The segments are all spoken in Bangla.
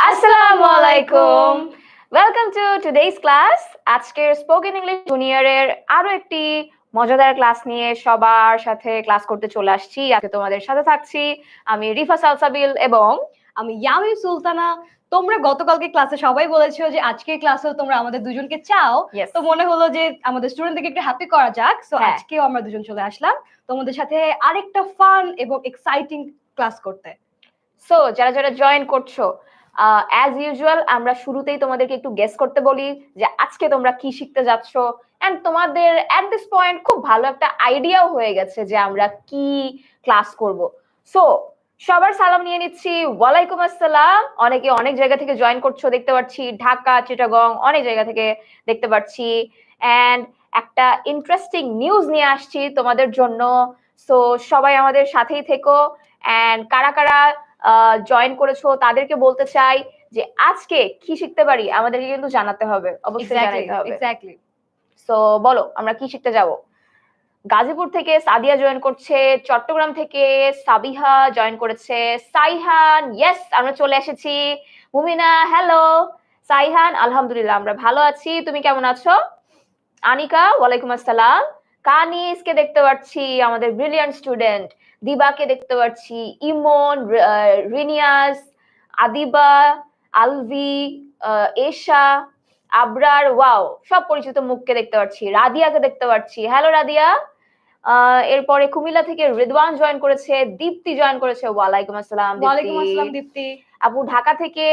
আসসালামু আলাইকুম। Welcome to today's class. আজকের স্পোকেন ইংলিশ জুনিয়রের আরো একটি মজাদার ক্লাস নিয়ে সবার সাথে ক্লাস করতে চলে আসছি। আজকে তোমাদের সাথে থাকছি আমি রিফা সালসাবিল এবং আমি ইয়ামিন সুলতানা। তোমরা গতকালকে ক্লাসে সবাই বলেছো যে আজকের ক্লাসেও তোমরা আমাদের দুজনকে চাও। তো মনে হলো যে আমাদের স্টুডেন্টদেরকে একটু হ্যাপি করা যাক। সো আজকেও আমরা দুজন চলে আসলাম তোমাদের সাথে আরেকটা ফান এবং এক্সাইটিং ক্লাস করতে। সো যারা যারা জয়েন করছো, অ্যাজ ইউজুয়াল আমরা শুরুতেই তোমাদেরকে একটু গেস করতে বলি যে আজকে তোমরা কি শিখতে যাচ্ছ, এন্ড তোমাদের এট দিস পয়েন্ট খুব ভালো একটা আইডিয়াও হয়ে গেছে যে আমরা কি ক্লাস করব। সো সবার সালাম নিয়ে নিচ্ছি। ওয়ালাইকুম আসসালাম। অনেকে অনেক জায়গা থেকে জয়েন করছো দেখতে পাচ্ছি, ঢাকা, চিটাগং, অনেক জায়গা থেকে দেখতে পাচ্ছি। এন্ড একটা ইন্টারেস্টিং নিউজ নিয়ে আসছি তোমাদের জন্য। সো সবাই আমাদের সাথেই থেকো। এন্ড কারা কারা জয়েন করেছো তাদেরকে বলতে চাই যে আজকে কি শিখতে পারি আমাদেরকে কিন্তু জানাতে হবে, অবশ্যই জানাতে হবে। এক্স্যাক্টলি। সো বলো আমরা কি শিখতে যাব। গাজীপুর থেকে সাদিয়া জয়েন করছে, চট্টগ্রাম থেকে সাবিহা জয়েন করেছে, সাইহান ইয়েস আমরা চলে এসেছি, মুমিনা হ্যালো, সাইহান আলহামদুলিল্লাহ আমরা ভালো আছি, তুমি কেমন আছো? আনিকা ওয়ালাইকুম আসসালাম, কানিসকে দেখতে পাচ্ছি আমাদের ব্রিলিয়ান্ট স্টুডেন্ট, দিবাকে দেখতে পাচ্ছি, ইমন, রিনিয়াস, আদিবা, আলভি, এশা, আবরার, ওয়াও সব পরিচিত মুখকে দেখতে পাচ্ছি, রাদিয়াকে দেখতে পাচ্ছি, হ্যালো রাদিয়া। এরপরে কুমিল্লা থেকে রিদওয়ান জয়েন করেছে, দীপ্তি জয়েন করেছে, ওয়ালাইকুম আসসালাম দীপ্তি। আপু ঢাকা থেকে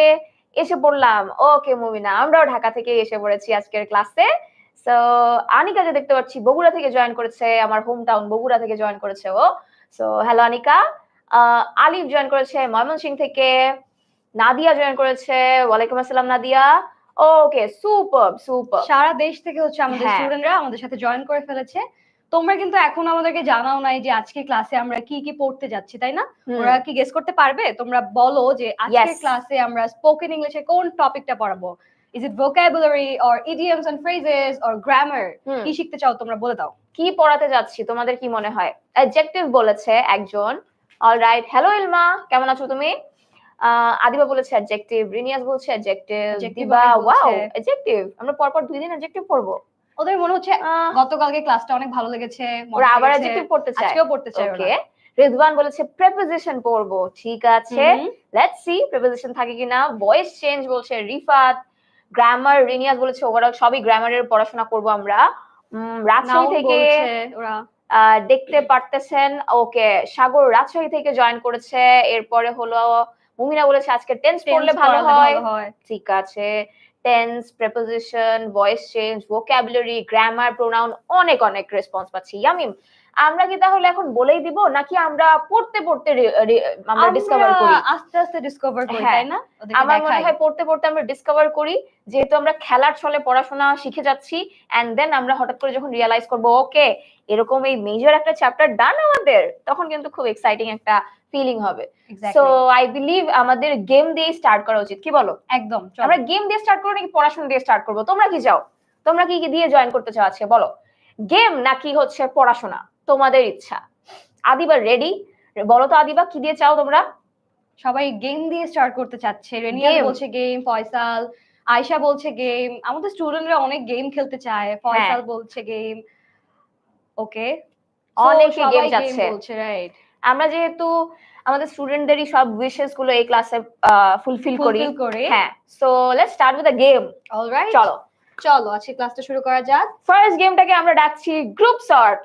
এসে পড়লাম, ওকে মুমিনা আমরাও ঢাকা থেকে এসে পড়েছি আজকের ক্লাসে। সো আনিকাকে দেখতে পাচ্ছি বগুড়া থেকে জয়েন করেছে, আমার হোম টাউন বগুড়া থেকে জয়েন করেছে ও। So hello Anika. আলিফ জয়েন করেছে ময়মনসিংহ থেকে, নাদিয়া জয়েন করেছে, ওয়ালাইকুম আসসালাম নাদিয়া। ওকে সুপার সুপার, সারা দেশ থেকে হচ্ছে আমাদের স্টুডেন্টরা আমাদের সাথে জয়েন করে ফেলেছে। তোমরা কিন্তু এখন আমাদেরকে জানাও নাই যে আজকে ক্লাসে আমরা কি কি পড়তে যাচ্ছি, তাই না? ওরা কি গেস করতে পারবে? তোমরা বলো যে আজকে ক্লাসে আমরা স্পোকেন ইংলিশে কোন টপিকটা পড়াবো। Is it vocabulary or idioms and phrases or grammar? কি শিখতে চাও তোমরা বলে দাও। কি পড়াতে যাচ্ছি তোমাদের কি মনে হয়? অ্যাডজেক্টিভ বলেছে একজন। অলরাইট, হ্যালো ইলমা কেমন আছো তুমি? আদিবা বলেছে অ্যাডজেক্টিভ, রিনিয়াস বলছে অ্যাডজেক্টিভ, দিবা ওয়াও অ্যাডজেক্টিভ। আমরা পরপর 2 দিন অ্যাডজেক্টিভ পড়বো। ওদের মনে হচ্ছে গতকালকে ক্লাসটা অনেক ভালো লেগেছে, ওরা আবার অ্যাডজেক্টিভ পড়তে চায়, আজকেও পড়তে চায়। ওকে রিজওয়ান বলেছে প্রিপোজিশন পড়বো, ঠিক আছে লেটস সি প্রিপোজিশন থাকে কিনা। ভয়েস চেঞ্জ বলছে রিফাত, গ্রামার রিনিয়াস বলেছে ওভারঅল সবই গ্রামারের পড়াশোনা করব আমরা। রাজশাহী থেকে ওরা দেখতে পারতেছেন, ওকে সাগর রাজশাহী থেকে জয়েন করেছে। এরপরে হলো মুমিনা বলেছে আজকে টেন্স পড়লে ভালো হয়, ঠিক আছে tense, preposition, voice change, vocabulary, grammar, pronoun, অনেক অনেক রেসপন্স পাচ্ছি। ইয়ামিম আমরা কি তাহলে এখন বলেই দিব নাকি আমরা পড়তে পড়তে আমরা ডিসকভার করি, আস্তে আস্তে ডিসকভার করি, তাই না? আমার মনে হয় পড়তে পড়তে আমরা ডিসকভার করি, যেহেতু আমরা খেলার ছলে পড়াশোনা শিখে যাচ্ছি এন্ড দেন আমরা হঠাৎ করে যখন রিয়ালাইজ করব ওকে এরকম এই মেজর একটা চ্যাপ্টার ডান আমাদের, তখন কিন্তু খুব এক্সাইটিং একটা ফিলিং হবে। সো আই বিলিভ আমাদের গেম দিয়ে স্টার্ট করা উচিত, কি বলো? একদম, আমরা গেম দিয়ে স্টার্ট করব নাকি পড়াশোনা দিয়ে স্টার্ট করব? তোমরা কি চাও? তোমরা কি দিয়ে জয়েন করতে চাও আজকে বলো? গেম নাকি হচ্ছে পড়াশোনা, তোমাদের ইচ্ছা। আদিবা রেডি? বলো তো আদিবা কি দিয়ে চাও তোমরা? সবাই গেম দিয়ে স্টার্ট করতে চাচ্ছে। রেনিয়া বলছে গেম, ফয়সাল, আয়েশা বলছে গেম, আমাদের স্টুডেন্টরা অনেক গেম খেলতে চায়, ফয়সাল বলছে গেম। ওকে অনেকে গেম যাচ্ছে, বলছে রাইট। আমরা যেহেতু আমাদের স্টুডেন্টদেরই সব উইশেস গুলো এই ক্লাসে ফুলফিল করি, হ্যাঁ so let's start with a game. Alright চলো চলো আজকে ক্লাসটা শুরু করা যাক। ফার্স্ট গেমটাকে আমরা ডাকছি গ্রুপ সর্ট।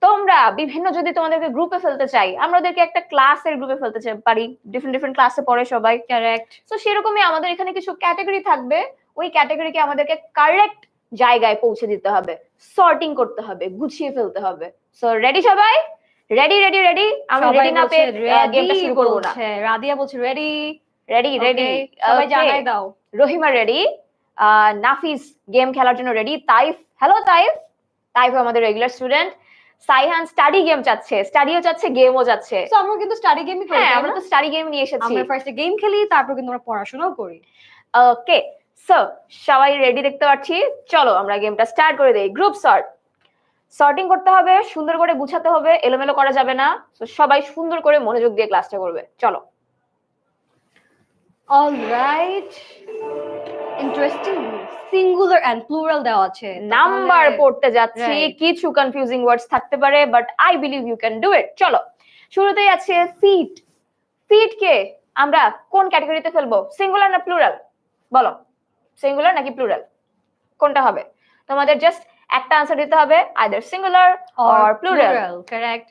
তোমরা বিভিন্ন যদি তোমাদেরকে গ্রুপে ফেলতে চাই, আমরা ওদেরকে একটা ক্লাসের গ্রুপে ফেলতে পারি, ডিফারেন্ট ডিফারেন্ট ক্লাসে পড়ে সবাই, কারেক্ট? সো সেরকমই আমাদের এখানে কিছু ক্যাটাগরি থাকবে, ওই ক্যাটাগরিকে আমাদেরকে কারেক্ট জায়গায় পৌঁছে দিতে হবে, সর্টিং করতে হবে, গুছিয়ে ফেলতে হবে। সো রেডি সবাই? Ready ready ready? আমি রেডি না পেয়ে গেমটা শুরু করব না। রাদিয়া বলছে রেডি রেডি রেডি, সবাই জানাই দাও। রহিমা রেডি, নাফিস গেম খেলার জন্য রেডি, তাইফ হ্যালো তাইফ, তাইফ আমাদের regular student, Saihan study game চাচ্ছে, স্টাডিও চাচ্ছে গেমও চাচ্ছে। সো আমরা কিন্তু স্টাডি গেমই করি, আমরা তো স্টাডি গেম নিয়ে এসেছি, আমরা ফার্স্টে গেম খেলি তারপর কিন্তু আমরা পড়াশোনাও করি। ওকে সো সবাই রেডি দেখতে পাচ্ছি, চলো আমরা গেমটা স্টার্ট করে দেই। গ্রুপ সর্ট, সর্টিং করতে হবে, সুন্দর করে গুছাতে হবে, এলোমেলো করা যাবে না। তো সবাই সুন্দর করে মনোযোগ দিয়ে ক্লাসটা করবে, চলো। Alright, interesting. Singular and plural দেওয়া আছে, নাম্বার পড়তে যাচ্ছি, Right. কিছু কনফিউজিং ওয়ার্ডস থাকতে পারে, but I believe you can do it. চলো, শুরুতেই আছে ফিট। ফিট কে আমরা কোন ক্যাটাগরিতে ফেলবো, সিঙ্গুলার না প্লুরাল? বলো, সিঙ্গুলার নাকি প্লুরাল, কোনটা হবে? তোমাদের জাস্ট একটা আনসার দিতে হবে, either singular or plural. Correct.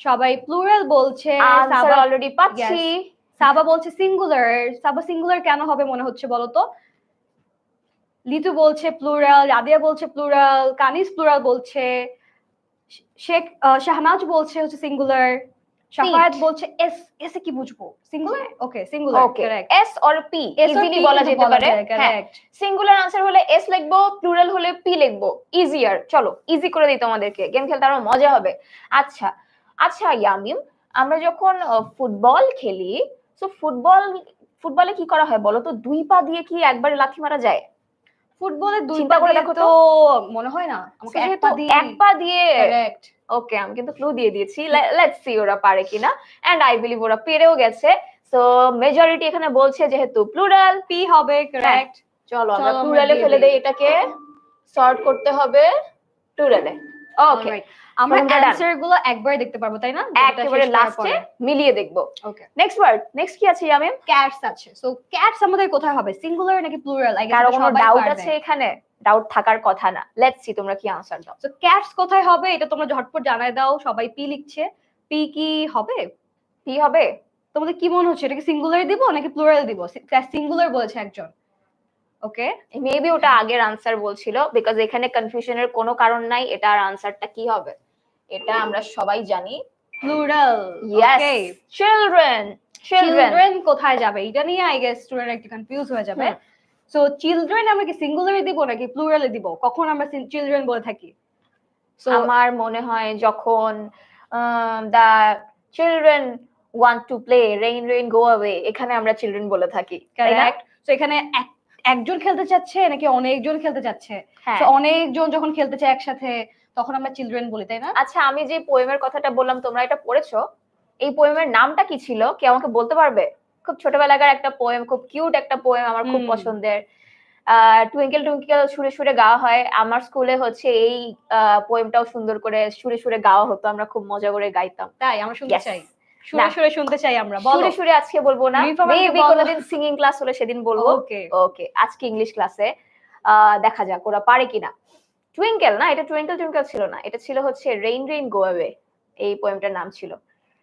সবাই প্লুরাল বলছে, আনসার অলরেডি পাচ্ছি। সাবা বলছে সিঙ্গুলার। সাবা সিঙ্গুলার কেন হবে মনে হচ্ছে বলো তো? লিটু বলছে প্লুরাল, রাদিয়া বলছে প্লুরাল, কানিস প্লুরাল বলছে, শেখ শাহনাজ বলছে হচ্ছে সিঙ্গুলার, শাফায়াত বলছে এস। এস এ কি বুঝবো? Singular. Okay, singular. Correct. S or P easily বলা যেতে পারে। কারেক্ট। সিঙ্গুলার আনসার হলে এস লিখবো, প্লুরাল হলে পি লিখবো, ইজিয়ার। চলো, ইজি করে দিই তোমাদেরকে, গেম খেলতে আরো মজা হবে। আচ্ছা আচ্ছা ইয়ামিম, আমরা যখন ফুটবল খেলি, তো ফুটবলে কি করা হয় বলো তো? দুই পা দিয়ে কি একবারে লাথি মারা যায়? ফুটবলে দুই চিন্তা পা করে দিয়ে দেখো তো মনে হয় না, আমাকে এক পা দিয়ে। কারেক্ট। ওকে, আমি কিন্তু ক্লু দিয়ে দিয়েছি, লেটস সি ওরা পারে কিনা, এন্ড আই বিলিভ ওরা পেরেও গেছে। সো মেজরিটি এখানে বলছে যেহেতু প্লুরাল, পি হবে। কারেক্ট। চলো আমরা প্লুরালে ফেলে দেই, এটাকে সর্ট করতে হবে প্লুরালে। ওকে, আমরা অ্যানসার গুলো একবার দেখতে পারবো তাই না? একেবারে লাস্টে মিলিয়ে দেখবো। ওকে, নেক্সট ওয়ার্ড, নেক্সট কি আছে ইয়ামিম? ক্যাটস আছে। সো ক্যাটস আমাদের কোথায় হবে, সিঙ্গুলার নাকি প্লুরাল? আই গেস কারো কোনো ডাউট আছে এখানে? ডাউট থাকার কথা না, লেটস সি তোমরা কি আনসার দাও। সো ক্যাটস কোথায় হবে এটা তোমরা ঝটপট জানাই দাও। সবাই পি লিখছে, পি কি হবে? পি হবে? তোমাদের কি মনে হচ্ছে, এটা কি সিঙ্গুলার দিব নাকি প্লুরাল দিব? সিঙ্গুলার বলেছে একজন। ওকে, মেবি ওটা আগের আনসার বলছিল, বিকজ এখানে কনফিউশনের কোনো কারণ নাই। এটার আনসারটা কি হবে এটা আমরা সবাই জানি, প্লুরাল। Yes, children. চিলড্রেন কোথায় যাবে এটা নিয়ে আই গেস স্টুডেন্ট একটু কনফিউজ হয়ে যাবে। সো চিলড্রেন আমরা কি সিঙ্গুলারে দিব নাকি প্লুরালে দিব? কখন আমরা চিলড্রেন বলে থাকি? আমার মনে হয় যখন the children want to play, rain rain go away, এখানে আমরা চিলড্রেন বলে থাকি। কারেক্ট। সো এখানে একজন খেলতে চাচ্ছে নাকি অনেকজন খেলতে চাচ্ছে? তো অনেকজন যখন খেলতে চায় একসাথে তখন আমরা চিলড্রেন বলি তাই না? আচ্ছা, আমি যে পোয়েমের কথাটা বললাম, তোমরা এটা পড়েছো, এই পোয়েমের নামটা কি ছিল? কে আমাকে বলতে পারবে? খুব ছোটবেলাকার একটা পোয়েম, খুব কিউট একটা পোয়েম, আমার খুব পছন্দের। টুইঙ্কেল টুইঙ্কেল সুরে সুরে গাওয়া হয়। আমার স্কুলে হচ্ছে এই পোয়েমটাও সুন্দর করে সুরে সুরে গাওয়া হতো, আমরা খুব মজা করে গাইতাম। তাই আমরা শুনতে চাই, সুরে সুরে শুনতে চাই আমরা। বলো। সুরে সুরে আজকে বলবো না, মেবি কোনদিন সিঙ্গিং ক্লাস হলে সেদিন বলবো। ওকে ওকে, আজকে ইংলিশ ক্লাসে দেখা যাক ওরা পারে কিনা। টুইঙ্কেল না, এটা টুইঙ্কেল টুইঙ্কেল ছিল না, এটা ছিল হচ্ছে রেইন রেইন গো অ্যাওয়ে, এই পোয়েমটার নাম ছিল।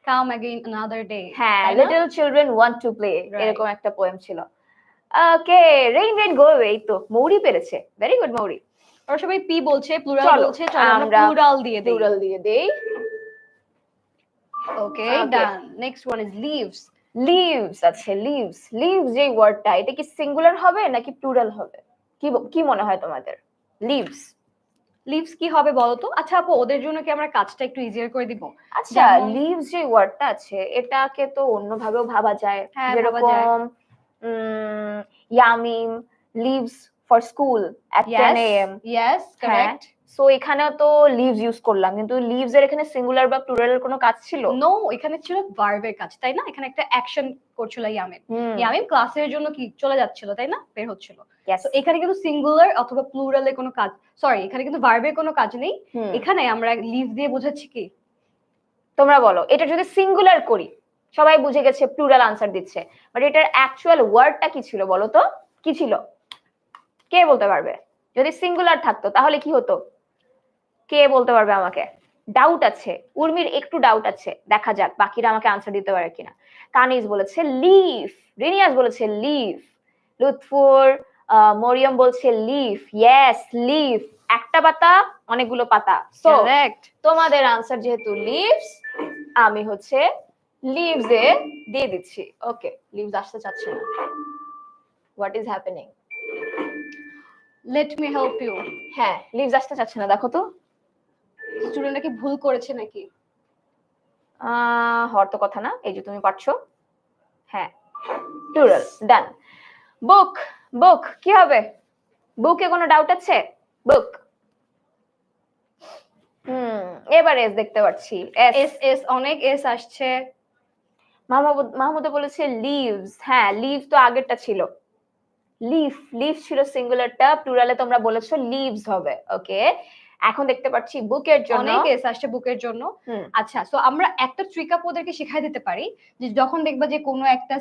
কাম অ্যাগেইন অ্যানাদার ডে। হ্যাঁ, little children want to play, এরকম একটা পোয়েম ছিল। ওকে, রেইন রেইন গো অ্যাওয়ে, এই তো মৌরি পেরেছে, ভেরি গুড মৌরি। ওরা সবাই পি বলছে, প্লুরাল বলছে, চলো আমরা প্লুরাল দিয়ে দেই। Okay, done. Next one is leaves. Leaves আছে, লিভস। লিভস যে ওয়ার্ডটা, এটা কি সিঙ্গুলার হবে নাকি প্লুরাল হবে? কি মনে হয় তোমাদের? লিভস, লিভস কি হবে বলো তো? আচ্ছা আপু, ওদের জন্য কি আমরা কাজটা একটু ইজিয়ার করে দিব? আচ্ছা, লিভস যে ওয়ার্ডটা আছে এটাকে তো অন্যভাবেও ভাবা যায়, যেরকম Yamim leaves for school at 10 am। Yes, correct. So এখানে তো লিভস ইউজ করলাম, কিন্তু লিভস এর এখানে সিঙ্গুলার বা প্লুরালের কোনো কাজ ছিল? নো, এখানে ছিল ভার্বের কাজ তাই না? এখানে একটা অ্যাকশন করছিল ইয়ামিন। ইয়ামিন ক্লাসের জন্য কি চলে যাচ্ছিল তাই না, বের হচ্ছিল। তো এখানে কিন্তু সিঙ্গুলার অথবা প্লুরালের কোনো কাজ, সরি এখানে কিন্তু ভার্বের কোনো কাজ নেই। এখানে আমরা লিভ দিয়ে বোঝাচ্ছি কি? তোমরা বলো, এটা যদি সিঙ্গুলার করি, সবাই বুঝে গেছে প্লুরাল আনসার দিচ্ছে, বাট এটার অ্যাকচুয়াল ওয়ার্ডটা কি ছিল বলো তো? কি ছিল, কে বলতে পারবে? যদি সিঙ্গুলার থাকতো তাহলে কি হতো? কে বলতে পারবে আমাকে? ডাউট আছে, উর্মির একটু ডাউট আছে, দেখা যাক বাকিরা আমাকে আনসার দিতে পারে কিনা। কানিজ বলেছে লিফ, রিনিয়াস বলেছে লিফ, লুৎফুর মরিয়ম বলছে লিফ। ইয়েস, লিফ, একটা পাতা অনেকগুলো পাতা। সো তোমাদের আনসার যেহেতু লিভস, আমি হচ্ছে লিভস এ দিয়ে দিচ্ছি। ওকে, লিভস আসতে চাচ্ছে না, what is happening? Let me help you. হ্যাঁ, লিভস আসতে চাচ্ছে না, দেখো তো স্টুডেন্টরা কি ভুল করেছে নাকি? হওয়ার তো কথা না, এই যে তুমি পারছো। হ্যাঁ, প্লুরাল, ডান। বুক, বুক কি হবে? বুকে কোনো ডাউট আছে? বুক, এবার এস দেখতে পাচ্ছি। এস, এস, অনেক এস আসছে। মাহমুদা বলেছে লিভস, হ্যাঁ লিভ তো আগেরটা ছিল, লিফ ছিল সিঙ্গুলারটা, প্লুরালে তোমরা বলেছো লিভস হবে। ওকে, এখন দেখতে পাচ্ছি বুকের জন্য অনেক এস আসছে বুকের জন্য। আচ্ছা, সো আমরা একটা ট্রিক আপ ওদেরকে শিখাই দিতে পারি যে যখন দেখবা যে কোনো একটা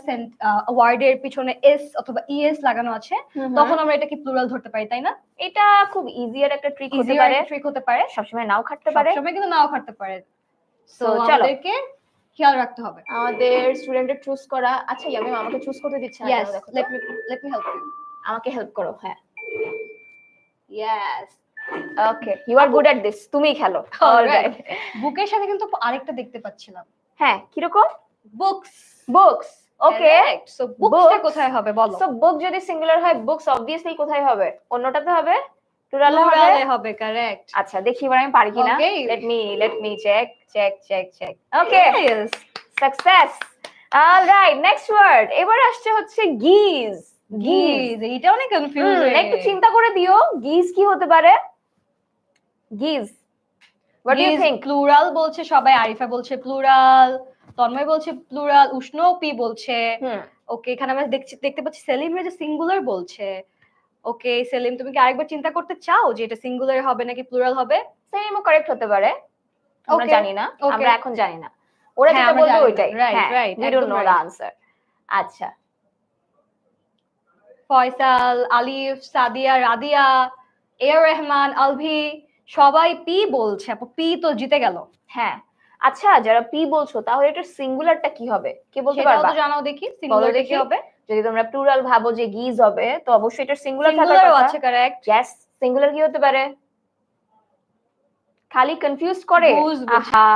ওয়ার্ডের পিছনে এস অথবা ইএস লাগানো আছে, তখন আমরা এটা কি প্লুরাল ধরতে পারি, তাই না? এটা খুব ইজিয়ার একটা ট্রিক হতে পারে, ট্রিক হতে পারে, সবসময় নাও খাটতে পারে, সবসময় কিন্তু নাও খাটতে পারে। সো আমাদেরকে খেয়াল রাখতে হবে আমাদের স্টুডেন্টের চুজ করা। আচ্ছা ইয়ামিম আমাকে চুজ করতে দিচ্ছে না কেন, দেখো লেট মি হেল্প ইউ, আমাকে হেল্প করো। হ্যাঁ yes, okay, you are good at this, তুমিই খেলো। অলরাইট, বুকের সাথে কিন্তু আরেকটা দেখতে পাচ্ছিলাম। হ্যাঁ কিরকম? Books, books. ওকে, সো বুকসটা কোথায় হবে বলো? সো বুক যদি সিঙ্গুলার হয়, বুকস অবভিয়াসলি কোথায় হবে? অন্যটাতে হবে, প্লুরালে হবে। কারেক্ট। আচ্ছা দেখি এবার আমি পারি কিনা। Let me check. Okay, success. Alright, next word এবার আসছে হচ্ছে গিজ। এইটা অনেক কনফিউজিং, একটু চিন্তা করে দিও, গিজ কি হতে পারে? Guess, what do you think? Plural বলছে সবাই, আরিফা বলছে প্লুরাল, তন্ময় বলছে প্লুরাল, উষ্ণ পি বলছে। ওকে, এখানে আমরা দেখতে পাচ্ছি সেলিম যে সিঙ্গুলার বলছে। ওকে সেলিম, তুমি কি আরেকবার চিন্তা করতে চাও যে এটা সিঙ্গুলার হবে নাকি প্লুরাল হবে? সেলিমও কারেক্ট হতে পারে, আমরা জানি না, আমরা এখন জানি না, ওরা যেটা বলবে ওইটাই। Right, we don't know the answer. আচ্ছা, ফয়সাল, আলিফ, সাদিয়া, রাদিয়া, এর রহমান, আলভি সবাই পি বলছে। আপু পি তো জিতে গেল। হ্যাঁ আচ্ছা, যারা পি বলছো তাহলে এটা সিঙ্গুলারটা কি হবে, কে বলতে পারবা? সেটাও তো জানাও দেখি, সিঙ্গুলারটা কি হবে? যদি তোমরা প্লুরাল ভাবো যে গিজ হবে, তো অবশ্যই এটা সিঙ্গুলার থাকার কথা। আছে, কারেক্ট। यस, সিঙ্গুলার কি হতে পারে? খালি কনফিউজ করে। আহা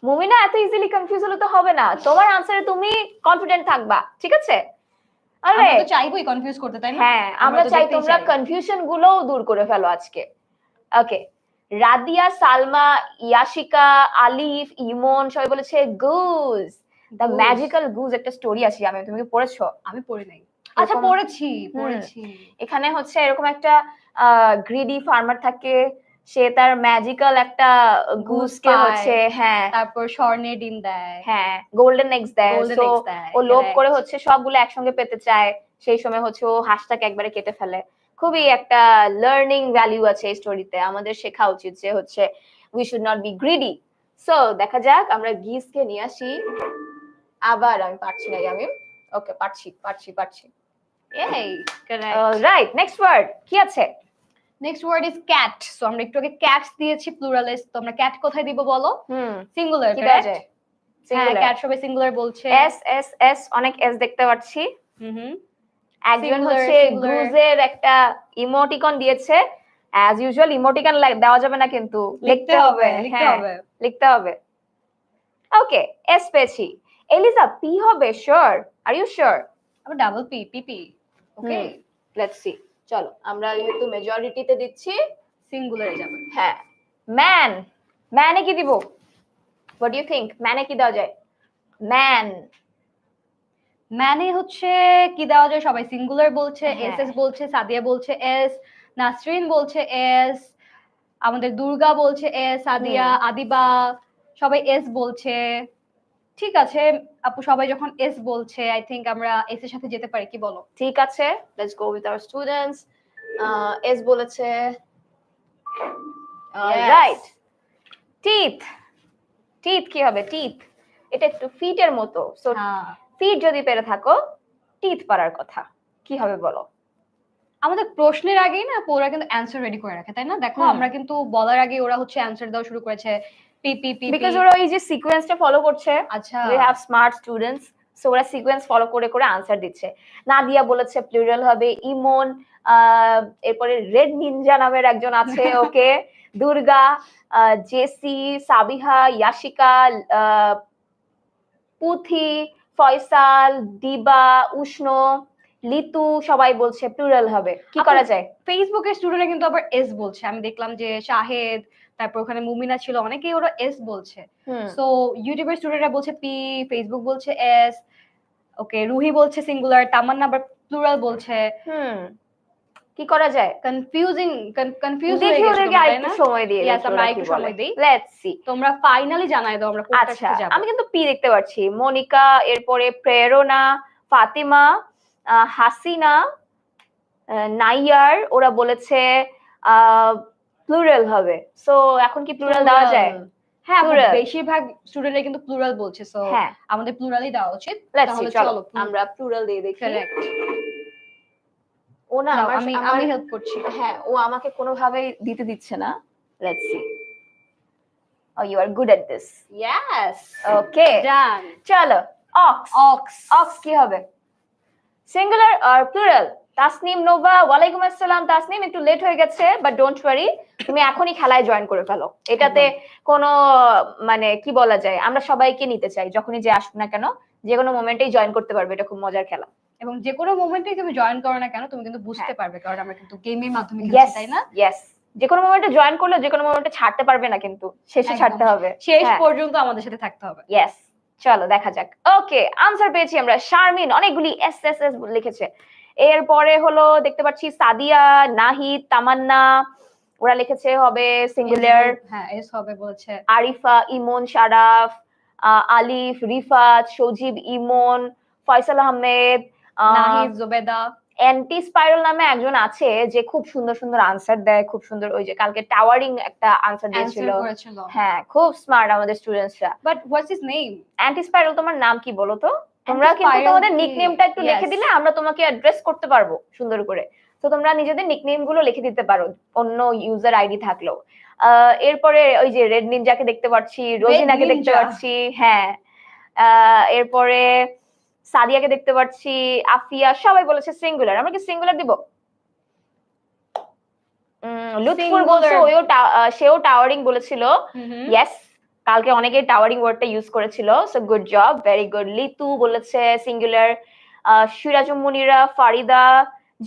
মুমিনা, এত ইজিলি কনফিউজ হলে তো হবে না, তোমার আনসারে তুমি কনফিডেন্ট থাকবা, ঠিক আছে? আমরা তো চাইবোই কনফিউজ করতে, তাই না? হ্যাঁ, আমরা চাই তোমরা কনফিউশন গুলো দূর করে ফেলো আজকে। ওকে, রাদিয়া, সালমা, ইয়াশিকা, আলিফ, ইমন সবাই বলেছে গুজ। দ্য ম্যাজিক্যাল গুজ একটা স্টোরি আছে, আমি তুমি কি পড়েছো? আমি পড়ি নাই। আচ্ছা পড়েছি। এখানে হচ্ছে এরকম একটা গ্রিডি ফার্মার থাকে, সে তার ম্যাজিক্যাল একটা গুজকে হচ্ছে, হ্যাঁ তারপর স্বর্ণের ডিম দেয়, হ্যাঁ গোল্ডেন এগস দেয়, সো ও লোভ করে হচ্ছে সবগুলো একসঙ্গে পেতে চায়, সেই সময় হচ্ছে ও হাঁসটাকে একবারে কেটে ফেলে। খুবই একটা লার্নিং ভ্যালু আছে এই স্টোরিতে, আমাদের শেখা উচিত যে হচ্ছে we should not be greedy. So দেখা যাক, আমরা গিজকে নিয়ে আসি। আবার আমি পারছি না আমি, ওকে পারছি। এই কারেক্ট। অলরাইট, নেক্সট ওয়ার্ড কি আছে? Next word is cat. So আমরা একটু আগে ক্যাটস দিয়েছি প্লুরালে, তোমরা ক্যাট কোথায় দিব বলো? Singular, correct. হ্যাঁ, ক্যাট সবাই সিঙ্গুলার বলছে। এস অনেক এস দেখতে পাচ্ছি। একজন হচ্ছে গুজের একটা ইমোটিকন দিয়েছে, অ্যাজ ইউজুয়াল ইমোটিকন দেওয়া যাবে না, কিন্তু লিখতে হবে। ওকে, এস পেয়েছি। এলিজা, পি হবে? শিওর? Are you sure? আবার double P, P P. Okay, let's see. চলো আমরা যেহেতু মেজরিটিতে দিচ্ছি, সিঙ্গুলারে যাবে। হ্যাঁ, ম্যানে কি দিব? হোয়াট ডু ইউ থিংক, ম্যানে কি দেওয়া যায়? ম্যানে হচ্ছে কি দেওয়া যায়? সবাই সিঙ্গুলার বলছে, এস বলছে, সাদিয়া বলছে এস, নাসরিন বলছে এস, আমাদের দুর্গা বলছে এস, সাদিয়া, আদিবা সবাই এস বলছে। ঠিক আছে আপু, সবাই যখন এস বলছে, আই থিংক আমরা এস এর সাথে যেতে পারি, কি বলো? ঠিক আছে, let's go with our students. S বলেছে, রাইট। টিথ কি হবে? টিথ এটা একটু ফিটের মতো, সো ফিট যদি পেরে থাকো, টিথ পারার কথা কি হবে বলো? আমাদের প্রশ্নের আগেই না ওরা কিন্তু অ্যানসার রেডি করে রাখে, তাই না? দেখো আমরা কিন্তু বলার আগে ওরা হচ্ছে অ্যানসার দেওয়া শুরু করেছে, পি পি পি, বিকজ ওরা এই যে সিকোয়েন্সটা ফলো করছে। আচ্ছা, we have smart students, so ওরা সিকোয়েন্স ফলো করে আনসার দিচ্ছে। নাদিয়া বলেছে প্লুরাল হবে, ইমন, এরপরে রেড নিনজা নামের একজন আছে, ওকে, দুর্গা, জেসি, সাবিহা, ইয়াশিকা, পুথি, ফয়সাল, দিবা, উষ্ণ, লিতু সবাই বলছে প্লুরাল হবে। কি করা যায়? ফেসবুকের স্টুডেন্টরা কিন্তু আবার এস বলছে, আমি দেখলাম যে শাহেদ, তারপর ওখানে মুমিনা ছিল, অনেকেই ওরা এস বলছে। সো ইউটিউবের স্টুডেন্টরা বলছে পি, ফেসবুক বলছে এস, ওকে, রুহি বলছে সিঙ্গুলার, তামান্না আবার প্লুরাল বলছে। কি করা যায়? কনফিউজ হয়ে দেখি গেছি ওদেরকে তোমরা, তাই আরেকটু না? সময় দিয়ে Yes, দেখি আমরা ওরা কি একটু বলে। সময় দেই। Let's see. তোমরা ফাইনালি জানাই দাও আমরা কোনটার আচ্ছা, সাথে যাব। আমি কিন্তু পি দেখতে পাচ্ছি। মনিকা, এরপরে প্রেরণা, ফাতিমা, হাসিনা, নাইয়ার, ওরা বলেছে প্লুরাল হবে। সো এখন কি প্লুরাল দেওয়া যায়? হ্যাঁ, আপু, Plural. বেশিরভাগ স্টুডেন্টরা কিন্তু প্লুরাল বলছে, সো হ্যাঁ, আমাদের প্লুরালই দেওয়া উচিত। লেটস সি, তাহলে চলো চলো আমরা প্লুরাল দিয়ে দেখি। কারেক্ট। ও না নাও, আমার আমি আমার হেল্প করছি। হ্যাঁ, ও আমাকে কোনোভাবেই দিতে দিচ্ছে না। Let's see. Oh, you are good at this. Yes. Okay. Done. চলো, ox. Ox. Ox কি হবে? সিঙ্গুলার আর প্লুরাল? তাসনিম নোভা, ওয়ালাইকুম আসসালাম তাসনিম, একটু লেট হয়ে গেছে, বাট ডোন্ট ওয়ারি, তুমি এখনই খেলায় জয়েন করে ফেলো। এটাতে কোনো মানে কি বলা যায়, আমরা সবাইকে নিতে চাই, যখনই যে আসুক না কেন, যে কোনো মোমেন্টেই জয়েন করতে পারবে, এটা খুব মজার খেলা। এবং যে কোনো মোমেন্টেই তুমি জয়েন করো না কেন, তুমি কিন্তু বুঝতে পারবে, কারণ আমরা কিন্তু গেমের মাধ্যমে Yes, খেলছি, তাই না? yes. যে কোনো মোমেন্টে জয়েন করলে যে কোনো মোমেন্টে ছাড়তে পারবে না, কিন্তু শেষে একদম। ছাড়তে হবে। শেষ হ্যাঁ। পর্যন্ত আমাদের সাথে থাকতে হবে। ইয়েস, চলো দেখা যাক। ওকে, আনসার পেয়েছি আমরা। শারমিন অনেকগুলি এস এস এস লিখেছে। এরপরে হলো দেখতে পাচ্ছি সাদিয়া, নাহিদ, তামান্না, ওরা লিখেছে হবে সিঙ্গুলার। হ্যাঁ, এস হবে বলেছে। আরিফা, ইমন, শারাফ, আলিফ, রিফাত, সজীব, ইমন, ফয়সাল আহমেদ, নাহিদ, জুবেদা। অ্যান্টি স্পাইরাল নামে একজন আছে যে খুব সুন্দর সুন্দর আনসার দেয়, খুব সুন্দর। ওই যে কালকে টাওয়ারিং একটা আনসার দিয়েছিল। হ্যাঁ, খুব স্মার্ট আমাদের স্টুডেন্টসরা। But what's his name? Anti spiral, তোমার নাম কি বলো তো? তোমরা কিন্তু তোমাদের নিকনেমটা একটু লিখে দিলে আমরা তোমাকে অ্যাড্রেস করতে পারবো সুন্দর করে। তো তোমরা নিজেদের নিকনেম গুলো লিখে দিতে পারো, অন্য ইউজার আইডি থাকলেও। এরপরে ওই যে রেড নিনজাকে দেখতে পাচ্ছি, রোজিনাকে দেখতে পাচ্ছি, হ্যাঁ, এরপরে সাদিয়াকে দেখতে পাচ্ছি, আফিয়া, সবাই বলেছে সিঙ্গুলার। আমরা কি সিঙ্গুলার দিব? লুৎফুর বলছে সেও টাওয়ারিং বলেছিল। ইয়েস, কালকে অনেকে টাওয়ারিং ওয়ার্ডটা ইউজ করেছিল, so good job, very good. Litu বলেছে সিঙ্গুলার। সিরাজুম মুনিরা, ফারিদা,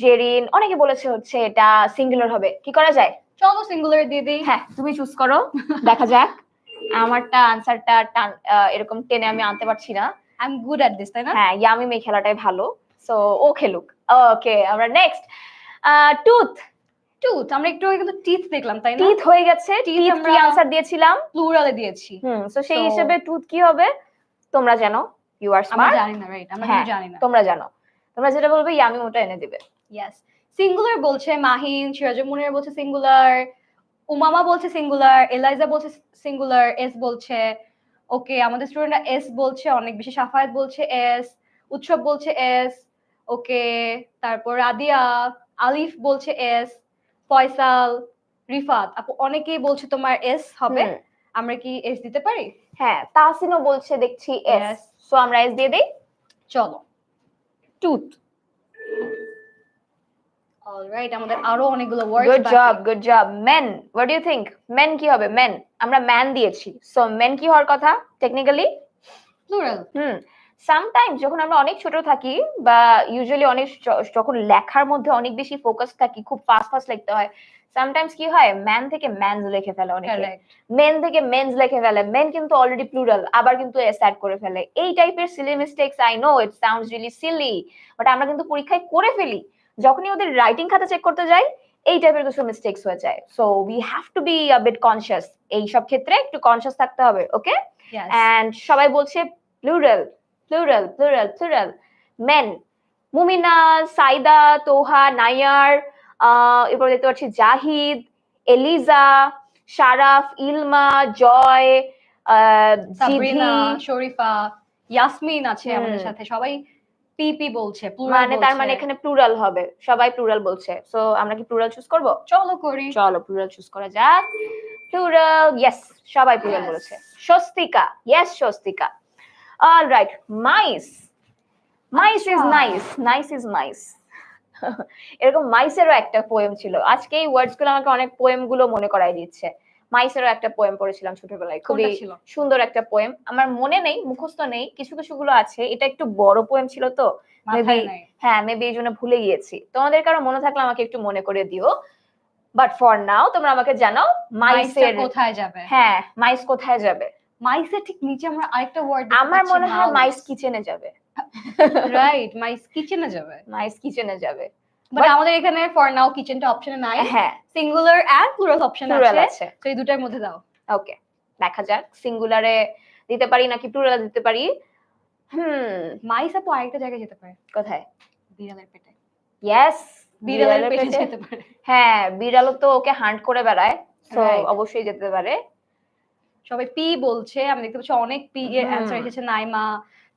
জেরিন, অনেকে বলেছে হচ্ছে এটা সিঙ্গুলার হবে। কি করা যায়? চলো সিঙ্গুলার দিয়ে দিই। হ্যাঁ, তুমি চুজ করো, দেখা যাক। আমারটা আনসারটা এরকম টেনে আমি আনতে পারছি না। I am good at this, তাই না? হ্যাঁ, ইয়ামিম এই খেলাটাই ভালো, সো ও খেলুক। ওকে, আমরা নেক্সট। টুথ। টুথ, আমরা একটু আগে কিন্তু টিথ দেখলাম, তাই না? টিথ হয়ে গেছে। টিথ আমরা কি আনসার দিয়েছিলাম? প্লুরালে দিয়েছি। সো সেই হিসেবে টুথ কি হবে? তোমরা জানো, ইউ আর স্মার্ট। আমরা জানি না, রাইট? আমরা কিন্তু জানি না। তোমরা জানো, তোমরা যেটা বলবে ইয়ামিম ওটা এনে দিবে। ইয়েস, সিঙ্গুলার বলছে মাহিন, সিরাজুম মুনিরা বলছে সিঙ্গুলার, উমামা বলছে সিঙ্গুলার, এলাইজা বলছে সিঙ্গুলার, এস বলছে। ওকে, আমাদের স্টুডেন্টরা এস বলছে অনেক বেশি। সাফায়েত বলছে এস, উৎসব বলছে এস। ওকে, তারপর রাদিয়া, আলিফ বলছে এস, ফয়সাল, রিফাত আপু অনেকেই বলছে তোমার এস হবে। আমরা কি এস দিতে পারি? হ্যাঁ, তাহসিনও বলছে দেখছি এস, সো আমরা এস দিয়ে দেই। চলো, টুথ। অলরাইট, আমাদের আরো অনেকগুলো word. Good job, good job. Men, what do you think? Men কি হবে? মেন, আমরা ম্যান দিয়েছি, সো মেন কি হওয়ার কথা টেকনিক্যালি? প্লুরাল। সামটাইমস যখন আমরা অনেক ছোট থাকি, বা ইউজুয়ালি অনেক যখন লেখার মধ্যে অনেক বেশি ফোকাস থাকি, খুব ফাস্ট ফাস্ট লিখতে হয়, সামটাইমস কি হয়, ম্যান থেকে ম্যানস লিখে ফেলে অনেকে, মেন থেকে মেনস লিখে ফেলে। মেন কিন্তু অলরেডি প্লুরাল, আবার কিন্তু এস অ্যাড করে ফেলে। এই টাইপের silly mistakes, I know it sounds really silly, but আমরা কিন্তু পরীক্ষায় করে ফেলি। যখনই ওদের রাইটিং খাতা চেক করতে যাই, এই টাইপের কিছু মিস্টেকস হয়ে যায়। So we have to be a bit conscious, এই সব ক্ষেত্রে একটু কনসিয়াস থাকতে হবে। ওকে, এন্ড সবাই বলছে plural, plural, plural, plural. Men, Momina, Saida, Toha, Nayar, এরপর দেখতে পাচ্ছি জাহিদ, এলিজা, শারাফ, ইলমা, জয়, সাবরিনা, শরীফা, ইয়াসমিন আছে আমাদের সাথে। সবাই পিপি বলছে, প্লুরাল বলছে। তার মানে এখানে প্লুরাল হবে, সবাই প্লুরাল বলছে। সো আমরা কি প্লুরাল চুজ করব? চলো করি। চলো প্লুরাল চুজ করা যাক। প্লুরাল, ইয়েস, সবাই প্লুরাল বলেছে। Swastika, yes Swastika. Alright, mice. Mice is nice, nice is mice. এরকম মাইসেরও একটা পোয়েম ছিল। আজকে এই ওয়ার্ডস গুলো আমাকে অনেক পোয়েম গুলো মনে করাই দিচ্ছে। মাইসেরও একটা পোয়েম পড়েছিলাম ছোটবেলায়, খুবই সুন্দর একটা পোয়েম। আমার মনে নেই, মুখস্থ নেই, কিছু কিছু গুলো আছে। এটা একটু বড় পোয়েম ছিল তো, মেবি, হ্যাঁ মেবি এই জন্য ভুলে গিয়েছি। তোমাদের কারো মনে থাকলে আমাকে একটু মনে করে দিও। বাট ফর নাও তোমরা আমাকে জানাও মাইসের কোথায় যাবে। হ্যাঁ, মাইস কোথায় যাবে? মাইসের ঠিক নিচে আমরা আরেকটা ওয়ার্ড, আমার মনে হয় মাইস কিচেনে যাবে। রাইট, মাইস কিচেনে যাবে। মাইস কিচেনে যাবে। বাট আমাদের এখানে ফর নাও কিচেনটা অপশনে নাই, হ্যাঁ সিঙ্গুলার এন্ড প্লুরাল অপশন আছে, তো এই দুটার মধ্যে দাও। ওকে দেখা যাক সিঙ্গুলারে দিতে পারি নাকি প্লুরালে দিতে পারি। মাইস আপু আরেকটা জায়গায় যেতে পারে। কোথায়? বিড়ালের পেটে। ইয়েস বিড়ালের পেটে যেতে পারে। হ্যাঁ বিড়ালও তো ওকে হান্ট করে বেড়ায়, সো অবশ্যই যেতে পারে। সবাই পি বলছে, আমি দেখতে পাচ্ছি অনেক পি এর অ্যানসার এসেছে। নাইমা,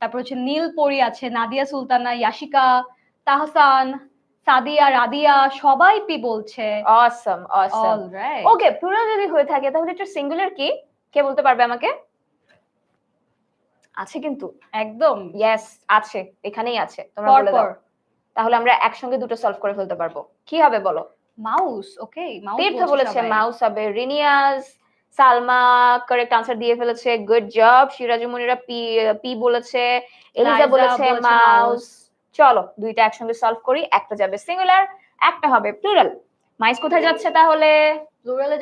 তারপর হচ্ছে নীলপরি আছে, নাদিয়া সুলতানা, ইয়াশিকা, তাহসান, সাদিয়া, রাদিয়া, সবাই পি বলছে। অসম অসম। অলরাইট ওকে প্লুরাল যদি হয়ে থাকে তাহলে এটা সিঙ্গুলার কি কে বলতে পারবে আমাকে? আছে কিন্তু একদম ইয়েস আছে, এখানেই আছে, তোমরা বলে দাও। তাহলে আমরা একসঙ্গে দুটো সলভ করে ফেলতে পারবো। কি হবে বলো? মাউস। ওকে মাউস তীর্থ বলেছে মাউস হবে। রিনিয়াজ, সালমা কারেক্ট আনসার দিয়ে ফেলেছে, গুড জব। সিরাজু মুনিরা পি পি বলেছে, এলিজা বলেছে মাউস। চলো দুইটা একসঙ্গে সলভ করি, একটা যাবে সিঙ্গুলার, একটা হবে প্লুরাল। মাইস কোথায় যাচ্ছে তাহলে? প্লুরালে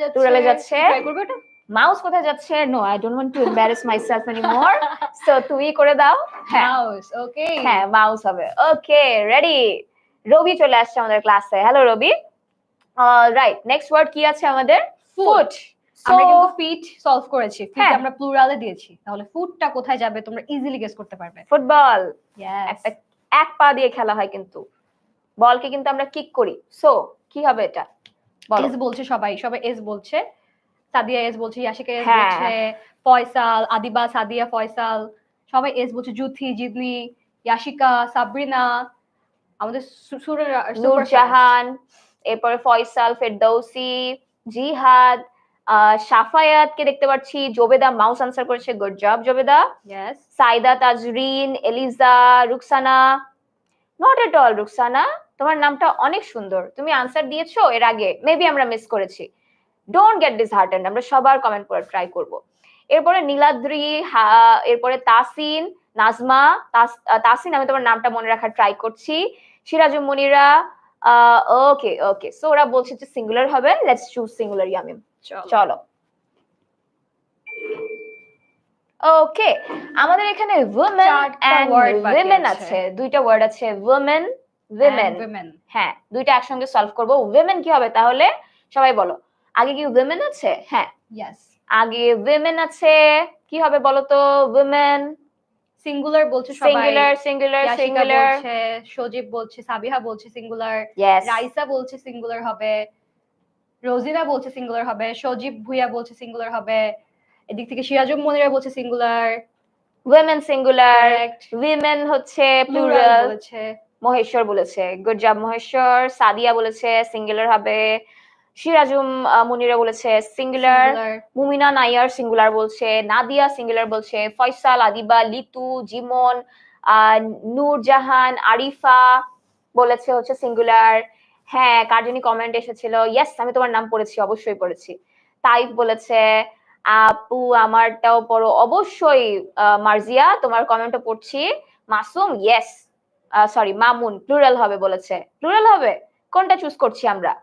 যাচ্ছে। ট্রাই করবে এটা? মাউস কোথায় যাচ্ছে? No I don't want to embarrass myself anymore, so তুমি করে দাও। হ্যাঁ মাউস। ওকে হ্যাঁ মাউস হবে। Okay ready. রবি চলে আসছে আমাদের ক্লাসে। হ্যালো রবি। অলরাইট নেক্সট ওয়ার্ড কি আছে আমাদের? ফুট। আমরা কিন্তু ফিট সলভ করেছি, ফিট আমরা প্লুরালে দিয়েছি, তাহলে ফুটটা কোথায় যাবে তোমরা ইজিলি গেস করতে পারবে। ফুটবল। ইয়েস, এক পা দিয়ে খেলা হয় কিন্তু বলকে কিন্তু আমরা কিক করি, সো কি হবে এটা বলো? এস বলছে সবাই এস বলছে। সাদিয়া এস বলছে, ইয়াশিকা এস বলছে, ফয়সাল, আদিবা, সাদিয়া, ফয়সাল, সবাই এস বলছে। জুথি, জিদনি, ইয়াশিকা, সাবরিনা, আমাদের নূরজাহান, এরপরে ফয়সাল, ফেরদৌসি, জিহাদ, সাফায়াতকে দেখতে পাচ্ছি। জোবেদা মাউস আনসার করেছে, good job Jobeda. Yes. Saida, Tazreen, Eliza, Rukhsana. Not at all Rukhsana, তোমার নামটা অনেক সুন্দর, তুমি আনসার দিয়েছো এর আগে, মেবি আমরা মিস করেছি। ডোন্ট গেট ডিসহার্টেন্ড, আমরা সবার কমেন্ট পড়ে ট্রাই করব। এরপরে নীলাদ্রি, এরপরে তাসিন, নাজমা, তাসিন আমি তোমার নামটা মনে রাখার ট্রাই করছি। সিরাজুম মুনিরা, ওকে ওকে, সো ওরা বলছে যে সিঙ্গুলার হবে, লেটস চুজ সিঙ্গুলার। ইয়ামিম চলো। ওকে আমাদের এখানে ওমেন এন্ড উইমেন আছে, দুইটা ওয়ার্ড আছে, ওমেন উইমেন। হ্যাঁ দুইটা একসঙ্গে সলভ করব। উইমেন কি হবে তাহলে সবাই বলো? আগে কি উইমেন আছে? হ্যাঁ ইয়েস আগে উইমেন আছে, কি হবে বলো তো? উইমেন সিঙ্গুলার বলছে সবাই, সিঙ্গুলার সিঙ্গুলার সিঙ্গুলার বলছে, সজীব বলছে, সাবিহা বলছে সিঙ্গুলার, রাইসা বলছে সিঙ্গুলার হবে, রোজিনা বলছে সিঙ্গুলার হবে, সজীব ভুইয়া বলছে সিঙ্গুলার হবে, এদিক থেকে সিরাজুম মনিরা বলছে সিঙ্গুলার। উইমেন সিঙ্গুলার, উইমেন হচ্ছে প্লুরাল বলেছে। মহেশ্বর বলেছে, গুড জব মহেশ্বর। সাদিয়া বলেছে সিঙ্গুলার হবে। সিরাজুম মুনিরা বলেছে সিঙ্গুলার। মুমিনা নাইয়ার সিঙ্গুলার বলছে। নাদিয়া সিঙ্গুলার বলছে। ফয়সাল, আদিবা, লিতু, জিমন, নূরজাহান, আরিফা বলেছে হচ্ছে সিঙ্গুলার। হ্যাঁ কার জানি কমেন্ট এসেছিল, ইয়েস আমি তোমার নাম পড়েছি, অবশ্যই পড়েছি। তাইফ বলেছে আপু আমারটাও পড়ো, অবশ্যই মার্জিয়া তোমার কমেন্টও পড়ছি। Masum yes, sorry Mamun, plural হবে বলেছে। প্লুরাল হবে, কোনটা চুজ করছি আমরা?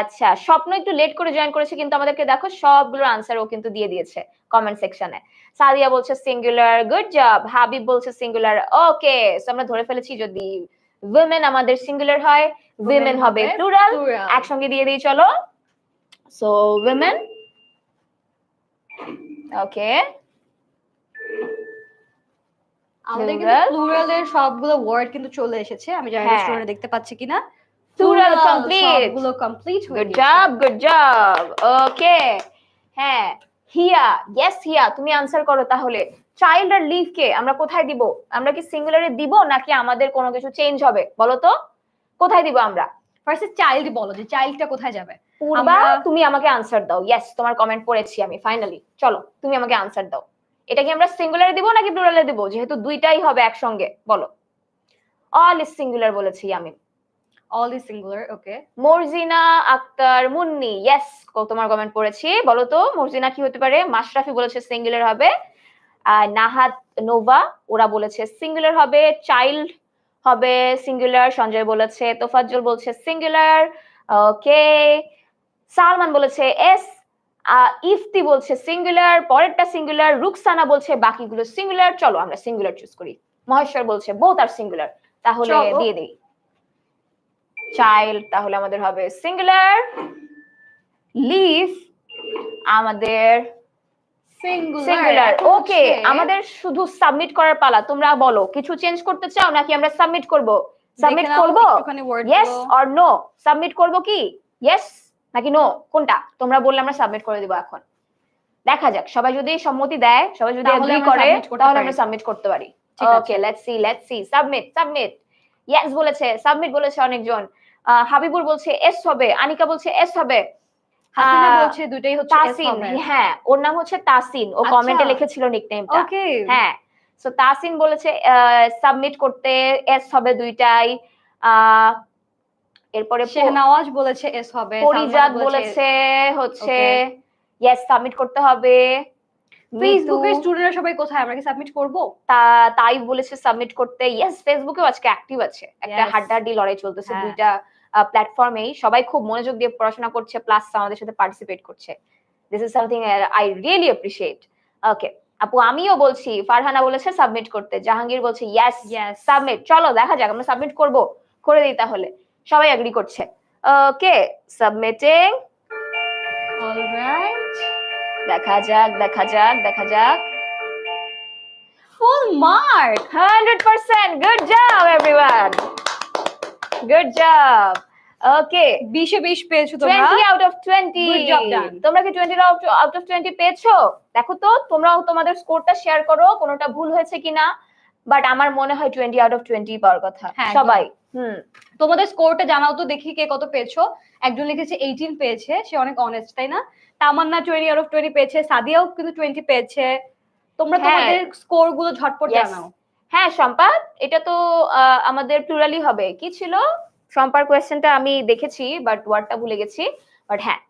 আচ্ছা স্বপ্ন একটু লেট করে জয়েন করেছে, কিন্তু আমাদেরকে দেখো সবগুলোর আনসার ও কিন্তু দিয়ে দিয়েছে কমেন্ট সেকশনে। সাদিয়া বলছে সিঙ্গুলার, গুড জব। হাবিব বলছে সিঙ্গুলার। ওকে সো আমরা ধরে ফেলেছি যদি উইমেন আমাদের সিঙ্গুলার হয়, উইমেন হবে প্লুরাল। একসঙ্গে দিয়ে দিই চলো। So women. ওকে আমাদের কিন্তু প্লুরালের সবগুলো ওয়ার্ড কিন্তু চলে এসেছে, আমি জানি না স্টুডেন্টরা দেখতে পাচ্ছে কিনা। প্লুরাল কমপ্লিট, সবগুলো কমপ্লিট হয়ে গেছে। Good job good job. Okay হ্যাঁ হিয়া, ইয়েস হিয়া তুমি আনসার করো তাহলে। চাইল্ড আর লিভ কে আমরা কোথায় দিব? আমরা কি সিঙ্গুলারে দিব নাকি আমাদের কোনো কিছু চেঞ্জ হবে বলো তো? কোথায় দিব আমরা? ফার্স্টে চাইল্ড বলো, যে চাইল্ডটা কোথায় যাবে। পূর্বা তুমি আমাকে আনসার দাও। ইয়েস তোমার কমেন্ট পড়েছি আমি ফাইনালি, চলো তুমি আমাকে আনসার দাও। এটা কি আমরা সিঙ্গুলারে দিব নাকি প্লুরালে দিব? যেহেতু দুইটাই হবে একসঙ্গে, বলো। অল ইজ সিঙ্গুলার বলেছি আমি। All is singular. Okay Morjina Akter Munni, yes তোমার কমেন্ট পড়েছি, বলো তো মর্জিনা কি হতে পারে? মাশরাফি বলেছে সিঙ্গুলার হবে। নাহাত, নোভা ওরা বলেছে সিঙ্গুলার হবে। চাইল্ড হবে সিঙ্গুলার, সঞ্জয় বলেছে। তোফাজ্জল বলছে সিঙ্গুলার। ওকে সালমান বলেছে এস। ইফতি বলছে সিঙ্গুলার, পরেরটা সিঙ্গুলার। রুকসানা বলছে বাকিগুলো সিঙ্গুলার। চলো আমরা সিঙ্গুলার চুজ করি। মহেশ্বর বলছে বোথ আর সিঙ্গুলার, তাহলে দিয়ে দেই। চাইল্ড তাহলে আমাদের হবে সিঙ্গুলার, লিভ আমাদের সিঙ্গুলার। ওকে, আমাদের শুধু সাবমিট করার পালা। তোমরা বলো কিছু চেঞ্জ করতে চাও নাকি আমরা সাবমিট করব? সাবমিট করব, ইয়েস অর নো? সাবমিট করব কি ইয়েস নাকি নো, কোনটা? তোমরা বললে আমরা সাবমিট করে দিব। এখন দেখা যাক, সবাই যদি সম্মতি দেয়, সবাই যদি এগ্রি করে তাহলে আমরা সাবমিট করতে পারি। Okay, let's see submit submit. Yes বলেছে, সাবমিট বলেছে অনেকজন। হাবিবুর বলছে এস হবে, আনিকা বলছে এস হবে, হাসিনা বলছে দুটেই হচ্ছে এস তাসিন, হবে। হ্যাঁ ওর নাম হচ্ছে তাসিন, ও কমেন্টে লিখেছিল নিকনেমটা। ওকে, হ্যাঁ, সো তাসিন বলেছে সাবমিট করতে এস হবে দুইটাই। এরপরে শেহনাওয়াজ বলেছে এস হবে, পরিজাত বলেছে হচ্ছে ইয়েস সাবমিট করতে হবে। ফেসবুকের স্টুডেন্টরা সবাই কোথায়, আমরা কি সাবমিট করব? তাই বলেছে সাবমিট করতে। ইয়েস, ফেসবুকেও আজকে অ্যাক্টিভ আছে, একটা হাড্ডাহাড্ডি লড়াই চলতেছে দুইটা প্ল্যাটফর্মেই। সবাই খুব মনোযোগ দিয়ে পড়াশোনা করছে, প্লাস আমাদের সাথে পার্টিসিপেট করছে। This is something I really appreciate. Okay আপু, আমিও বলছি। ফারহানা বলেছে সাবমিট করতে, জাহাঙ্গীর বলছে ইয়েস সাবমিট। চলো দেখা যাক, আমরা সাবমিট করব, করে দিই তাহলে। সবাই এগ্রি করছে। ওকে, সাবমিটিং। অলরাইট, দেখা যাক দেখা যাক দেখা যাক। Full mark, 100%. Good job everyone, good job. Okay, 20 এ 20 পেয়েছো তোমরা, 20 out of 20। Good job done. তোমরা কি 20 আউট অফ 20 পেয়েছো? দেখো তো তোমরাও তোমাদের স্কোরটা শেয়ার করো, কোনোটা ভুল হয়েছে কিনা। বাট আমার মনে হয় 20 আউট অফ 20 পাওয়ার কথা সবাই। তোমাদের স্কোরটা জানাও তো দেখি কে কত পেয়েছো। একজন লিখেছে 18 পেয়েছে, সে অনেক অনেস্ট, তাই না? তামান্না 20 আউট অফ 20 পেয়েছে, সাদিয়াও কিন্তু 20 পেয়েছে। তোমরা তোমাদের স্কোর গুলো ঝটপট জানাও। হ্যাঁ শম্পা, এটা তো আমাদের প্লুরালই হবে। কি ছিল শম্পার কোয়েশ্চেনটা? আমি দেখেছি বাট ওয়ার্ডটা ভুলে গেছি। বাট হ্যাঁ,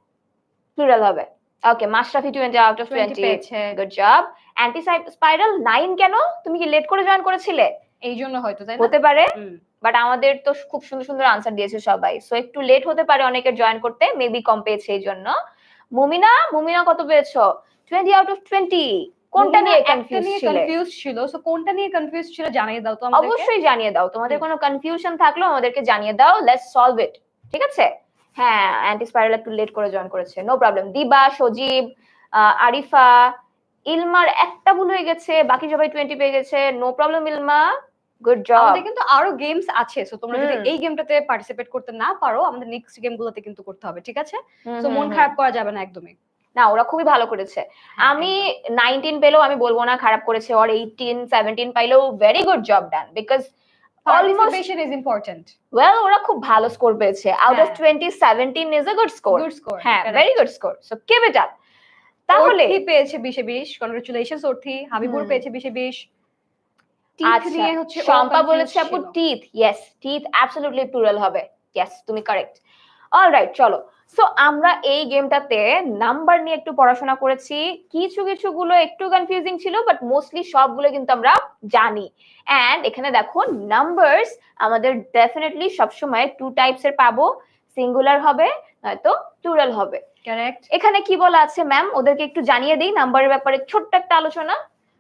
প্লুরাল হবে। ওকে, মাশরাফি 20 আউট অফ 20 পেয়েছে, গুড জব। অ্যান্টি স্পাইরাল 9 কেন? তুমি কি লেট করে জয়েন করেছিলে? এই জন্য হয়তো, তাই না? হতে পারে, বাট আমাদের তো খুব সুন্দর সুন্দর আনসার দিয়েছে সবাই, সো একটু লেট হতে পারে অনেকের জয়েন করতে, মেবি কম পেয়েছে এই জন্য। মুমিনা কত পেয়েছো? 20 আউট অফ 20। কোনটা নিয়ে কনফিউজ ছিল? সো কোনটা নিয়ে কনফিউজ ছিল জানিয়ে দাও তো আমাদেরকে। অবশ্যই জানিয়ে দাও, তোমাদের কোনো কনফিউশন থাকলে আমাদেরকে জানিয়ে দাও, লেটস সলভ ইট। ঠিক আছে? হ্যাঁ, অ্যান্টি স্পাইরাল একটু লেট করে জয়েন করেছে, নো প্রবলেম। দিবা, সজীব, আরিফা, ইলমার একটা ভুল হয়ে গেছে, বাকি সবাই 20 পেয়ে গেছে, নো প্রবলেম ইলমা, গুড জব। আমাদের কিন্তু আরো গেমস আছে, সো তোমরা যদি এই গেমটাতে পার্টিসিপেট করতে না পারো, আমাদের নেক্সট গেমগুলোতে কিন্তু করতে হবে, ঠিক আছে? সো মন খারাপ করা যাবে না একদমই। না, ওরা খুবই ভালো করেছে। আমি 19 পেলেও আমি বলবো না খারাপ করেছে, আর 18 17 পাইলেও very good job done, because participation is important. Well, ওরা খুব ভালো স্কোর পেয়েছে। Out of 20 17 is a good score. হ্যাঁ, very good score, so keep it up. তাহলে কি পেয়েছে 20 এ 20, কংগ্রাচুলেশনস অর্থি। হাবিবুর পেয়েছে 20 এ 20। টিথ নিয়ে হচ্ছে শম্পা বলেছে আপু teeth, yes teeth absolutely plural হবে। ইয়েস, তুমি কারেক্ট। অলরাইট, চলো। সো আমরা এই গেমটাতে নাম্বার নিয়ে একটু পড়াশোনা করেছি। কিছু কিছু গুলো একটু কনফিউজিং ছিল, বাট মোস্টলি সবগুলো কিন্তু আমরা জানি। এন্ড এখানে দেখো, নাম্বারস আমাদের ডেফিনেটলি সবসময় টু টাইপস এর পাবো, সিঙ্গুলার হবে নয়তো প্লুরাল হবে। কারেক্ট। এখানে কি বলা আছে ম্যাম, ওদেরকে একটু জানিয়ে দিই নাম্বারের ব্যাপারে ছোট্ট একটা আলোচনা।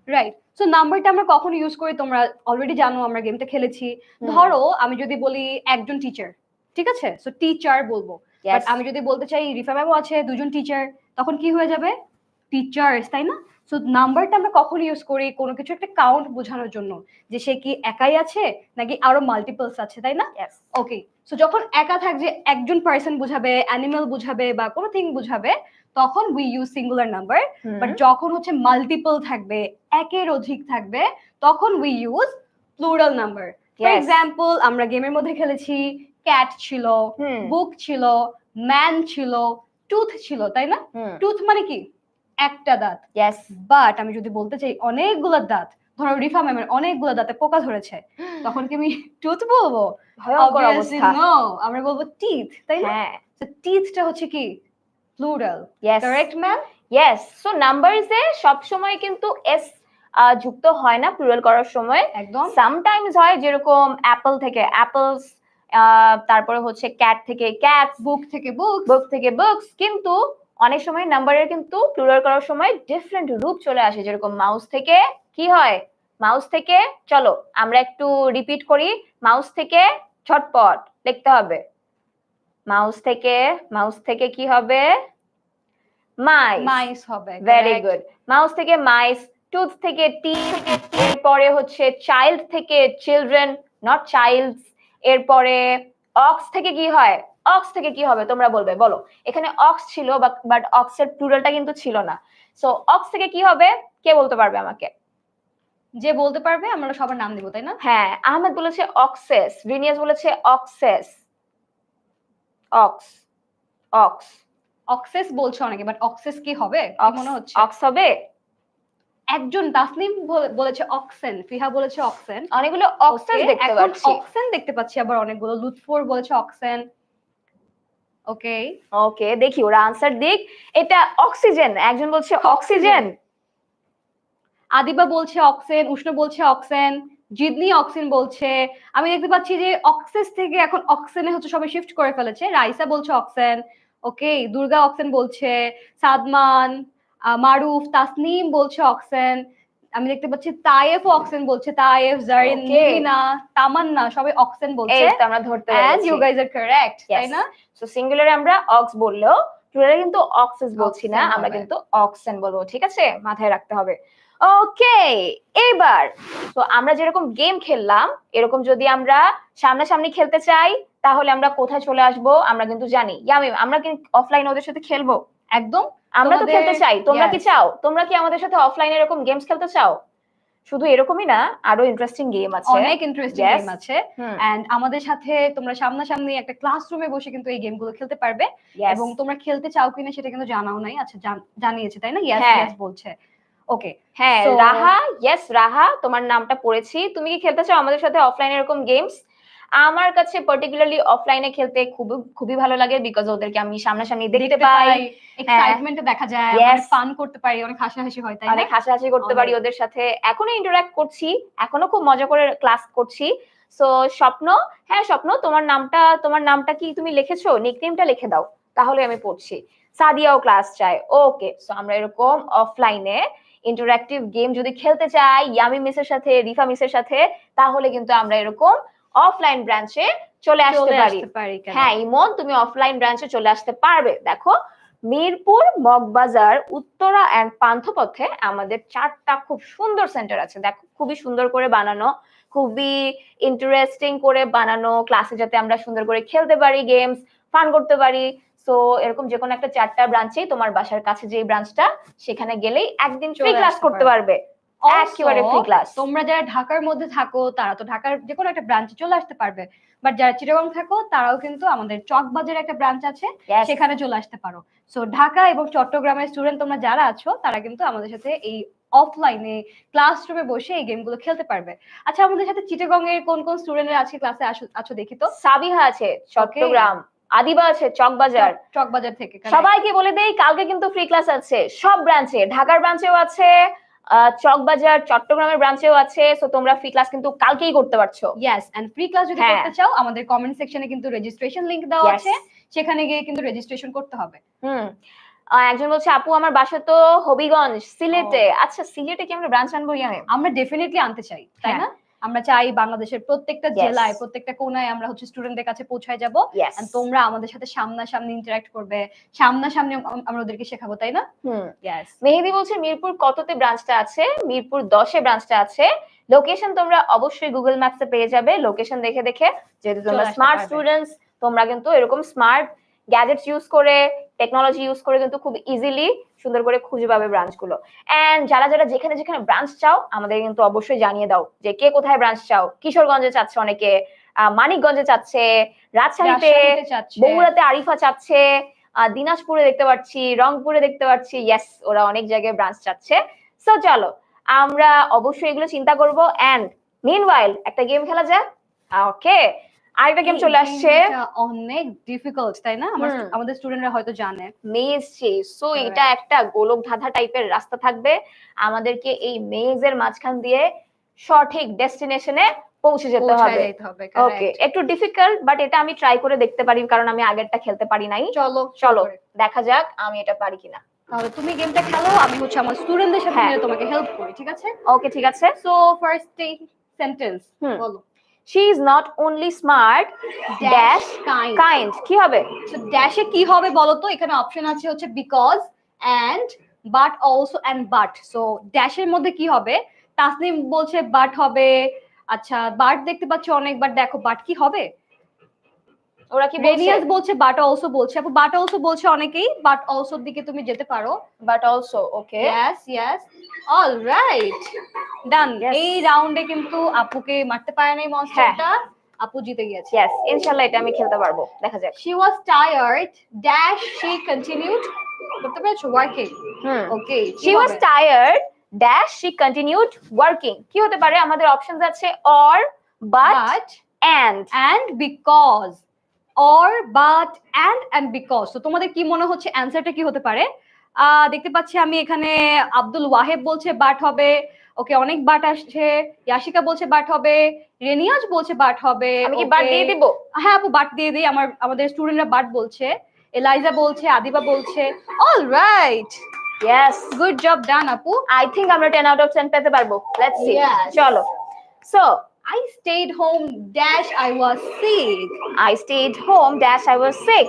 রাইট, সো নাম্বারটা আমরা কখন ইউজ করি তোমরা অলরেডি জানো, আমরা গেমটা খেলেছি। ধরো আমি যদি বলি একজন টিচার, ঠিক আছে, সো টিচার বলবো। বাট আমি যদি বলতে চাই রিফা ম্যামও আছে, দুজন টিচার, তখন কি হয়ে যাবে? টিচার্স, তাই না? সো নাম্বারটা আমরা কখন ইউজ করি? কোনো কিছু একটা কাউন্ট বোঝানোর জন্য, যে সে কি একাই আছে নাকি আরো মাল্টিপলস আছে, তাই না? ওকে, সো যখন একা থাকবে, একজন পার্সন বুঝাবে, অ্যানিমাল বুঝাবে বা কোনো থিং বুঝাবে, তখন we use singular number. But যখন হচ্ছে মাল্টিপল থাকবে, একের অধিক থাকবে, তখন we use plural number. For example, আমরা গেমের মধ্যে খেলেছি, ক্যাট ছিল, বুক ছিল, ম্যান ছিল, টুথ ছিল, তাই না? টুথ মানে কি? একটা দাঁত। বাট আমি যদি বলতে চাই অনেকগুলো দাঁত, ধরো রিফা ম্যামের অনেকগুলো দাঁতে পোকা ধরেছে, তখন কি আমি টুথ বলবো? নো, আমরা বলবো টিথ, তাই না? সো টিথটা হচ্ছে কি? Plural. Correct ma'am? Yes. So নাম্বারসে সব সময় কিন্তু এস যুক্ত হয় না প্লুরাল করার সময়, একদম। সামটাইমস হয়, যেরকম অ্যাপল থেকে অ্যাপলস, তারপরে হচ্ছে ক্যাট থেকে ক্যাটস, বুক থেকে বুকস, বুক থেকে বুকস। কিন্তু অনেক সময় নাম্বারের কিন্তু প্লুরাল করার সময় ডিফারেন্ট রূপ চলে আসে, যেরকম মাউস থেকে কি হয়? মাউস থেকে, চলো আমরা একটু রিপিট করি, মাউস থেকে ঝটপট লিখতে হবে, মাউস থেকে কি হবে? মাইস। মাইস হবে, ভেরি correct. গুড। মাউস থেকে মাইস, টুথ থেকে টিথ, এরপরে হচ্ছে চাইল্ড থেকে চিলড্রেন, নট চাইল্ডস। এরপরে অক্স থেকে কি হয়? অক্স থেকে কি হবে তোমরা বলবে, বলো। এখানে অক্স ছিল, বাট অক্সের প্লুরালটা কিন্তু ছিল না। সো অক্স থেকে কি হবে, কে বলতে পারবে আমাকে? যে বলতে পারবে আমরা সবার নাম দিব, তাই না? হ্যাঁ, আহমেদ বলেছে অক্সেস, রিনিয়াস বলেছে অক্সেস। অক্স, অক্স, অক্সেস বলছো অনেকে, বাট অক্সেস কি হবে মনে হচ্ছে? অক্স হবে। একজন তাসনিম বলেছে অক্সেন, ফিহা বলেছে অক্সেন, অনেকগুলো অক্সেস দেখতে পাচ্ছি। অক্সেন দেখতে পাচ্ছি, আবার অনেকগুলো লুৎফর বলেছে অক্সেন। ওকে ওকে, দেখি ওরা আনসার দিক। এটা অক্সিজেন, একজন বলছে অক্সিজেন। আদিবা বলছে অক্সেন, উষ্ণ বলছে অক্সেন, জিদনি অক্সিন বলছে। আমি দেখতে পাচ্ছি যে অক্সেস থেকে এখন অক্সেনে হচ্ছে সবাই শিফট করে ফেলেছে। রাইসা বলছে অক্সেন, ওকে। দুর্গা অক্সেন বলছে, সাদমান, মারুফ, তাসনিম বলছে অক্সেন। আমি দেখতে পাচ্ছি তায়েফ অক্সেন বলছে, তায়েফ, জারিন, মুমিনা, তামান্না সবাই অক্সেন বলছে। এই তো আমরা ধরতে পেরেছি। And you guys are correct, তাই না? সো সিঙ্গুলারে আমরা অক্স বললেও প্লুরালে কিন্তু অক্সেস বলছি না, আমরা কিন্তু অক্সেন বলবো, ঠিক আছে? মাথায় রাখতে হবে। ওকে, এবার তো আমরা যেরকম গেম খেললাম, এরকম যদি আমরা সামনাসামনি খেলতে চাই তাহলে আমরা কোথায় চলে আসব আমরা কিন্তু জানি। ইয়ামিম, আমরা কি অফলাইনে ওদের সাথে খেলবো? একদম, আমরা তো খেলতে চাই। তোমরা কি চাও? তোমরা কি আমাদের সাথে অফলাইনে এরকম গেমস খেলতে চাও? শুধু এরকমই না, আরো ইন্টারেস্টিং গেম আছে, অনেক ইন্টারেস্টিং গেম আছে। এন্ড আমাদের সাথে তোমরা সামনাসামনি একটা ক্লাসরুমে বসে কিন্তু এই গেমগুলো খেলতে পারবে। এবং তোমরা খেলতে চাও কিনা সেটা কিন্তু জানাও নাই। আচ্ছা, জানিয়েছে তাই না? ইয়েস ইয়েস বলছে। ওকে, হ্যাঁ রাহা, ইয়েস রাহা, তোমার নামটা পড়েছি। তুমি কি খেলতে চাও আমাদের সাথে অফলাইনে এরকম গেমস? আমার কাছে পার্টিকুলারলি অফলাইনে খেলতে খুবই ভালো লাগে, বিকজ ওদেরকে আমি সামনাসামনি দেখতে পাই, এক্সাইটমেন্ট দেখা যায়, অনেক ফান করতে পারি, অনেক হাসাহাসি হয়, তাই না? অনেক হাসাহাসি করতে পারি ওদের সাথে। এখনো ইন্টারঅ্যাক্ট করছি, এখনো খুব মজা করে ক্লাস করছি। সো স্বপ্ন, হ্যাঁ স্বপ্ন, তোমার নামটা কি তুমি লিখেছো? নিকনেমটা লিখে দাও, তাহলে আমি পড়ছি। সাদিয়াও ক্লাস চায়। ওকে, সো আমরা এরকম অফলাইনে ইন্টারঅ্যাক্টিভ গেম যদি খেলতে চাই ইয়ামি মিসের সাথে, রিফা মিসের সাথে, তাহলে কিন্তু আমরা এরকম অফলাইন ব্রাঞ্চে চলে আসতে পারি। হ্যাঁ ইমন, তুমি অফলাইন ব্রাঞ্চে চলে আসতে পারবে। দেখো, মিরপুর, মগবাজার, উত্তরা এন্ড পান্থপথে আমাদের 4টা খুব সুন্দর সেন্টার আছে। দেখো, খুবই সুন্দর করে বানানো, খুবই ইন্টারেস্টিং করে বানানো, ক্লাসে যাতে আমরা সুন্দর করে খেলতে পারি, গেমস ফান করতে পারি। সো এরকম যে কোনো একটা 4টা ব্রাঞ্চেই, তোমার বাসার কাছে যে ব্রাঞ্চটা, সেখানে গেলেই একদিন ফ্রি ক্লাস করতে পারবে, একেবারে ফ্রি ক্লাস। তোমরা যারা ঢাকার মধ্যে থাকো তারা তো ঢাকার যে কোনো একটা ব্রাঞ্চে চলে আসতে পারবে, বাট যারা চিটাগং থাকো তারাও কিন্তু আমাদের চকবাজারে একটা ব্রাঞ্চ আছে, সেখানে চলে আসতে পারো। সো ঢাকা এবং চট্টগ্রামের স্টুডেন্ট তোমরা যারা আছো, তারা কিন্তু আমাদের সাথে এই অফলাইনে ক্লাসরুমে বসে এই গেমগুলো খেলতে পারবে। আচ্ছা, আমাদের সাথে চিটাগং এর কোন কোন স্টুডেন্টরা আজকে ক্লাসে আছো দেখি তো। সাবিহা আছে চট্টগ্রাম, আদিবা আছে চকবাজার থেকে। সবাইকে বলে দেই, কালকে কিন্তু ফ্রি ক্লাস আছে সব ব্রাঞ্চে, ঢাকার ব্রাঞ্চেও আছে, চকবাজার চট্টগ্রামের ব্রাঞ্চেও আছে। সো তোমরা ফ্রি ক্লাস কিন্তু কালকেই করতে পারছো। ইয়েস, এন্ড ফ্রি ক্লাস যদি করতে চাও, আমাদের কমেন্ট সেকশনে কিন্তু রেজিস্ট্রেশন লিংক দেওয়া আছে, সেখানে গিয়ে কিন্তু রেজিস্ট্রেশন করতে হবে। একজন বলছে আপু আমার বাসা তো হবিগঞ্জ, সিলেটে। আচ্ছা, সিলেটে কি আমরা ব্রাঞ্চ আনবো? আমরা ডেফিনেটলি আনতে চাই, তাই না? আমরা চাই বাংলাদেশের প্রত্যেকটা জেলায়, প্রত্যেকটা কোনায় আমরা হচ্ছে স্টুডেন্টদের কাছে পৌঁছায় যাব, এন্ড তোমরা আমাদের সাথে সামনাসামনি ইন্টারঅ্যাক্ট করবে, সামনাসামনি আমরা ওদেরকে শেখাবো, তাই না? মেহেদি বলছে মিরপুর কততে ব্রাঞ্চটা আছে? মিরপুর 10-এ ব্রাঞ্চটা আছে। লোকেশন তোমরা অবশ্যই গুগল ম্যাপসে পেয়ে যাবে, লোকেশন দেখে দেখে। যেহেতু তোমরা স্মার্ট স্টুডেন্টস, তোমরা কিন্তু এরকম স্মার্ট গ্যাজেটস ইউজ করে, টেকনোলজি ইউজ করে কিন্তু খুব ইজিলি সুন্দর করে খুঁজে পাবে ব্রাঞ্চগুলো। এন্ড যারা যেখানে যেখানে ব্রাঞ্চ চাও, আমাদের কিন্তু অবশ্যই জানিয়ে দাও যে কে কোথায় ব্রাঞ্চ চাও। কিশোরগঞ্জে চাচ্ছে অনেকে, মানিকগঞ্জে চাচ্ছে, রাজশাহীতে, বগুড়াতে আরিফা চাচ্ছে, দিনাজপুরে দেখতে পাচ্ছি, রংপুরে দেখতে পাচ্ছি। ইয়েস, ওরা অনেক জায়গায় ব্রাঞ্চ চাচ্ছে। সো চলো আমরা অবশ্যই এগুলো চিন্তা করবো। এন্ড মিনওয়াইল একটা গেম খেলা যায়। ওকে, আরেকটা গেম চলে আসছে, অনেক ডিফিকাল্ট, তাই না? আমাদের স্টুডেন্টরা হয়তো জানে, মেজ চেজ। সো এটা একটা গোলক ধাঁধা টাইপের রাস্তা থাকবে, আমাদেরকে এই মেজের মাঝখান দিয়ে সঠিক ডেস্টিনেশনে পৌঁছে যেতে হবে। ওকে, একটু ডিফিকাল্ট, বাট এটা আমি ট্রাই করে দেখতে পারি, কারণ আমি আগেরটা খেলতে পারি নাই। চলো দেখা যাক আমি এটা পারি কিনা। তাহলে তুমি গেমটা খেলো, আমি হচ্ছে আমার স্টুডেন্টদের সাথে মিলে তোমাকে হেল্প করি, ঠিক আছে? ওকে, ঠিক আছে। সো ফার্স্ট সেন্টেন্স বলো। she is not only smart dash kind কি হবে? সো ড্যাশে কি হবে বলো তো? এখানে অপশন আছে হচ্ছে because and but also and but. So ড্যাশের মধ্যে কি হবে? তাসনিম বলছে বাট হবে। আচ্ছা বাট দেখতে পাচ্ছি অনেকবার, দেখো বাট কি হবে? ওরা কি বলছে? রেনিয়াস বলছে বাট অলসো বলছে, আপু বাট অলসো বলছে অনেকেই, বাট অলসোর দিকে তুমি যেতে পারো। But also okay yes alright done. এই রাউন্ডে কিন্তু আপুকে মারতে পারে নাই মনস্টারটা, আপু জিতে গিয়েছে। ইয়েস ইনশাআল্লাহ এটা আমি খেলতে পারবো, দেখা যাক। she was tired dash she continued করতে পেরেছো working okay she was tired dash she continued working কি হতে পারে? আমাদের অপশনস আছে or but and because or but and because। তো তোমাদের কি মনে হচ্ছে অ্যানসারটা কি হতে পারে? দেখতে পাচ্ছি আমি এখানে আব্দুল ওয়াহেব বলছে বাট হবে। ওকে অনেক বাট আসছে। ইয়াশিকা বলছে বাট হবে, রেনিয়াজ বলছে বাট হবে। আমি কি বাট দিয়ে দিব? হ্যাঁ আপু বাট দিয়ে দিই, আমাদের স্টুডেন্টরা বাট বলছে। এলাইজা বলছে, আদিবা বলছে। Alright yes good job done আপু। আই থিংক আমরা 10 আউট অফ 10 পেতে পারবো, লেটস সি। চলো। So I stayed home dash I was sick. I stayed home dash I was sick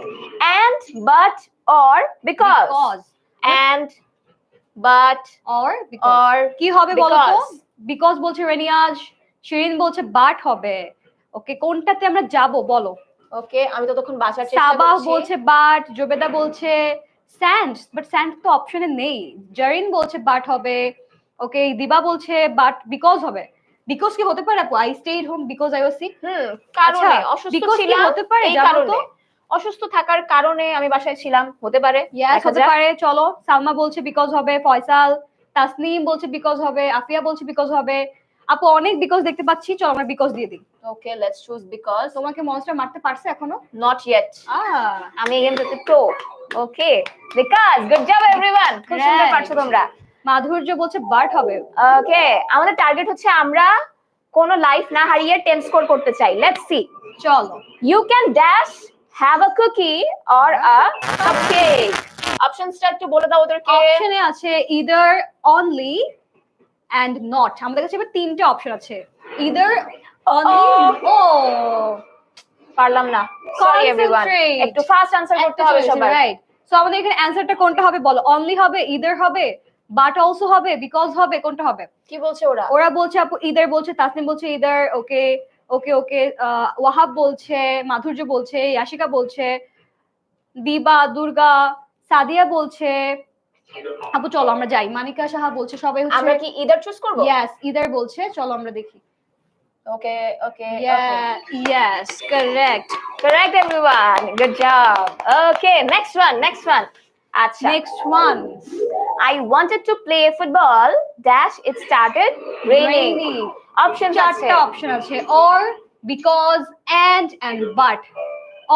and but or because and but or because কি হবে বলো তো? বিকজ বলছে রেনিয়াজ, শিরিন বলছে বাট হবে। ওকে কোনটাতে আমরা যাব বলো? ওকে আমি ততক্ষণ বাঁচার চেষ্টা করছি। সাবাহ বলছে বাট, জোবেদা বলছে স্যান্ড, বাট স্যান্ড তো অপশনে নেই। জারিন বলছে বাট হবে। ওকে দিবা বলছে বাট বিকজ হবে। বিকজ কি হতে পারে আপু? I stayed home because I was sick. কারণে অসুস্থ ছিলাম, হতে পারে এই জানো তো? অসুস্থ থাকার কারণে আমি বাসায় ছিলাম, হতে পারে। ইয়েস হতে পারে। চলো সালমা বলছে বিকজ হবে, ফয়সাল তাসনিম বলছে বিকজ হবে, আফিয়া বলছে বিকজ হবে। আপু অনেক বিকজ দেখতে পাচ্ছি, চলো আমরা বিকজ দিয়ে দিই। Okay let's choose because. তোমাকে মনস্টার মারতে পারছে এখনো? Not yet. আমি এগেইন যেতে তো। ওকে বিকজ গুড জব এভরিওয়ান, খুব সুন্দর পারছো তোমরা। মাধুর্য বলছে বাট হবে। ওকে আমাদের টার্গেট হচ্ছে আমরা কোন লাইফ না হারিয়ে 10 স্কোর করতে চাই। Let's see. চলো। You can dash have a cookie or a cupcake. অপশনসটা একটু বলে দাও ওদেরকে। অপশনে আছে ইদার, অনলি এন্ড নট। আমাদের কাছে এবার তিনটে অপশন আছে, ইদার, অনলি। ও পারলাম না, সরি এভরিওয়ান, একটু ফাস্ট আনসার করতে হবে সবাই। রাইট। সো আমাদের এখানে অ্যানসারটা কোনটা হবে বলো? অনলি হবে, ইদার হবে, বাট অলসো হবে, বিকজ হবে, কোনটা হবে? কি বলছে ওরা? ওরা বলছে আপু ইদার বলছে, তাসনিম বলছে ইদার। ওকে ওকে ওকে ওয়াহাব বলছে, মাধুর্য বলছে, ইয়াশিকা বলছে, দিবা, দুর্গা, সাদিয়া বলছে। আপু চলো আমরা যাই। মানিকা সাহা বলছে সবাই হচ্ছে। আমরা কি ইদার চুজ করব? ইয়েস ইদার বলছে, চলো আমরা দেখি। Okay okay yes correct everyone, good job. Okay next one. আচ্ছা next one. I wanted to play football dash it started raining. Option চারটা অপশন আছে, or because and but,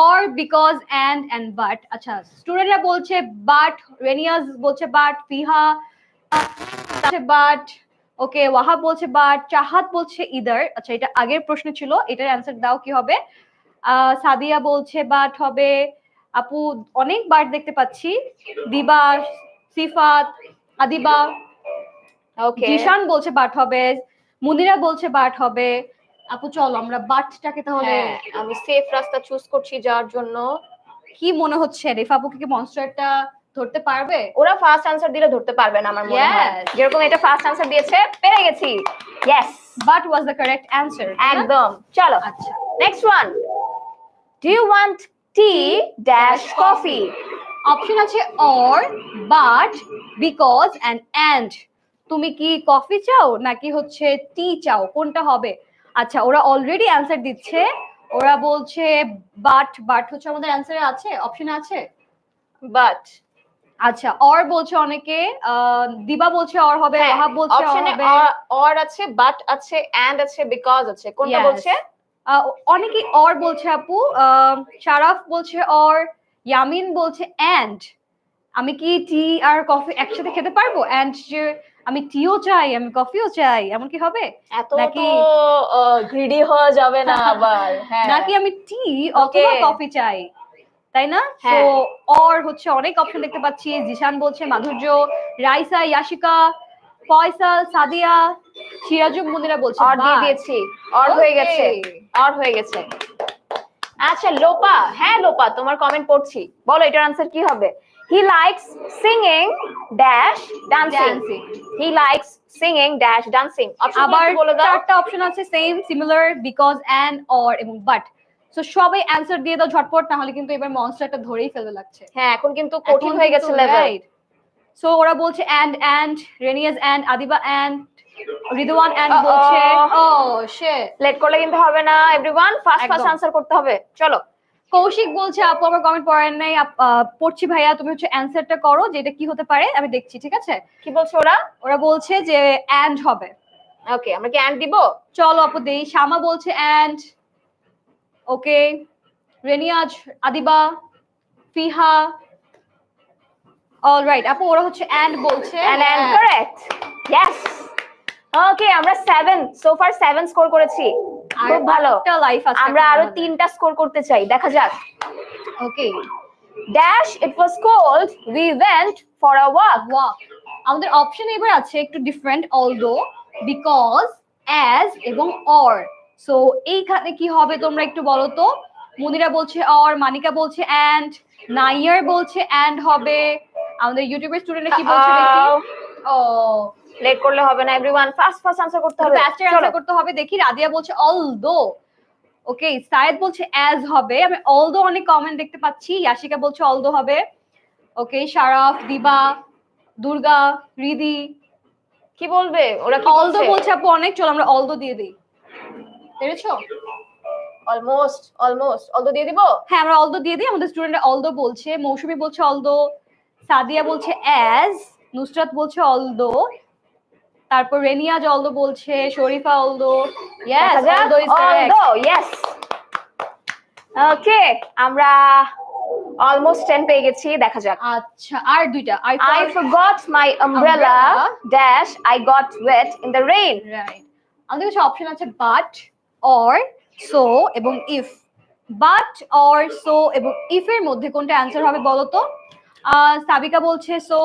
or because and but। আচ্ছা স্টুডেন্টরা বলছে বাট, রেনিয়াস বলছে বাট, ফিহা বলছে বাট, ওকে ওয়াহাব বলছে বাট, চাহাত বলছে ইদার। আচ্ছা এটা আগের প্রশ্ন ছিল, এটার অ্যানসার দাও কি হবে? সাদিয়া বলছে বাট হবে। আপু অনেক বাট দেখতে পাচ্ছি, দিবা, সিফাত, আদিবা, ওকে জিশান বলছে বাট হবে, মুনিরা বলছে বাট হবে। আপু চলো আমরা বাটটাকে তাহলে আমি সেফ রাস্তা চুজ করছি যাওয়ার জন্য। কি মনে হচ্ছে রেফা আপু কি মনস্টারটা ধরতে পারবে? ওরা ফার্স্ট আনসার দিলে ধরতে পারবে না আমার মনে হয়, যেরকম এটা ফার্স্ট আনসার দিয়েছে পেরে গেছি। Yes but was the correct answer. একদম। চলো আচ্ছা next one. Do you want tea dash coffee? Option আছে or, but, because and। তুমি কি কফি চাও নাকি হচ্ছে টি চাও, কোনটা হবে? আচ্ছা ওরা অলরেডি অ্যানসার দিচ্ছে, ওরা বলছে বাট হচ্ছে আমাদের অ্যানসারে আছে, অপশনে আছে বাট। আচ্ছা or বলছে অনেকে, দিবা বলছে or হবে, ওয়াহাব বলছে অপশনে or আছে, বাট আছে, এন্ড আছে, বিকজ আছে, কোনটা বলছে? অনেকে or বলছে আপু, শারাফ বলছে or, ইয়ামিন বলছে and। আমি কি টি আর কফি একসাথে খেতে পারবো? এন্ড আমি টিও চাই, আমি কফিও চাই, এমন কি হবে? এত তো গ্রিডি হওয়া যাবে না আবার। নাকি আমি টি অথবা কফি চাই, তাই না? তো or হচ্ছে অনেক অপশন দেখতে পাচ্ছি। জিশান বলছে, মাধুর্য, রাইসা, ইয়াশিকা, ফয়সাল, সাদিয়া, সিরাজুম মুনিরা বলছে অর দিয়ে but। দিয়েছি, অর হয়ে গেছে, অর হয়ে গেছে। আচ্ছা লোপা, হ্যাঁ লোপা তোমার কমেন্ট পড়ছি, বলো এটার আনসার কি হবে? He likes singing dash dancing, he likes singing dash dancing. আবার চারটা অপশন আছে same, similar, because, and, or এবং বাট। সো সবাই অ্যানসার দিয়ে দাও ঝটপট, না হলে কিন্তু এবার মনস্টারটা ধরেই ফেলতে লাগছে। হ্যাঁ এখন কিন্তু কঠিন হয়ে গেছে লেভেল। সো ওরা বলছে and, Reniaz and, Adiba and, Ridwan and বলছে। ও শিট, লেট করলে কিন্তু হবে না এভরিওয়ান, ফাস্ট ফাস্ট আনসার করতে হবে, চলো। কৌশিক বলছে আপু আমার কমেন্ট পড়েন নাই, পড়ছি ভাইয়া, তুমি হচ্ছে অ্যানসারটা করো যে এটা কি হতে পারে, আমি দেখছি, ঠিক আছে? কি বলছে ওরা? ওরা বলছে যে এন্ড হবে। ওকে আমরা কি এন্ড দিব? চলো আপু দেই। শামা বলছে এন্ড, ওকে। রেনিয়াজ, আদিবা, ফিহা, অলরাইট আপু ওরা হচ্ছে এন্ড বলছে, এন্ড কারেক্ট, ইয়েস। ওকে আমরা 7 সো ফার 7 স্কোর করেছি, খুব ভালো। একটা লাইফ আছে, আমরা আরো 3টা স্কোর করতে চাই, দেখা যাক। Okay dash it was cold we went for a walk. আমাদের অপশন এবার আছে একটু ডিফারেন্ট, অলদো, বিকজ, অ্যাজ এবং অর। সো এইখানে কি হবে তোমরা একটু বলো তো। মুনিরা বলছে অর, মানিকা বলছে এন্ড, নাইয়ার বলছে এন্ড হবে। আমাদের ইউটিউবের স্টুডেন্টরা কি বলছে দেখি। ও লেট করলে হবে না এভরিওয়ান, ফাস্ট ফাস্ট আনসার করতে হবে, ফাস্টার আনসার করতে হবে। দেখি রাদিয়া বলছে অলদো, ওকে। সায়েদ বলছে অ্যাজ হবে, আমি অলদো অনেক কমেন্ট দেখতে পাচ্ছি। ইয়াশিকা বলছে অলদো হবে, ওকে। শারাফ, দিবা, দুর্গা, রিদি কি বলবে ওরা? কি অলদো বলছে আপু অনেক, চল আমরা অলদো দিয়ে দিই, পেরেছো? অলমোস্ট অলদো দিয়ে দিব। হ্যাঁ আমরা অলদো দিয়ে দিই, আমাদের স্টুডেন্টরা অলদো বলছে। মৌসুমী বলছে অলদো, সাদিয়া বলছে অ্যাজ, নুসরাত বলছে অলদো, তারপর রেনিয়াজ অলদো বলছে, Sharifa although. Yes although is correct, although yes. Okay আমরা অলমোস্ট 10 পেয়ে গেছি, দেখা যাক। আচ্ছা আর দুইটা। I forgot my umbrella dash I got wet in the rain. Right, আমাদের কাছে অপশন আছে বাট, অর, সো এবং ইফ। বাট, অর, সো এবং ইফ এর মধ্যে কোনটা অ্যানসার হবে বলো তো? সাবিকা বলছে সো,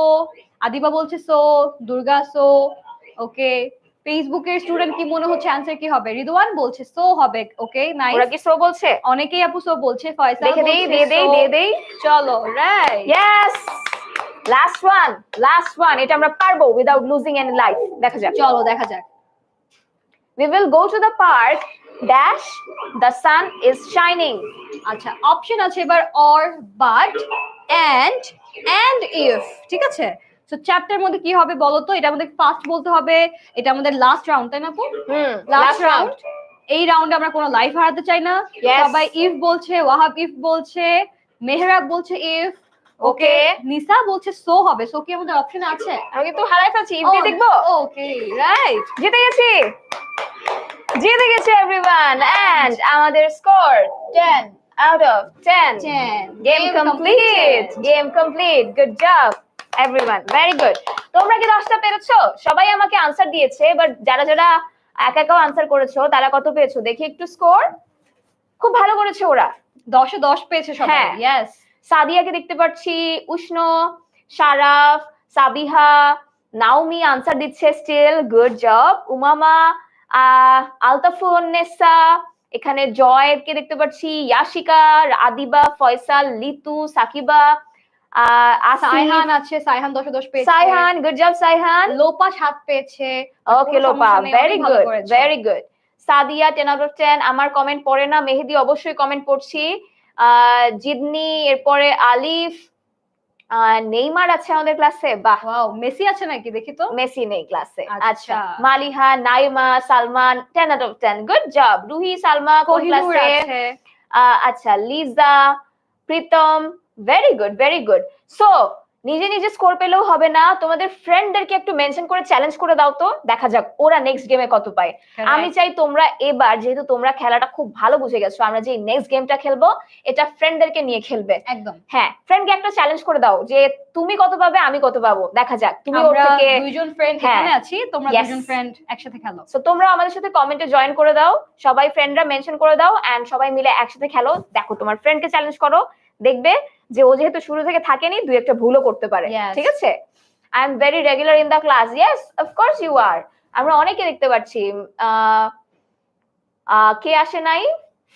আদিবা বলছে সো, দুর্গা সো, ওকে। ফেসবুকের স্টুডেন্ট কি মনে হচ্ছে অ্যানসার কি হবে? রিদওয়ান বলছে সো হবে, ওকে নাইস। ওরা কি সো বলছে? অনেকেই আপু সো বলছে। ফয়সাল দেখে দেই, দিয়ে দেই, চলো রাইট, ইয়েস। লাস্ট ওয়ান, এটা আমরা পারবো উইদাউট লুজিং এনি লাইফ, দেখা যাক। চলো দেখা যাক। We will go to the park dash the sun is shining. আচ্ছা অপশন আছে এবার অর, বাট, এন্ড ইফ, ঠিক আছে? সো চ্যাপ্টার মধ্যে কি হবে বলো তো? এটা আমাদের ফার্স্ট বলতে হবে, এটা আমাদের লাস্ট রাউন্ড, তাই না আপু? Last round. এই রাউন্ডে আমরা কোনো লাইফ হারাতে চাই না। সবাই ইফ বলছে, ওয়াহাব ইফ বলছে, মেহরাব বলছে ইফ, ওকে। নিসা বলছে সো হবে। সো কি আমাদের অপশন আছে? আমি কিন্তু হারাই ফেলছি, ইফ দিয়ে দেখবো। ওকে রাইট, জিতে গেছি এভরিওয়ান, এন্ড আমাদের score 10 out of 10. Game complete, good job everyone, very good. তোমরা কি 10টা পেরেছো? সবাই আমাকে আনসার দিয়েছে, বাট যারা একাও আনসার করেছো তারা কত পেয়েছো দেখি একটু স্কোর। খুব ভালো করেছে ওরা, 10 এ 10 পেয়েছে সবাই। ইয়েস, সাদিয়াকে দেখতে পাচ্ছি, উষ্ণ, শারাফ, সাবিহা, নাওমি আনসার দিচ্ছে still, good job. Umama, Altafunnesa, এখানে জয়কে দেখতে পাচ্ছি, ইয়াশিকা, আদিবা, ফয়সাল, লিতু, সাকিবা, সাইহান আছে, সাইহান 10 এ 10 পেয়েছে। Saihan, good job Saihan. লোপা 7 পেয়েছে। Okay Lopa, very good. Sadia 10 out of 10। আমার কমেন্ট পড়ে না, মেহেদি অবশ্যই কমেন্ট পড়ছি। জিদনি, এরপরে আলিফ, নেইমার আছে আমাদের ক্লাসে, বাহ। ওয়াও, মেসি আছে নাকি দেখি তো? মেসি নেই ক্লাসে। আচ্ছা। আচ্ছা Maliha, Naima, Salman 10 out of 10, good job. Ruhi, Salma কোন ক্লাসে? আচ্ছা Liza, Pritam, very good. So নিজে স্কোর পেলেও হবে না, তোমাদের ফ্রেন্ডদেরকে একটু মেনশন করে চ্যালেঞ্জ করে দাও তো, দেখা যাক ওরা নেক্সট গেমে কত পায়। আমি চাই তোমরা এবার, যেহেতু তোমরা খেলাটা খুব ভালো বুঝে গেছো, আমরা যে নেক্সট গেমটা খেলবো এটা ফ্রেন্ডদেরকে নিয়ে খেলবে। একদম, হ্যাঁ ফ্রেন্ডকে একটা চ্যালেঞ্জ করে দাও যে তুমি কত পাবে আমি কত পাবো, দেখা যাক। তুমি ওর থেকে দুইজন ফ্রেন্ড এখানে আছি, তোমরা দুইজন ফ্রেন্ড একসাথে খেলো। সো তোমরা আমাদের সাথে কমেন্টে জয়েন করে দাও, সবাই ফ্রেন্ডরা মেনশন করে দাও, এন্ড সবাই মিলে একসাথে খেলো। দেখো তোমার ফ্রেন্ডকে চ্যালেঞ্জ করো, দেখবে যে ও যেহেতু শুরু থেকে থাকেনি, দুই একটা ভুলও করতে পারে, ঠিক আছে? I am very regular in the class. Yes, of course you are. আমরা অনেকে দেখতে পাচ্ছি। কে আসে নাই?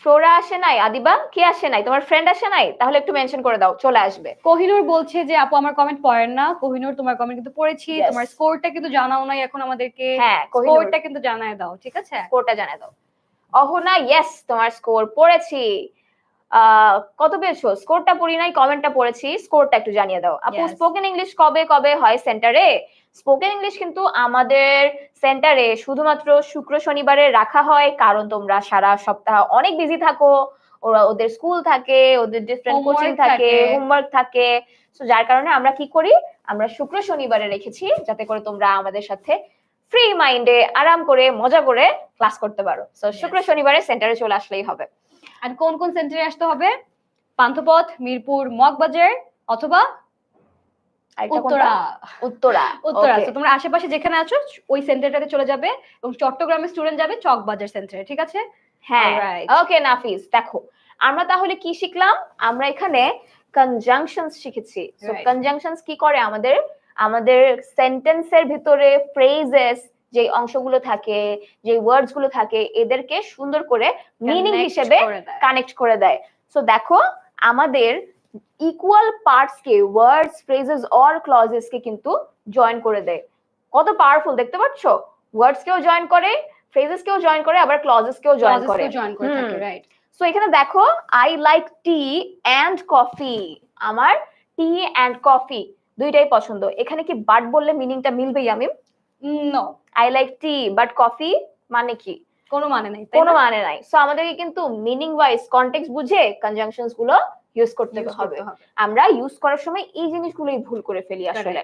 ফ্লোরা আসে নাই? আদিবা কে আসে নাই? তোমার ফ্রেন্ড আসে নাই? তাহলে একটু মেনশন করে দাও, চলে আসবে। কোহিনুর বলছে যে আপু আমার কমেন্ট পড়েন না। কোহিনুর তোমার কমেন্ট কিন্তু পড়েছি, তোমার স্কোরটা কিন্তু জানাও নাই এখন আমাদেরকে। হ্যাঁ, স্কোরটা কিন্তু জানায় দাও, ঠিক আছে? স্কোরটা জানায় দাও। অহনা, ইয়েস, তোমার স্কোর পড়েছি। কত পেয়েছো? স্কোরটা পড়ি নাই, কমেন্টটা পড়েছি। স্কোরটা একটু জানিয়ে দাও। আপু স্পোকেন ইংলিশ কবে কবে হয় সেন্টারে? স্পোকেন ইংলিশ কিন্তু আমাদের সেন্টারে শুধুমাত্র শুক্র শনিবারে রাখা হয়, কারণ তোমরা সারা সপ্তাহ অনেক বিজি থাকো। ওদের স্কুল থাকে, ওদের ডিফারেন্ট কোচিং থাকে, হোমওয়ার্ক থাকে। সো যার কারণে আমরা কি করি, আমরা শুক্র শনিবারে রেখেছি, যাতে করে তোমরা আমাদের সাথে ফ্রি মাইন্ডে আরাম করে মজা করে ক্লাস করতে পারো। সো শুক্র শনিবারে সেন্টারে চলে আসলেই হবে। আর কোন কোন সেন্টারে আসতে হবে? পান্থপথ, মিরপুর, মগবাজার অথবা উত্তরা। উত্তরা। উত্তরা। তো তোমরা আশেপাশে যেখানে আছো ওই সেন্টারটাতে চলে যাবে, এবং চট্টগ্রামের স্টুডেন্ট যাবে চকবাজার সেন্টারে, ঠিক আছে? হ্যাঁ, ওকে নাফিস। দেখো আমরা তাহলে কি শিখলাম? আমরা এখানে কনজাংশনস শিখেছি। সো কনজাংশনস কি করে? আমাদের সেন্টেন্সের ভিতরে ফ্রেজেস যে অংশগুলো থাকে, যে ওয়ার্ডস গুলো থাকে, এদেরকে সুন্দর করে মিনিং হিসেবে কানেক্ট করে দেয়। সো দেখো আমাদের ইকুয়াল পার্টস কে, ওয়ার্ডস, ফ্রেজেস অর ক্লজেস কে কিন্তু জয়েন করে দেয়। কত পাওয়ারফুল দেখতে পাচ্ছ? ওয়ার্ডস কেও জয়েন করে, ফ্রেজেস কেও জয়েন করে, আবার ক্লজেস কেও জয়েন করে। রাইট। সো এখানে দেখো, I like tea and coffee. আমার টি এন্ড কফি দুইটাই পছন্দ। এখানে কি বাট বললে মিনিংটা মিলবে Yamim? No. I like tea but coffee মানে কি? কোনো মানে নাই, কোনো মানে নাই। সো আমাদেরকে কিন্তু মিনিং ওয়াইজ কনটেক্সট বুঝে কনজাংশনস গুলো ইউজ করতে হবে। আমরা ইউজ করার সময় এই জিনিসগুলোই ভুল করে ফেলি আসলে।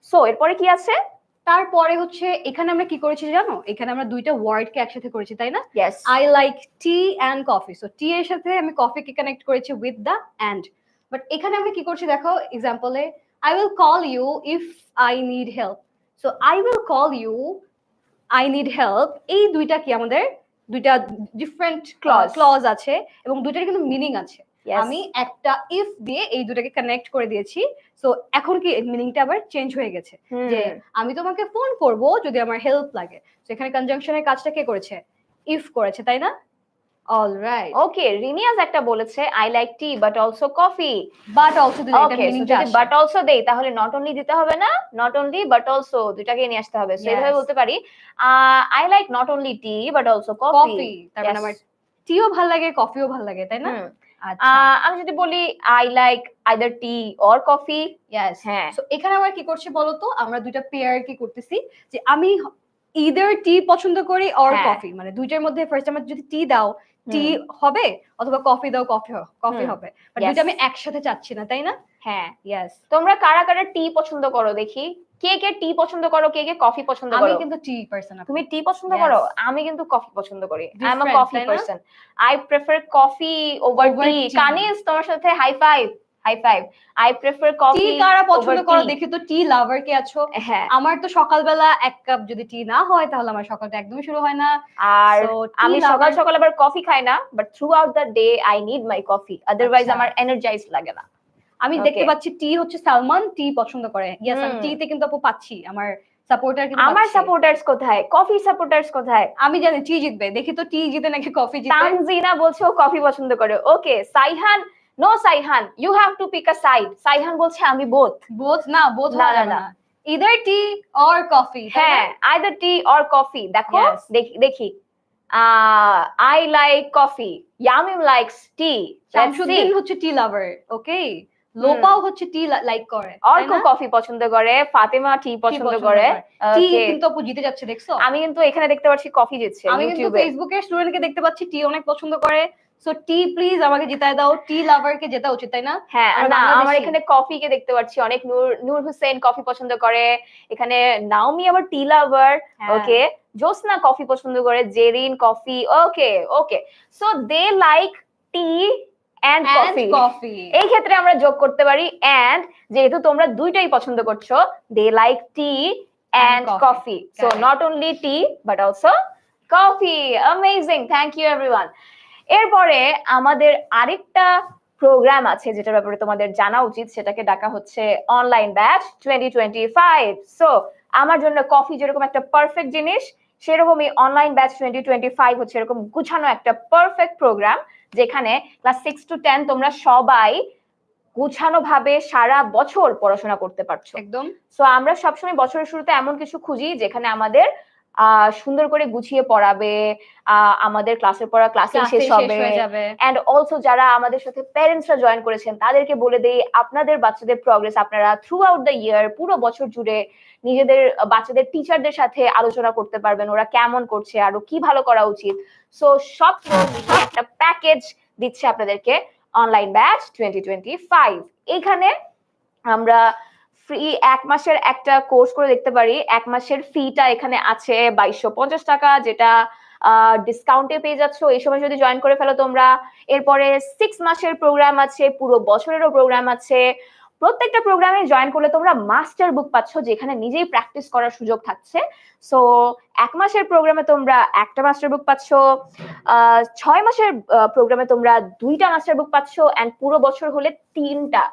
সো এরপরে কি আছে? তারপরে হচ্ছে এখানে আমরা কি করেছি জানো? এখানে আমরা দুইটা ওয়ার্ডকে একসাথে করেছি, তাই না? Yes. I like tea and coffee. So tea এর সাথে আমি কফিকে কানেক্ট করেছি উইথ দ্য এন্ড। বাট এখানে আমরা কি করছি দেখো, এক্সাম্পলে I will call you if I need help. So I will call you, I need help, এই দুইটা কি আমাদের দুইটা ডিফারেন্ট ক্লজ আছে, এবং দুইটার কিন্তু মিনিং আছে। আমি একটা ইফ দিয়ে এই দুটাকে কানেক্ট করে দিয়েছি। সো এখন কি মিনিংটা আবার চেঞ্জ হয়ে গেছে, যে আমি তোমাকে ফোন করব যদি আমার হেল্প লাগে। সো এখানে কনজাংশনের কাজটা কে করেছে? ইফ করেছে, তাই না? অলরাইট। ওকে, রিনিয়াজ একটা বলেছে I like tea but also coffee. But also দিলে এটা মিনিংটা যদি বাট অলসো দেই তাহলে নট অনলি দিতে হবে না, নট অনলি বাট অলসো দুটাকে নিয়ে আসতে হবে। সো এইভাবে বলতে পারি I like not only tea but also coffee. তার মানে আমার টিও ভালো লাগে, কফিও ভালো লাগে, তাই না? আমি যদি বলি I like either tea or coffee. Yes. হ্যাঁ। সো এখানে আমরা কি করছি বলতো? আমরা দুইটা পেয়ার কি করতেছি, যে আমি ইদার টি পছন্দ করি অর কফি, মানে দুইটার মধ্যে ফার্স্ট আমার যদি টি দাও টি হবে, অথবা কফি দাও কফি হবে। বাট দুইটা আমি একসাথে চাচ্ছি না, তাই না? হ্যাঁ, ইয়েস। তোমরা কারা কারা টি পছন্দ করো দেখি? কে কে টি পছন্দ করো, কে কে কফি পছন্দ করো? আমি কিন্তু টি পারসন। তুমি টি পছন্দ করো? আমি কিন্তু কফি পছন্দ করি। I am a coffee person. I prefer coffee over tea. Kanis, তোমার সাথে high five, high five. I prefer coffee. Tea কারা পছন্দ করো দেখি তো, টি লাভার কে আছো? আমার তো সকালবেলা এক কাপ যদি টি না হয় তাহলে আমার সকালটা একদমই শুরু হয় না। আর আমি সকাল সকাল আবার কফি খাই না, but through out the day I need my coffee, otherwise আমার এনার্জাইজ লাগে না। আমি দেখতে পাচ্ছি টি হচ্ছে সালমান টি পছন্দ করে। ইয়েস, আমি টি তে কিন্তু আপু পাচ্ছি আমার সাপোর্টার। কিন্তু আমার সাপোর্টারস কোথায়? কফি সাপোর্টারস কোথায়? আমি জানি টি জিতবে, দেখি তো টি জিতে নাকি কফি জিতে। তানজিনা বলছে ও কফি পছন্দ করে। Okay, Saihan, no Saihan, you have to pick a side. Saihan বলছে আমি বোথ। না, বোথ না, ইদার টি অর কফি। হ্যাঁ, আইদার টি অর কফি। দেখো দেখি I like coffee, Yamim likes tea, Shamsuddin হচ্ছে টি লাভার। ওকে, লোপাও হচ্ছে টি লাইক করে, অর্ক কফি পছন্দ করে, ফাতেমা টি পছন্দ করে। টি কিন্তু আপু জিতে যাচ্ছে, দেখছো? আমি কিন্তু এখানে দেখতে পাচ্ছি কফি জিতছে। আমি কিন্তু ফেসবুকের স্টুডেন্টকে দেখতে পাচ্ছি টি অনেক পছন্দ করে। সো টি প্লিজ আমাকে জিতায় দাও, টি লাভার কে জেতা উচিত, তাই না? হ্যাঁ, না আমার এখানে কফি কে দেখতে পাচ্ছি অনেক। নূর হোসেন কফি পছন্দ করে, এখানে নাওমি আবার টি লাভার। ওকে, জোসনা কফি পছন্দ করে, Jerin coffee. Okay okay, so they like tea and coffee. এই ক্ষেত্রে আমরা যোগ করতে পারি এন্ড, যেহেতু তোমরা দুইটাই পছন্দ করছো, they like tea and coffee. So not only tea but also coffee. Amazing, thank you everyone. এরপরে আমাদের আরেকটা প্রোগ্রাম আছে যেটার ব্যাপারে তোমাদের জানা উচিত, সেটাকে ডাকা হচ্ছে অনলাইন ব্যাচ 2025। সো আমার জন্য কফি যেরকম একটা পারফেক্ট জিনিস, সেরকমই অনলাইন ব্যাচ 2025 হচ্ছে এরকম গুছানো একটা পারফেক্ট প্রোগ্রাম, যেখানে ক্লাস 6 to 10 তোমরা সবাই গুছানো ভাবে সারা বছর পড়াশোনা করতে পারছো একদম। সো আমরা সবসময় বছরের শুরুতে এমন কিছু খুঁজি যেখানে আমাদের সুন্দর করে গুছিয়ে পড়াবে, আমাদের ক্লাসের পড়া ক্লাসে শেষ হবে, এন্ড অলসো যারা আমাদের সাথে প্যারেন্টসরা জয়েন করেছেন তাদেরকে বলে দেই আপনাদের বাচ্চাদের প্রগ্রেস আপনারা থ্রু আউট দ্য ইয়ার পুরো বছর জুড়ে নিজেদের বাচ্চাদের টিচারদের সাথে আলোচনা করতে পারবেন, ওরা কেমন করছে, আরো কি ভালো করা উচিত। সো সব একটা প্যাকেজ দিচ্ছে আপনাদেরকে অনলাইন ব্যাচ 2025। এখানে আমরা ফ্রি 1 মাসের একটা কোর্স করে দেখতে পারি। 1 মাসের ফিটা এখানে আছে 2250 টাকা, যেটা ডিসকাউন্টে পেয়ে যাচ্ছ এই সময় যদি জয়েন করে ফেলো তোমরা। এরপরে 6 মাসের প্রোগ্রাম আছে, পুরো বছরেরও প্রোগ্রাম আছে। প্রত্যেকটা প্রোগ্রামে জয়েন করলে তোমরা মাস্টার বুক পাচ্ছ, যেখানে নিজেই প্র্যাকটিস করার সুযোগ থাকছে। সো 1 মাসের প্রোগ্রামে তোমরা একটা মাস্টার বুক পাচ্ছ, 6 মাসের প্রোগ্রামে তোমরা 2টা মাস্টার বুক পাচ্ছ, এন্ড পুরো বছর হলে 3টা,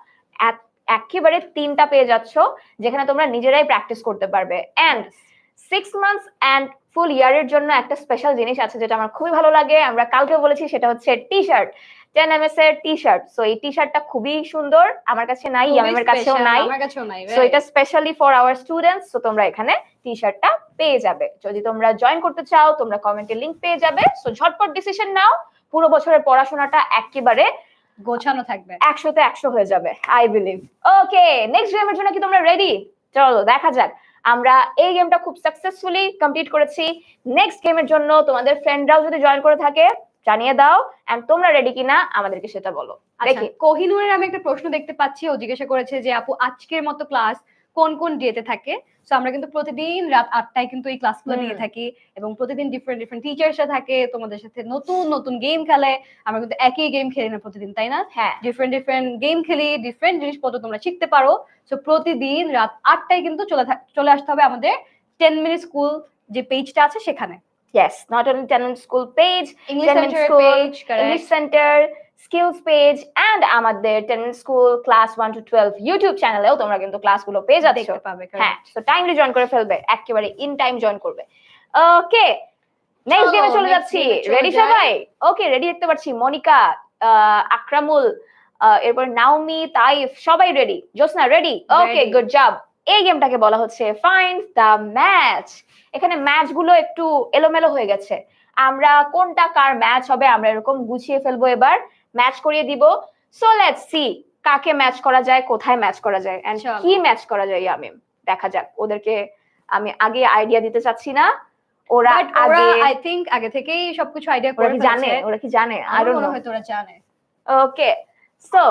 একেবারে 3টা পেয়ে যাচ্ছ, যেখানে তোমরা নিজেরাই প্র্যাকটিস করতে পারবে। এন্ড 6 মান্থস এন্ড ফুল ইয়ারের জন্য একটা স্পেশাল জিনিস আছে যেটা আমার খুবই ভালো লাগে, আমরা কালকে বলেছি, সেটা হচ্ছে টি শার্ট, 10 ms এর টি শার্ট। সো এই টি শার্টটা খুবই সুন্দর, আমার কাছে নাই, আমার কাছেও নাই, সো এটা specially for our students. So তোমরা এখানে টি শার্টটা পেয়ে যাবে। যদি তোমরা জয়েন করতে চাও তোমরা কমেন্টে লিংক পেয়ে যাবে। সো ঝটপট ডিসিশন নাও, পুরো বছরের পড়াশোনাটা একেবারে গোছানো থাকবে, 100তে 100 হয়ে যাবে আই বিলিভ। ওকে, নেক্সট গেমের জন্য কি তোমরা রেডি? চলো দেখা যাক। আমরা এই গেমটা খুব সাকসেসফুলি কমপ্লিট করেছি। নেক্সট গেমের জন্য তোমাদের ফ্রেন্ডরাও যদি জয়েন করে থাকে জানিয়ে দাও, এন্ড তোমরা রেডি কিনা আমাদেরকে সেটা বলো। দেখি কোহিনুরের আমি একটা প্রশ্ন দেখতে পাচ্ছি, ও জিজ্ঞাসা করেছে যে আপু আজকের মতো ক্লাস কোন কোন ডেতে থাকে। সো আমরা কিন্তু প্রতিদিন রাত 8টায় কিন্তু এই ক্লাসগুলো দিয়ে থাকি, এবং প্রতিদিন ডিফারেন্ট ডিফারেন্ট টিচার্সরা থাকে, তোমাদের সাথে নতুন নতুন গেম খেলে। আমরা কিন্তু একই গেম খেলি না প্রতিদিন, তাই না? হ্যাঁ, ডিফারেন্ট ডিফারেন্ট গেম খেলি, ডিফারেন্ট জিনিসপত্র তোমরা শিখতে পারো। সো প্রতিদিন রাত 8টায় কিন্তু চলে আসতে হবে আমাদের 10 মিনিট স্কুল যে পেজটা আছে সেখানে। Yes, not only 10 minute school page, English 10 minute Center school page, English Center, skills page, and আমাদের 10 minute school class 1 to 12 YouTube চ্যানেলেও তোমরা কিন্তু ক্লাসগুলো পেয়ে যাচ্ছ, দেখতে পাবে। হ্যাঁ, সো টাইমলি জয়েন করে ফেলবে, একেবারে ইন টাইম জয়েন করবে। ওকে, নেক্সট গেমে চলে যাচ্ছি। রেডি সবাই? ওকে, রেডি দেখতে পাচ্ছি মনিকা, আকরামুল, এরপর নাওমি, তাইফ, সবাই রেডি। জোসনা রেডি? ওকে, গুড জব। এই গেমটাকে বলা হচ্ছে ফাইন্ড দ্য ম্যাচ। এখানে ম্যাচ গুলো একটু এলোমেলো হয়ে গেছে, আমরা কোনটা কার ম্যাচ হবে আমরা এরকম গুছিয়ে ফেলবো, এবার ম্যাচ করিয়ে দিব। সো লেটস সি কাকে ম্যাচ করা যায়, কোথায় ম্যাচ করা যায়, এন্ড কি ম্যাচ করা যায়। ইয়ামিম, দেখা যাক। ওদেরকে আমি আগে আইডিয়া দিতে চাচ্ছি না, ওরা আই থিংক আগে থেকেই সবকিছু আইডিয়া করে জানে। ওরা কি জানে? আই ডোন্ট নো, হয়তো ওরা জানে। ওকে, সো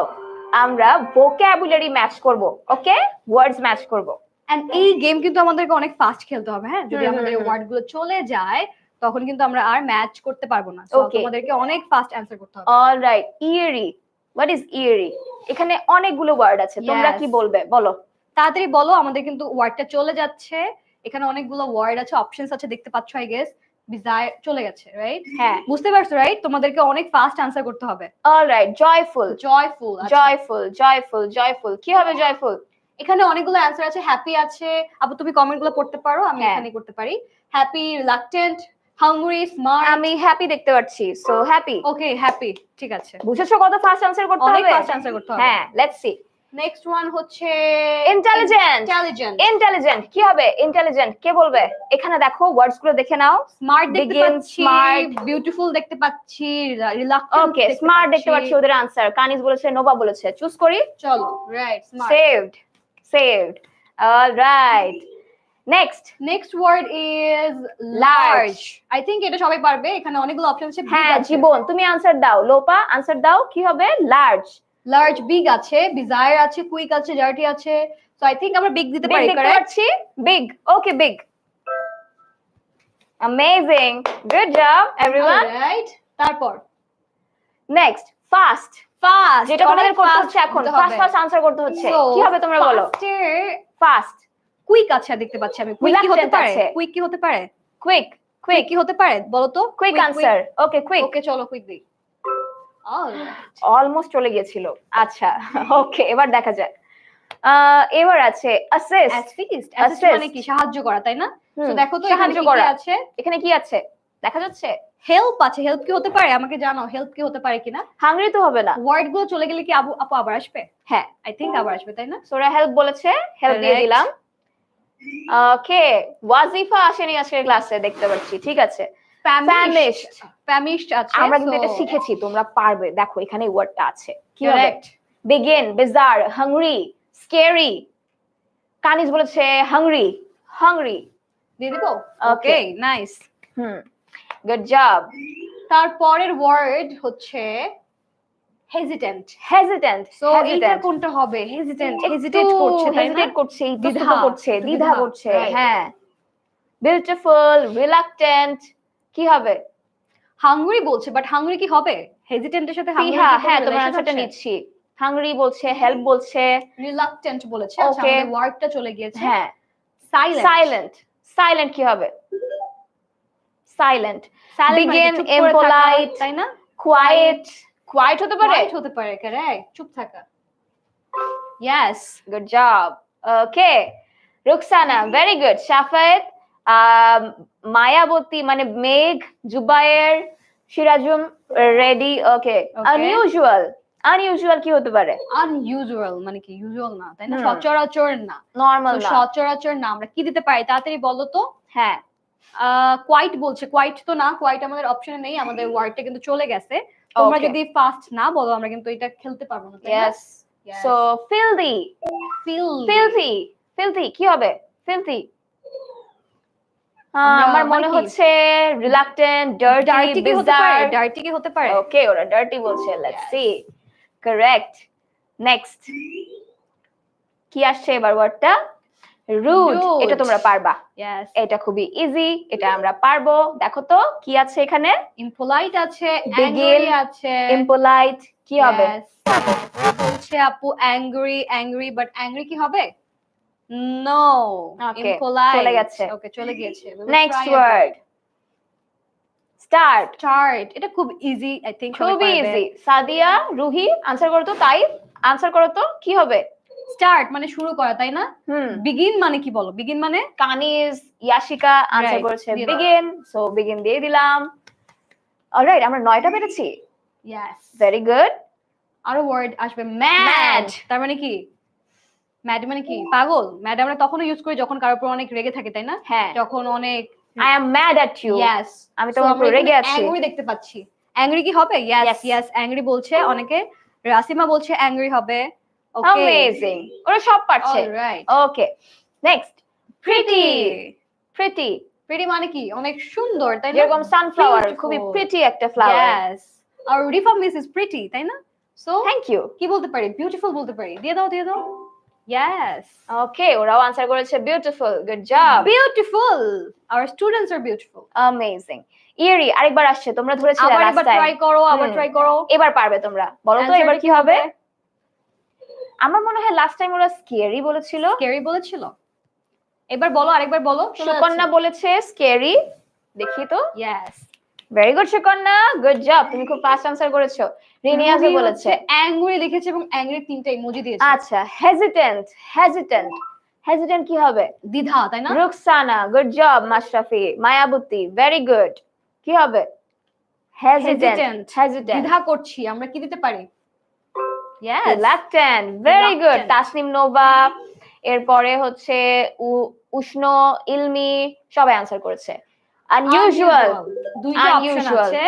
আমরা ভোকাবুলারি ম্যাচ করব। ওকে, ওয়ার্ডস ম্যাচ করব। এন্ড এই গেম কিন্তু আমাদেরকে অনেক ফাস্ট খেলতে হবে, হ্যাঁ? যদি আমাদের ওয়ার্ড গুলো চলে যায় তখন কিন্তু আমরা আর ম্যাচ করতে পারবো না। সো তোমাদেরকে অনেক ফাস্ট অ্যানসার করতে হবে। Alright, Yerry, what is Yerry? এখানে অনেকগুলো ওয়ার্ড আছে, তোমরা কি বলবে বলো, তাড়াতাড়ি বলো। আমাদের কিন্তু ওয়ার্ডটা চলে যাচ্ছে, এখানে অনেকগুলো ওয়ার্ড আছে, অপশনস আছে, দেখতে পাচ্ছ আই গেস। বিজায় চলে গেছে, রাইট? হ্যাঁ, বুঝতে পারছো, রাইট? তোমাদেরকে অনেক ফাস্ট অ্যানসার করতে হবে। Alright, joyful, joyful, joyful, joyful, joyful, কি হবে জয়ফুল? এখানে অনেকগুলো অ্যানসার আছে। হ্যাপি আছে, আপু তুমি কমেন্টগুলো পড়তে পারো, আমি এখানে করতে পারি। Happy, reluctant, hungry, smart. আমি হ্যাপি দেখতে পাচ্ছি, সো হ্যাপি। ওকে, হ্যাপি, ঠিক আছে। বুঝেছো কত ফাস্ট অ্যানসার করতে হবে? অনেক ফাস্ট অ্যানসার করতে হবে। হ্যাঁ, লেটস সি। নেক্সট ওয়ান হচ্ছে ইন্টেলিজেন্ট। ইন্টেলিজেন্ট, ইন্টেলিজেন্ট কি হবে? ইন্টেলিজেন্ট কে বলবে? এখানে দেখো ওয়ার্ডস গুলো দেখে নাও। স্মার্ট দেখতে পাচ্ছি, বিউটিফুল দেখতে পাচ্ছি, রিলাক্টেন্ট। ওকে, স্মার্ট দেখতে পাচ্ছি ওদের আনসার। কানিজ বলেছে, নোভা বলেছে, চুজ করি। চলো, right, smart. Saved. Alright, next word is large. I think এটা সবাই পারবে, এখানে অনেকগুলো অপশন আছে। হ্যাঁ, জীবন তুমি আনসার দাও। লোপা আনসার দাও, কি হবে? লার্জ, বিগ আছে, ডিজায়ার আছে, কুইক আছে, জার্টি আছে। সো আই থিংক আমরা বিগ দিতে পারি। Correct, big. Okay, big. Amazing, good job everyone. Right, তারপর নেক্সট ফাস্ট। যেটা তোমাদের করতে হচ্ছে এখন, ফাস্ট আনসার করতে হচ্ছে। কি হবে তোমরা বলো? ফাস্ট। কুইক আছে দেখতে পাচ্ছি আমি। কুইক কি হতে পারে? কুইক কি হতে পারে? কুইক কি হতে পারে বলো তো? Quick answer. Okay, quick. Okay, চলো কুইক দিই। অলরাইট অলমোস্ট চলে গিয়েছিল। আচ্ছা ওকে, এবার দেখা যাক। এবার আছে অ্যাসিস্ট মানে কি সাহায্য করা, তাই না? তো দেখো তো এখানে কি আছে, এখানে কি আছে দেখা যাচ্ছে? হেল্প আছে। হেল্প কি হতে পারে আমাকে জানাও, হেল্প কি হতে পারে কিনা? হাংরি তো হবে না। ওয়ার্ড গুলো চলে গেলে কি আপু আবার আসবে? হ্যাঁ, আই থিংক আবার আসবে, তাই না? সোরা হেল্প বলেছে, হেল্প দিয়ে দিলাম। ওকে, ওয়াজিফা আসেনি আজকের ক্লাসে দেখতে পাচ্ছি, ঠিক আছে। ফ্যামিশড আছে, আমরা কিন্তু এটা শিখেছি, তোমরা পারবে। দেখো এখানে ওয়ার্ডটা আছে, কি হবে? Correct. Begin, bizarre, hungry, scary. Kanij বলেছে হাংরি, হাংরি দিয়ে দিব। Okay nice, good job. তারপরের ওয়ার্ড হচ্ছে হেজিটেন্ট। সো এইটা কোনটা হবে? হেজিটেট করছে, তাই না? দ্বিধা করছে। হ্যাঁ, বিউটিফুল, রিলাক্টেন্ট, কি হবে? হাংরি বলছে, বাট হাংরি কি হবে? হেজিটেন্টের সাথে হাংরি কি? হ্যাঁ, তোমার আনসারটা নিচ্ছি। হাংরি বলছে, হেল্প বলছে, রিলাক্টেন্ট বলেছে। আচ্ছা, আমাদের ওয়ার্ডটা চলে গিয়েছে। হ্যাঁ, সাইলেন্ট কি হবে? সাইলেন্ট, বিগিন, ইম্পোলাইট, তাই না? কোয়াইট হতে পারে, কারেক্ট, চুপ থাকা। Yes, good job. Okay, Ruksana, very good. Shafayet, Mayaboti মানে Megh, Zubayer, Sirajum, ready. Okay, unusual কি হতে পারে? আনইউজুয়াল মানে কি? ইউজুয়াল না, তাই না? সচরাচর না, নরমাল না। সচরাচর না, আমরা কি দিতে পারি? তাড়াতাড়ি বলো তো। হ্যাঁ, কোয়াইট বলছে। কোয়াইট তো না, কোয়াইট আমাদের অপশনে নেই, আমাদের ওয়ার্ডটা কিন্তু চলে গেছে। তোমরা যদি ফাস্ট না বলো আমরা কিন্তু এটা খেলতে পারবো না, তাই না? সো ফিলথি কি হবে? ফিলথি আমার মনে হচ্ছে রিলাক্টেন্ট, ডার্টি, বিজার। ডার্টি কি হতে পারে? ওকে, ওরা ডার্টি বলছে। Let's see. কারেক্ট। নেক্সট কি আসছে এবার? ওয়ার্ডটা রুড। এটা তোমরা পারবা। এটা খুবই ইজি, এটা আমরা পারবো। দেখো তো কি আছে এখানে? ইম্পোলাইট আছে, অ্যাংরি আছে। ইম্পোলাইট কি হবে? বলছে আপু অ্যাংরি, বাট অ্যাংরি কি হবে? নো, ইম্পোলাইট চলে গেছে। ওকে, চলে গিয়েছে। Next word start. এটা খুব ইজি, আই থিংক খুবই ইজি। সাদিয়া, রুহি আনসার করো তো। তাই আনসার করো তো, কি হবে? স্টার্ট মানে শুরু করা, তাই না? বিগিন মানে কি বলো? বিগিন মানে? কানিজ, ইয়াশিকা আনসার করেছে বিগিন, সো বিগিন দিয়ে দিলাম। অলরাইট, আমরা 9টা পেরেছি। Yes, very good. আরো ওয়ার্ড আসবে। ম্যাড, তার মানে কি? ম্যাড মানে কি? পাগল। ম্যাড আমরা তখনই ইউজ করি যখন কারোর উপর অনেক রেগে থাকে, তাই না? হ্যাঁ, যখন অনেক I am mad at you. Yes, আমি তোমার উপর রেগে আছি। অ্যাংরি দেখতে পাচ্ছি। অ্যাংরি কি হবে? ইয়েস, অ্যাংরি বলছে অনেকে। রাসিমা বলছে অ্যাংরি হবে। ওকে, অ্যামেজিং, ওরা সব পারছে। অলরাইট, ওকে, নেক্সট প্রিটি মানে কি? অনেক সুন্দর, তাই না? যেরকম সানফ্লাওয়ার, খুবই প্রিটি একটা ফ্লাওয়ার। ইয়েস, আর রিফা মিস ইজ প্রিটি, তাই না? So thank you. কি বলতে পারি? বিউটিফুল বলতে পারি। দিয়ে দাও। ইয়েস, ওকে, ওরাও আনসার করেছে beautiful. Good job. Beautiful, our students are beautiful. Amazing. Eerie আরেকবার আসছে, তোমরা ধরেছিলে লাস্ট টাইম। আবার ট্রাই করো। এবার পারবে তোমরা। বলো তো এবার কি হবে? আমার মনে হয় লাস্ট টাইম ওরা স্কেরি বলেছিল। এবার বলো, আরেকবার বলো। সুকন্যা বলেছে স্কেরি, দেখি তো। Yes, very good Sukanya, good job, তুমি খুব ফাস্ট আনসার করেছো। রিনিয়াজও বলেছে অ্যাংরি লিখেছে এবং অ্যাংরি 3টা ইমোজি দিয়েছে। আচ্ছা, হেজিটেন্ট কি হবে? দ্বিধা, তাই না? Ruksana, good job. Mashrafi, Mayaboti, very good. কি হবে? হেজিটেন্ট, দ্বিধা করছি, আমরা কি দিতে পারি? Yes, reluctant, very good. Tasnim, Nova, এরপরে হচ্ছে উষ্ণ, ইলমি, সবাই আনসার করেছে। আনইউজুয়াল, দুইটা অপশন আছে,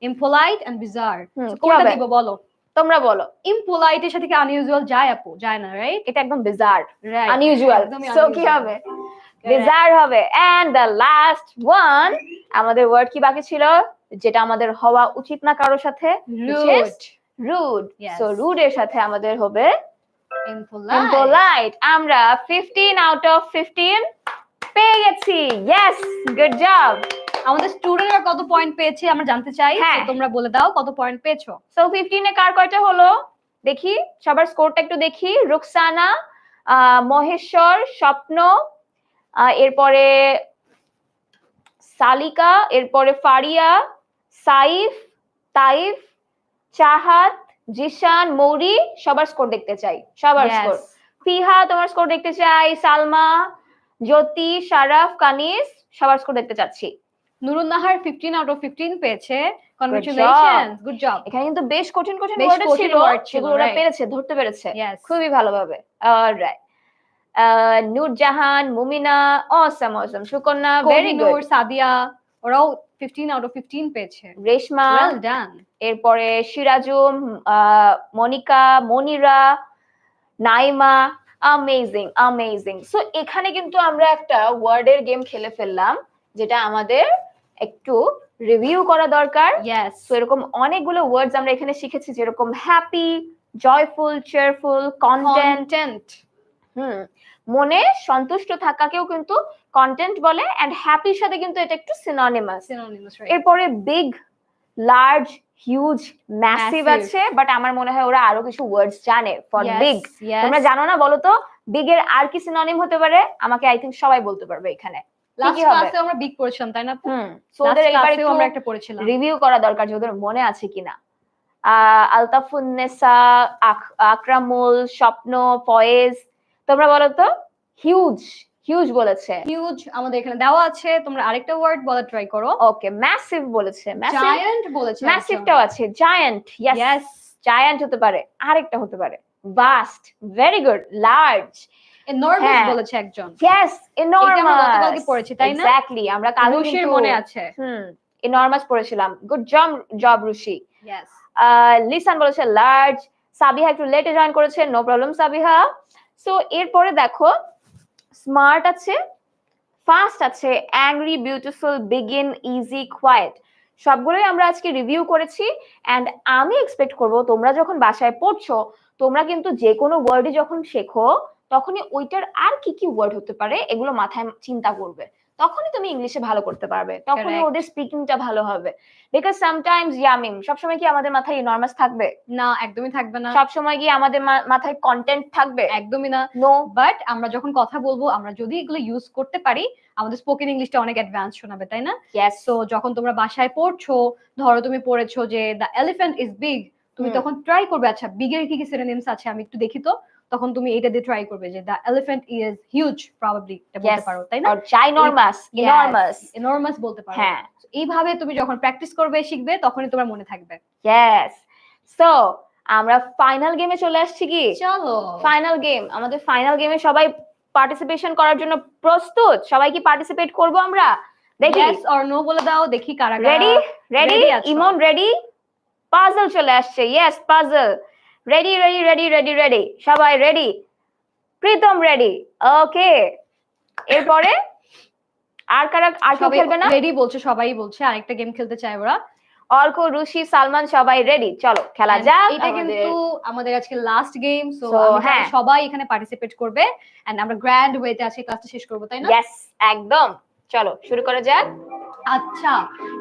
ইম্পোলাইট এন্ড বিজার। কোনটা দিব বলো? তোমরা বলো। ইম্পোলাইট এর সাথে কি আনইউজুয়াল যায় আপু? যায় না, রাইট? এটা একদম বিজার, আনইউজুয়াল। সো কি হবে? বিজার হবে। এন্ড দ্য লাস্ট ওয়ান, আমাদের ওয়ার্ড কি বাকি ছিল যেটা আমাদের হওয়া উচিত না কারোর সাথে? রুড। সো রুড এর সাথে আমাদের হবে ইম্পোলাইট। আমরা 15 আউট অফ 15 পেয়ে গেছি। Yes, good job. আমাদের স্টুডেন্টরা কত পয়েন্ট পেয়েছে আমরা জানতে চাই। তোমরা বলে দাও কত পয়েন্ট পেয়েছো। সো 15 এ কার কয়টা হলো দেখি, সবার স্কোরটা একটু দেখি। রুকসানা, মহেশ্বর, স্বপ্ন, এরপরে সালিকা, এরপরে ফারিয়া, সাইফ, তাইফ, চাহাত, জিশান, মৌরি, সবার স্কোর দেখতে চাই, সবার স্কোর। ফিহা, তোমার স্কোর দেখতে চাই। সালমা, জ্যোতি, শারাফ, কানিস, সবার স্কোর দেখতে চাচ্ছি। নুরুন নাহার 15 আউট অফ 15 পেয়েছে, কনগ্রাচুলেশনস, গুড জব। এখানে কিন্তু বেশ কঠিন কঠিন ওয়ার্ড ছিল যেগুলো ওরা পেরেছে, ধরতে পেরেছে খুবই ভালোভাবে। Alright, Nurjahan, Momina, awesome awesome. Sukanya, very good. Sadia, ওরাও 15 আউট অফ 15 পেয়েছে। Reshma, well done. এরপরে Sirajum, Monika, Monira, Naima, amazing amazing. So এখানে কিন্তু আমরা একটা ওয়ার্ডের গেম খেলে ফেললাম, যেটা আমাদের একটু রিভিউ করা দরকার। সো এরকম অনেকগুলো ওয়ার্ডস আমরা এখানে শিখেছি, যেরকম হ্যাপি, জয়ফুল, চেয়ারফুল, কন্টেন্ট। মনে সন্তুষ্ট থাকাকেও কিন্তু কন্টেন্ট বলে, এন্ড হ্যাপির সাথে কিন্তু এটা একটু সিনোনিমাস। এরপরে বিগ, লার্জ, হিউজ, ম্যাসিভ আছে, বাট আমার মনে হয় ওরা আরো কিছু ওয়ার্ডস জানে ফর বিগ। তোমরা জানো না? বলো তো বিগ এর আর কি সিনোনিম হতে পারে? আমাকে আই থিংক সবাই বলতে পারবে এখানে। লাস্ট ক্লাসে আমরা বিগ পড়েছিলাম, তাই না? সো ওদের এবারে আমরা একটা পড়েছিলাম, রিভিউ করা দরকার যে ওদের মনে আছে কিনা। আলতাফুন্নেসা, আকরামুল, স্বপ্ন, ফয়েজ। তোমরা বলো তো। হিউজ, হিউজ বলেছে। হিউজ আমাদের এখানে দেওয়া আছে, তোমরা আরেকটা ওয়ার্ড বলা ট্রাই করো। ওকে, ম্যাসিভ বলেছে। জায়ান্ট বলেছে। ম্যাসিভটাও আছে, জায়ান্ট। ইয়েস, জায়ান্ট হতে পারে, আরেকটা হতে পারে vast. Very good. Large, enormous বলেছে একজন। Yes, enormous. এটা আমরা গতকালকে পড়েছি, তাই না? এক্স্যাক্টলি, আমরা কাল রুশির মনে আছে। এনরমাস পড়েছিলাম। Good job Rushi. Yes. Lisan বলেছে লার্জ। সাবিহা একটু লেটে জয়েন করেছে, নো প্রবলেম সাবিহা। সো এরপরে দেখো, স্মার্ট আছে, ফাস্ট আছে, angry, beautiful, begin, easy, quiet. সবগুলোই আমরা আজকে রিভিউ করেছি। এন্ড আমি এক্সপেক্ট করব তোমরা যখন বাসায় পড়ছো, তোমরা কিন্তু যে কোনো ওয়ার্ডই যখন শেখো, তখনই ওইটার আর কি কি ওয়ার্ড হতে পারে এগুলো মাথায় চিন্তা করবে। তখনই তুমি ইংলিশে ভালো করতে পারবে, তখনই ওদের স্পিকিংটা ভালো হবে। বিকজ সামটাইমস ইয়ামিম, সবসময় কি আমাদের মাথায় ইনরমাস থাকবে? না, একদমই থাকবে না। সবসময় কি আমাদের মাথায় কন্টেন্ট থাকবে? একদমই না। নো। বাট আমরা যখন কথা বলবো, আমরা যদি এগুলো ইউজ করতে পারি, আমাদের স্পোকেন ইংলিশটা অনেক অ্যাডভান্স শোনাবে, তাই না? সো যখন তোমরা বাসায় পড়ছো, ধরো তুমি পড়েছো যে দ্য এলিফ্যান্ট ইজ বিগ, তুমি তখন ট্রাই করবে, আচ্ছা বিগের কি কি সিনোনিমস আছে আমি একটু দেখি তো। তখন তুমি এটা দিয়ে ট্রাই করবে যে the elephant is huge, probably এটা বলতে পারো, তাই না? আর জাইনরমাস, এনরমাস বলতে পারো। হ্যাঁ, এইভাবে তুমি যখন প্র্যাকটিস করবে, শিখবে, তখনই তোমার মনে থাকবে। ইয়েস। সো আমরা ফাইনাল গেমে চলে আসছি কি? চলো, ফাইনাল গেম। আমাদের ফাইনাল গেমে সবাই পার্টিসিপেশন করার জন্য প্রস্তুত? সবাই কি পার্টিসিপেট করব আমরা? দেখি ইয়েস অর নো বলে দাও, দেখি কারা কারা রেডি। রেডি? ইমন রেডি? পাজল চলে আসছে। Yes, puzzle ready ready ready ready ready. সবাই রেডি? প্রীতম রেডি? ওকে। এরপরে আর কারা, আর কেউ খেলবে না? রেডি বলছে, সবাই বলছে আরেকটা গেম খেলতে চায় ওরা। অর্ক, রুশি, সালমান সবাই রেডি? চলো খেলা যাক। এটা কিন্তু আমাদের আজকে লাস্ট গেম, সো হ্যাঁ সবাই এখানে পার্টিসিপেট করবে এন্ড আমরা গ্র্যান্ড ওয়েতে আজকে ক্লাসটা শেষ করব, তাই না? ইয়েস, একদম। চলো শুরু করা যাক। আচ্ছা,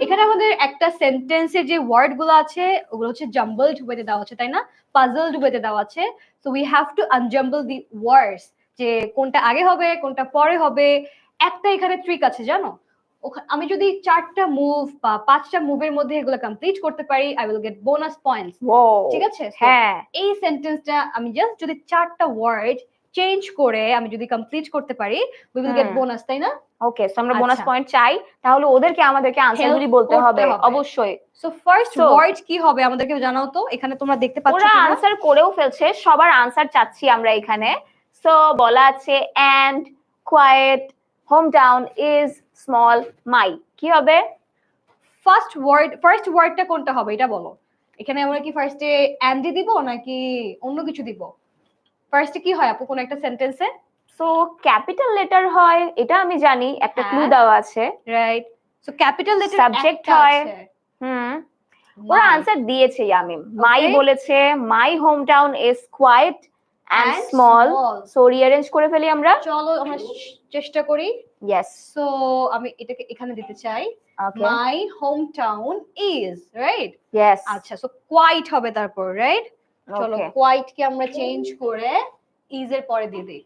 এখানে আমাদের একটা সেন্টেন্সের যে ওয়ার্ড গুলো আছে ওগুলো হচ্ছে জাম্বলড ওয়েতে দেওয়া আছে, তাই না? পাজলড ওয়েতে দেওয়া আছে। সো উই হ্যাভ টু আনজাম্বল দি ওয়ার্ডস, যে কোনটা আগে হবে কোনটা পরে হবে। একটা এখানে ট্রিক আছে, জানো? আমি যদি 4টা মুভ বা 5টা মুভের মধ্যে এগুলো কমপ্লিট করতে পারি, I will get bonus points. ঠিক আছে? হ্যাঁ, এই সেন্টেন্সটা আমি জাস্ট যদি 4টা ওয়ার্ড চেঞ্জ করে আমি যদি কমপ্লিট করতে পারি, উই উইল গেট বোনাস, তাই না? ওকে, সো আমরা বোনাস পয়েন্ট চাই, তাহলে ওদেরকে আমাদেরকে আনসারগুলি বলতে হবে অবশ্যই। সো ফার্স্ট ওয়ার্ড কি হবে আমাদেরকে জানাও তো। এখানে তোমরা দেখতে পাচ্ছ ওরা আনসার করেও ফেলছে, সবার আনসার চাচ্ছি আমরা এখানে। সো বলা আছে and, quiet, home town, is, small, my. কি হবে ফার্স্ট ওয়ার্ডটা কোনটা হবে এটা বলো। এখানে আমরা কি ফার্স্টে এন্ডি দিব নাকি অন্য কিছু দিব? ফার্স্টে কি হয় আপু কোন একটা সেন্টেন্সে? সো ক্যাপিটাল লেটার হয়, এটা আমি জানি, একটা ক্লু দেওয়া আছে, right? So capital letter subject হয়। ওরা আনসার দিয়েছে ইয়ামিম। মাই বলেছে, my home town is quiet and small. So rearrange করে ফেলি আমরা। চলো আমরা চেষ্টা করি। ইয়েস। সো আমি এটাকে এখানে দিতে চাই, মাই home town is, right? Yes. আচ্ছা, সো কোয়াইট হবে তারপর, রাইট? চলো কোয়াইট কে আমরা চেঞ্জ করে ইজ এর পরে দিয়ে দেই।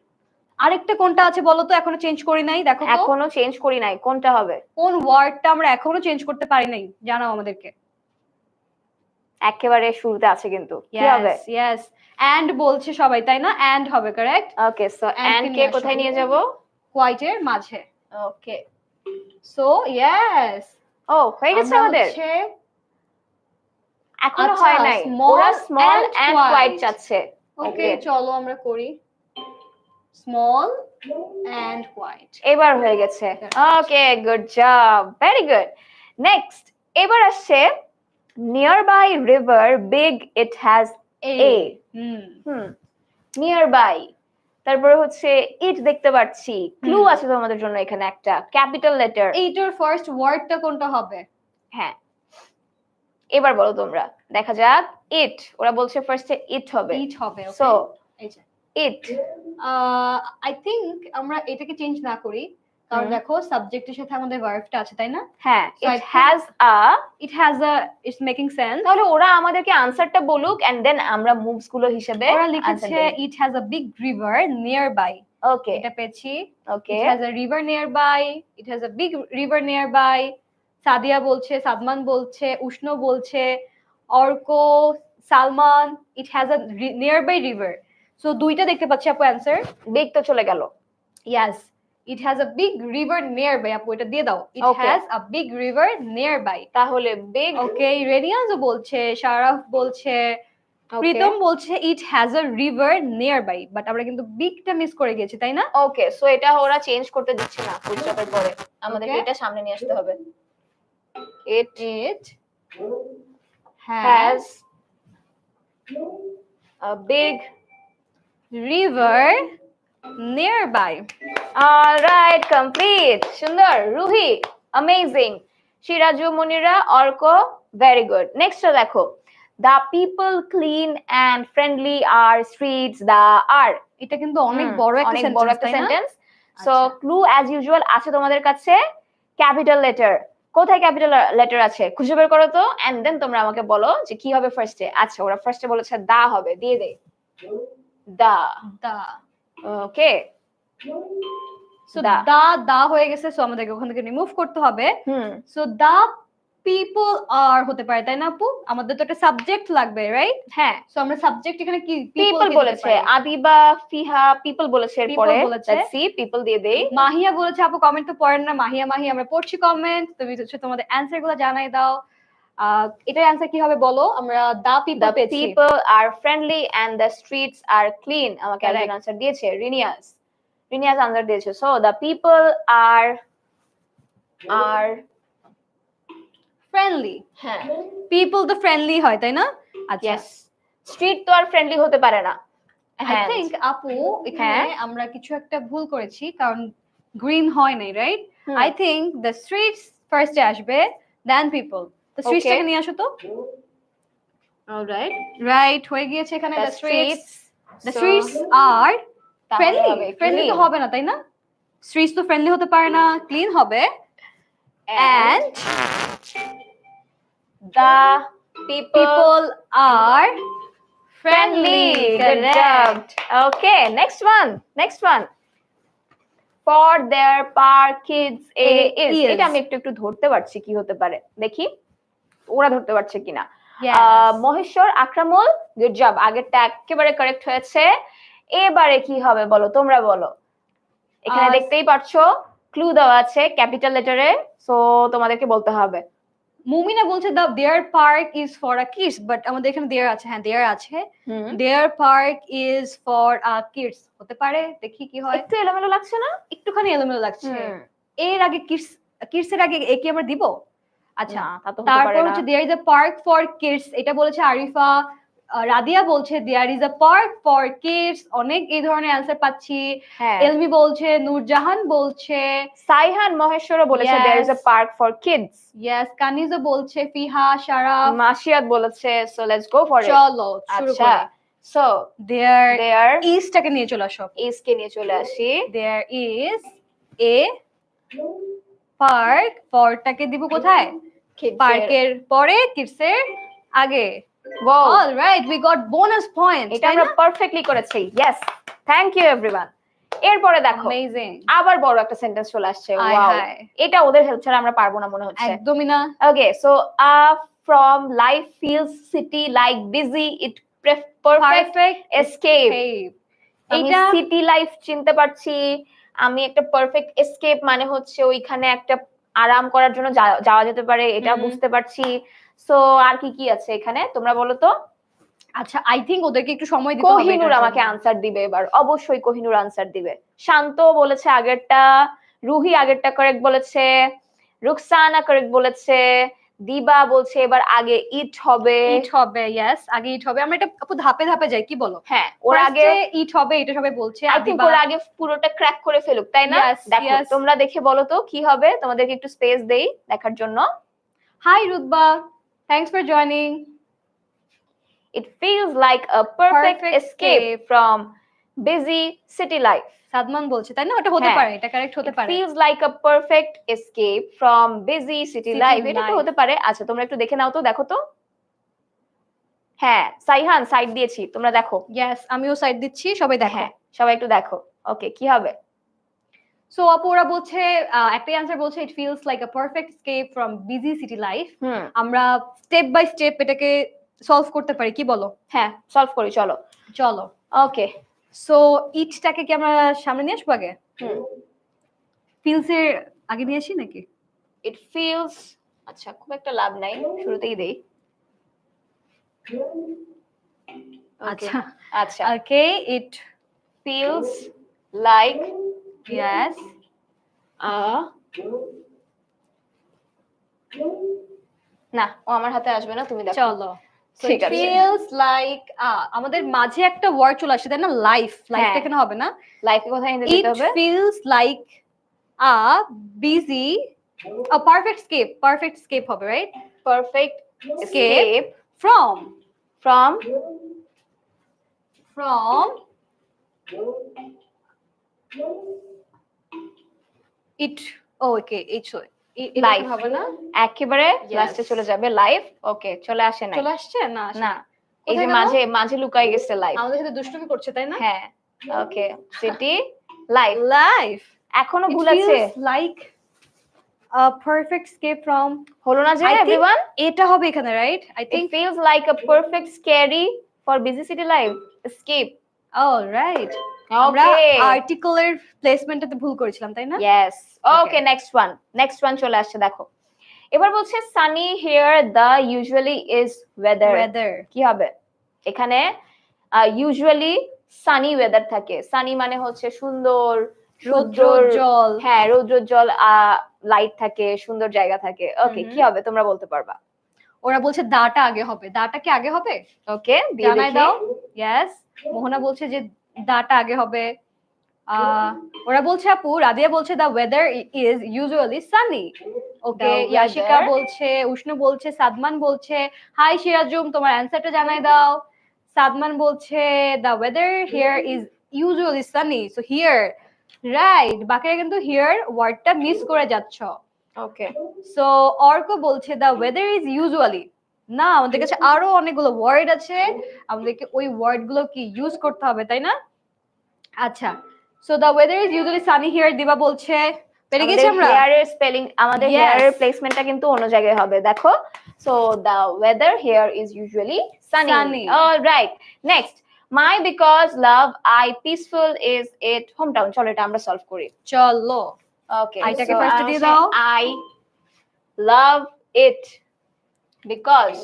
আরেকটা কোনটা আছে বলো তো, এখনো চেঞ্জ করি নাই, দেখো তো। এখনো চেঞ্জ করি নাই, কোনটা হবে? কোন ওয়ার্ডটা আমরা এখনো চেঞ্জ করতে পারি নাই জানাও আমাদেরকে। একেবারে শুরুতে আছে কিন্তু কি হবে? ইয়েস এন্ড বলছে সবাই তাই না, এন্ড হবে correct. Okay so And and কে কে নিয়ে আসো। কোথায় নিয়ে যাব? হোয়াইট এর মাঝে। ওকে সো ইয়েস ও হয়ে গেছে আমাদের, এখনো আচ্ছা, হয় নাই, small ওরা small and and white white চাচ্ছে। ওকে চলো আমরা করি স্মল এন্ড হোয়াইট। এবার হয়ে গেছে, okay good job, very good. Next এবার আসছে nearby river big it has a. Nearby, তারপরে হচ্ছে ইট দেখতে পাচ্ছি, ক্লু আছে তোমাদের জন্য এখানে একটা ক্যাপিটাল লেটার। এইটার ফার্স্ট ওয়ার্ডটা কোনটা হবে? হ্যাঁ এবার বলো তোমরা, দেখা যাক। ইট, ওরা বলছে ফার্স্টে ইট হবে, ইট হবে। সো এই যে ইট। আই থিংক আমরা এটাকে চেঞ্জ না করি, কারণ দেখো সাবজেক্টের সাথে আমাদের ভার্বটা আছে তাই না? হ্যাঁ So I it has a, it has a, it's making sense. তাহলে ওরা আমাদেরকে আনসারটা বলুক এন্ড দেন আমরা মুভস গুলো হিসেবে ওরা লিখেছে it has a big river nearby. Okay এটা পেয়েছি। Okay it has a river nearby, it has a big river nearby. Sadia বলছে, সাদমান বলছে, উষ্ণ বলছে, Arko, Salman, it has a nearby river. So দুইটা দেখতে পাচ্ছি আপু অ্যান্সার। বিগ তো চলে গেল। Yes it has a big river nearby, আপু এটা দিয়ে দাও। It Okay. Has a big river nearby. তাহলে বিগ, ওকে রেনিয়াজও বলছে, শারাফ বলছে, প্রীতম বলছে it has a river nearby, but আমরা কিন্তু বিগটা মিস করে গেছি তাই না? ওকে সো এটা ওরা চেঞ্জ করতে দিচ্ছে না ফুল স্টপের পরে, আমাদের Okay. এটা সামনে নিয়ে আসতে হবে। It it has a big river nearby. Alright complete, সুন্দর। Ruhi amazing, Siraju, Munira, Arko very good. Next দেখো, the people clean and friendly are streets the are. এটা কিন্তু অনেক বড় একটা অনেক সেন্টেন্স বড় একটা তাই না? সেন্টেন্স। সো আচ্ছা। ক্লু অ্যাজ ইউজুয়াল আছে তোমাদের কাছে, ক্যাপিটাল লেটার। কোথায় ক্যাপিটাল লেটার আছে খুঁজে বের করো তো, এন্ড দেন তোমরা আমাকে বলো যে কি হবে ফার্স্টে। আচ্ছা ওরা ফার্স্টে বলেছে দা হবে, দিয়ে দে দা। দা। ওকে সো দা হয়ে গেছে, সো আমাদেরকে ওখান থেকে রিমুভ করতে হবে। সো দা পিপল আর হতে পারে তাই না আপু? আমাদের তো একটা সাবজেক্ট লাগবে রাইট? হ্যাঁ সো আমরা সাবজেক্ট এখানে কি পিপল বলেছে, আদিবা, ফিহা পিপল বলেছে, এরপরে লেটস সি পিপল দিয়ে দেই। মাহিয়া বলেছে আপু কমেন্ট তো পড়েন না। মাহিয়া আমরা পড়ছি কমেন্ট, তুমি হচ্ছে তোমাদের অ্যানসার গুলো জানাই দাও। এটার অ্যানসার কি হবে বলো? আমরা দা পিপল পেয়েছি। People are friendly and the streets are clean, আমাকে একজন আনসার দিয়েছে, রিনিয়াস আনসার দিয়েছে। So the people are friendly. হ্যাঁ পিপল তো ফ্রেন্ডলি হয় তাই না? আচ্ছা ইয়েস, স্ট্রিট তো আর ফ্রেন্ডলি হতে পারে না। আই থিংক আপু এখানে আমরা কিছু একটা ভুল করেছি, কারণ গ্রিন হয় নাই right? I think the streets ফার্স্টে আসবে, দেন পিপল। দ্য স্ট্রিটসটাকে নিয়ে আসো তো। অলরাইট রাইট হয়ে গিয়েছে এখানে দ্য স্ট্রিটস আর ফ্রেন্ডলি তো হবে না তাই না? স্ট্রিটস তো ফ্রেন্ডলি হতে পারে না, ক্লিন হবে। and the people are friendly. Good correct. job. Okay, next one. For their park kids is. এটা আমি একটু ধরতে পারছি কি হতে পারে, দেখি ওরা ধরতে পারছে কিনা। মহেশ্বর, আকরামুল, গুড জব, আগেরটা একেবারে কারেক্ট হয়েছে। এবারে কি হবে বলো, তোমরা বলো। এখানে দেখতেই পাচ্ছো ক্লু দেওয়া আছে ক্যাপিটাল লেটারে, সো তোমাদেরকে বলতে হবে। মুমিনা বলছে the there park is for a kids, but আমাদের এখানে দেয়ার আছে। হ্যাঁ দেয়ার আছে, there park is for a kids হতে পারে। দেখি কি হয়। একটু এলোমেলো লাগছে না? একটুখানি এলোমেলো লাগছে। এর আগে কিডস এর আগে এ কি আমরা দিব? আচ্ছা তারপর হচ্ছে there is a park for kids, এটা বলেছে আরিফা। রাদিয়া বলছে there is a park for kids, অনেক এই ধরনের অ্যানসার পাচ্ছি। এলমি বলছে, নূরজাহান বলছে, সাইহান মহেশ্বরও বলেছে there is a park for kids. Yes কানিজও বলছে, ফিহা, শারাফ, মাসিয়াত বলেছে। So let's go for it. চলো শুরু করি। সো দেয়ার ইজ টাকে নিয়ে চলে আসো। ইজ কে নিয়ে চলে আসি। দেয়ার ইজ এ পার্ক, ফরটাকে দিব কোথায়? পার্কের পরে কিডসের আগে। Alright we got bonus point. এটা আমরা পারফেক্টলি করেছি। Yes thank you everyone. এরপরে দেখো অ্যামেজিং, আবার বড় একটা সেন্টেন্স চলে আসছে। ওয়াও, এটা ওদের হেল্প ছাড়া আমরা পারবো না মনে হচ্ছে। একদমই না। Okay so from life feels city like busy it perfect escape আমি এটা সিটি লাইফ চিনতে পারছি আমি একটা পারফেক্ট এসকেপ মানে হচ্ছে ওইখানে একটা আরাম করার জন্য যাওয়া যেতে পারে এটা বুঝতে পারছি সো আর কি কি আছে এখানে তোমরা বলো তো আচ্ছা আই থিংক ওদেরকে একটু সময় দিতে হবে কোহিনুর আমাকে আনসার দিবে এবার অবশ্যই কোহিনুর আনসার দিবে শান্ত বলেছে আগেরটা রুহি আগেরটা কারেক্ট বলেছে রুকসানা কারেক্ট বলেছে দিবা বলছে এবার আগে ইট হবে ইয়েস আগে ইট হবে আমরা এটা আপু ধাপে ধাপে যাই কি বলো হ্যাঁ ওর আগে ইট হবে এটা সবাই বলছে আই থিংক ওর আগে পুরোটা ক্র্যাক করে ফেলুক তাই না দেখো তোমরা দেখে বলো তো কি হবে তোমাদেরকে একটু স্পেস দেই দেখার জন্য hi Rutba thanks for joining It feels like a perfect escape from busy city life. Sadman বলছে তাই না ওটা হতে পারে এটা কারেক্ট হতে পারে feels like a perfect escape from busy city life এটা তো হতে পারে আচ্ছা তোমরা একটু দেখে নাও তো দেখো তো হ্যাঁ সাইহান সাইড দিয়েছি তোমরা দেখো यस আমিও সাইড দিচ্ছি সবাই দেখো হ্যাঁ সবাই একটু দেখো ওকে কি হবে সো আপু ওরা বলছে একটা অ্যানসার বলছে it feels like a perfect escape from busy city life আমরা স্টেপ বাই স্টেপ এটাকে সলভ করতে পারি কি বলো হ্যাঁ সলভ করি চলো চলো ওকে সো ইটটাকে কি আমরা সামনে নিয়ে আসবো আগে ফিলস এর আগে নিয়ে আসি নাকি ইট ফিলস আচ্ছা খুব একটা লাভ নাই শুরুতেই দেই আচ্ছা আচ্ছা ওকে ইট feels like yes না ও আমার হাতে আসবে না তুমি দেখো চলো ঠিক আছে feels like আমাদের মাঝে একটা ওয়ার্ড চলে আসে তাই না লাইফ লাইফ এখানে হবে না লাইফে কোথায় এনে দিতে হবে it feels like a busy a perfect escape হবে right perfect escape from it okay life হবে না একেবারে লাস্টে চলে যাবে লাইফ ওকে চলে আসে না চলে আসছে না না এই যে মাঝে মাঝে লুকাই গেছে লাইফ আমাদের সাথে দুষ্টুমি করছে তাই না হ্যাঁ ওকে সিটি লাইফ এখনো ভুল আছে like a perfect escape from হলো না যে एवरीवन এটা হবে এখানে right I think it feels like a perfect scary for busy city life escape all right আমরা আর্টিকেলের প্লেসমেন্টটাতে ভুল করেছিলাম তাই না yes okay next one চলে আসছে দেখো এবার বলছে sunny here the usually is weather কি হবে এখানে usually sunny weather থাকে sunny মানে হচ্ছে সুন্দর রৌদ্রোজ্জ্বল হ্যাঁ রৌদ্রোজ্জ্বল লাইট থাকে সুন্দর জায়গা থাকে ওকে কি হবে তোমরা বলতে পারবা ওরা বলছে দাটা আগে হবে দাটা কি আগে হবে ওকে জানাই দাও यस মোহনা বলছে যে দাটা আগে হবে ওরা বলছে আপু রাদিয়া বলছে the weather is usually sunny okay Yashica বলছে উষ্ণ বলছে সাদমান বলছে হাই সিরাজুম তোমার অ্যানসারটা জানাই দাও সাদমান বলছে the weather here is usually sunny so here right বাকিরা কিন্তু হিয়ার ওয়ার্ডটা মিস করে যাচ্ছ ওকে সো অর্ক বলছে দা ওয়েদার ইজ ইউজুয়ালি না আমাদের কাছে আরো অনেকগুলো ওয়ার্ড আছে আমাদেরকে ওই ওয়ার্ড গুলো কি ইউজ করতে হবে তাই না আচ্ছা so the weather is usually sunny here Diba বলছে পেরে গেছি আমরা হেয়ারের স্পেলিং আমাদের হেয়ারের প্লেসমেন্টটা কিন্তু অন্য জায়গায় হবে দেখো so the weather here is usually sunny alright next My because love I peaceful is it hometown চলো এটা আমরা সলভ করি চলো ওকে আইটাকে ফার্স্ট দিয়ে দাও I love it because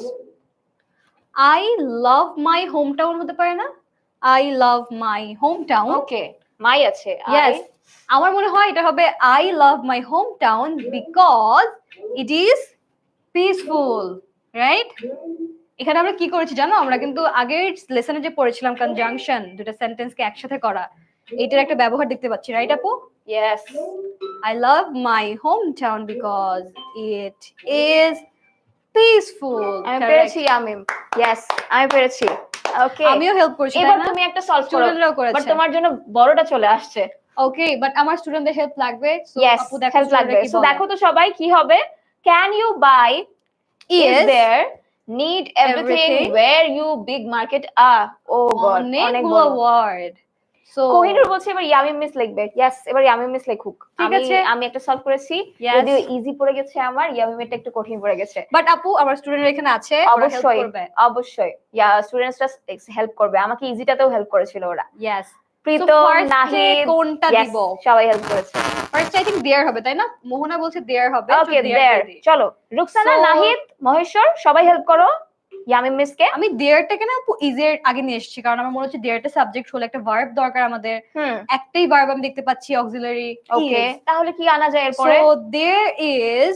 I love my hometown হতে পারে না I love my hometown okay my আছে yes আমার মনে হয় এটা হবে I love my hometown because it is peaceful right এখানে আমরা কি করেছি জানো আমরা কিন্তু আগের লেসনে যে পড়েছিলাম কনজাংশন দুটো সেন্টেন্সকে একসাথে করা এটার একটা ব্যবহার দেখতে পাচ্ছি রাইট আপু yes I love my hometown because it is peaceful আমি পেরেছি আমিম yes আমি পেরেছি ওকে আমিও হেল্প করছি এবার তুমি একটা সলভ করো বাট তোমার জন্য বড়টা চলে আসছে ওকে বাট আমার স্টুডেন্টদের হেল্প লাগবে সো আপু দেখো হেল্প লাগবে সো দেখো তো সবাই কি হবে can you buy is there need everything where you big market oh god অনেকগুলো ওয়ার্ড সো কোহিনুর বলছে এবার ইয়ামি মিস লিখবে। ইয়েস, এবার ইয়ামি মিস লিখুক। ঠিক আছে, আমি একটা সলভ করেছি, যদিও ইজি পড়ে গেছে আমার, ইয়ামি মিসটা একটু কঠিন পড়ে গেছে। বাট আপু আমার স্টুডেন্টরা এখানে আছে, ওরা হেল্প অবশ্যই করবে। অবশ্যই স্টুডেন্টসরা হেল্প করবে, আমাকে ইজিটাতেও হেল্প করেছিল ওরা। ইয়েস, প্রীতম, নাহিদ, কোনটা দিব? সবাই হেল্প করেছে। ফার্স্ট আই থিংক দেয়ার হবে, তাই না? মোহনা বলছে দেয়ার হবে। ওকে দেয়ার, চলো রুকসানা, নাহিদ, মহেশ্বর সবাই হেল্প করো ইয়ামিম মিসকে। আমি দেয়ারটাকে না আপু ইজির আগে নিয়ে এসেছি, কারণ আমার মনে হচ্ছে দেয়ারটা সাবজেক্ট হলে একটা ভার্ব দরকার আমাদের। একটাই ভার্ব আমি দেখতে পাচ্ছি, অক্সিলারি। ওকে, তাহলে কি আনা যায় এরপরে? So there is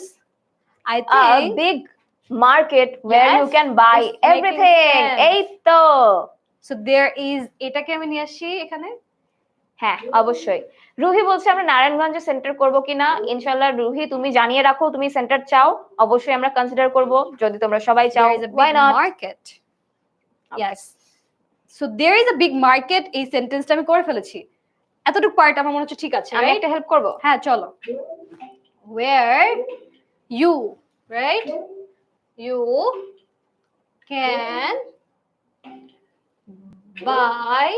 I think big market where you can buy everything. এই তো, সো দেয়ার ইজ, এটাকে আমি নিয়ে আসি এখানে। হ্যাঁ অবশ্যই। রুহি বলছে আমরা নারায়ণগঞ্জে সেন্টার করব কিনা। ইনশাআল্লাহ রুহি, তুমি জানিয়ে রাখো তুমি সেন্টার চাও, অবশ্যই আমরা কনসিডার করব যদি তোমরা সবাই চাও। Why not? Market. Yes. So there is a big market, এই সেন্টেন্সটা আমি করে ফেলেছি। এতটুকু পার্ট আমার মনে হচ্ছে ঠিক আছে। আমি একটা হেল্প করব। হ্যাঁ চলো। Where you, right? You can buy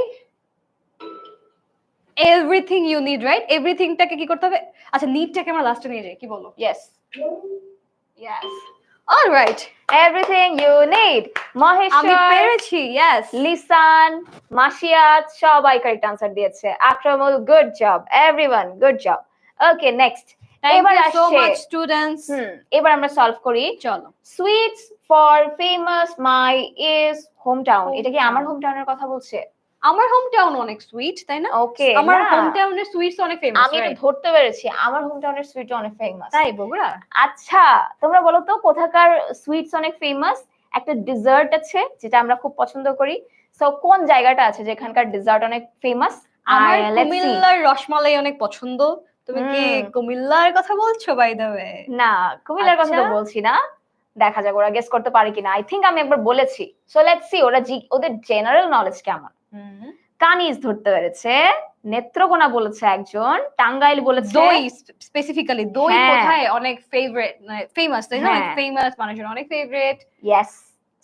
everything you need, right? Everythingটাকে কি করতে হবে? আচ্ছা, নিডটাকে আমরা লাস্টে নিয়ে যাই, কি বলো? Yes. Yes. All right. Everything you need. Maheshwar, আমি পেরেছি। Yes. লিসান, মাসিয়াত সবাই কারেক্ট আনসার দিয়েছে। Akramul, good job. Everyone, good job. Okay, next. এবার আসছে so much students. এবার আমরা সলভ করি। চলো। Sweets for famous my is home town. এটা কি আমার হোম টাউনের কথা বলছে? আমার হোম টাউন অনেক সুইট, তাই না? ওকে, আমার হোম টাউনের সুইটস অনেক ফেমাস। আমি তো ধরতে পেরেছি আমার হোম টাউনের সুইট অনেক ফেমাস। তাই বগুড়া? আচ্ছা, তোমরা বলো তো কোথাকার সুইটস অনেক ফেমাস? একটা ডেজার্ট আছে যেটা আমরা খুব পছন্দ করি, সো কোন জায়গাটা আছে যেখানকার ডেজার্ট অনেক ফেমাস? আমার কুমিল্লার রসমালাই অনেক পছন্দ। তুমি কি কুমিল্লার কথা বলছো বাই দ্য ওয়ে? না, কুমিল্লার কথা তো বলছি না। দেখা যাক ওরা গেস করতে পারে কিনা। আই থিংক আমি একবার বলেছি, সো লেটস সি ওদের জেনারেল নলেজ কেমন। কানিজ ধরতে পেরেছে, নেত্রকোনা বলেছে একজন, টাঙ্গাইল বলেছে। দই, স্পেসিফিক্যালি দই কোথায় অনেক ফেভারিট, ফেমাস, তাই না? ফেমাস, মানুষের অনেক ফেভারিট। ইয়েস,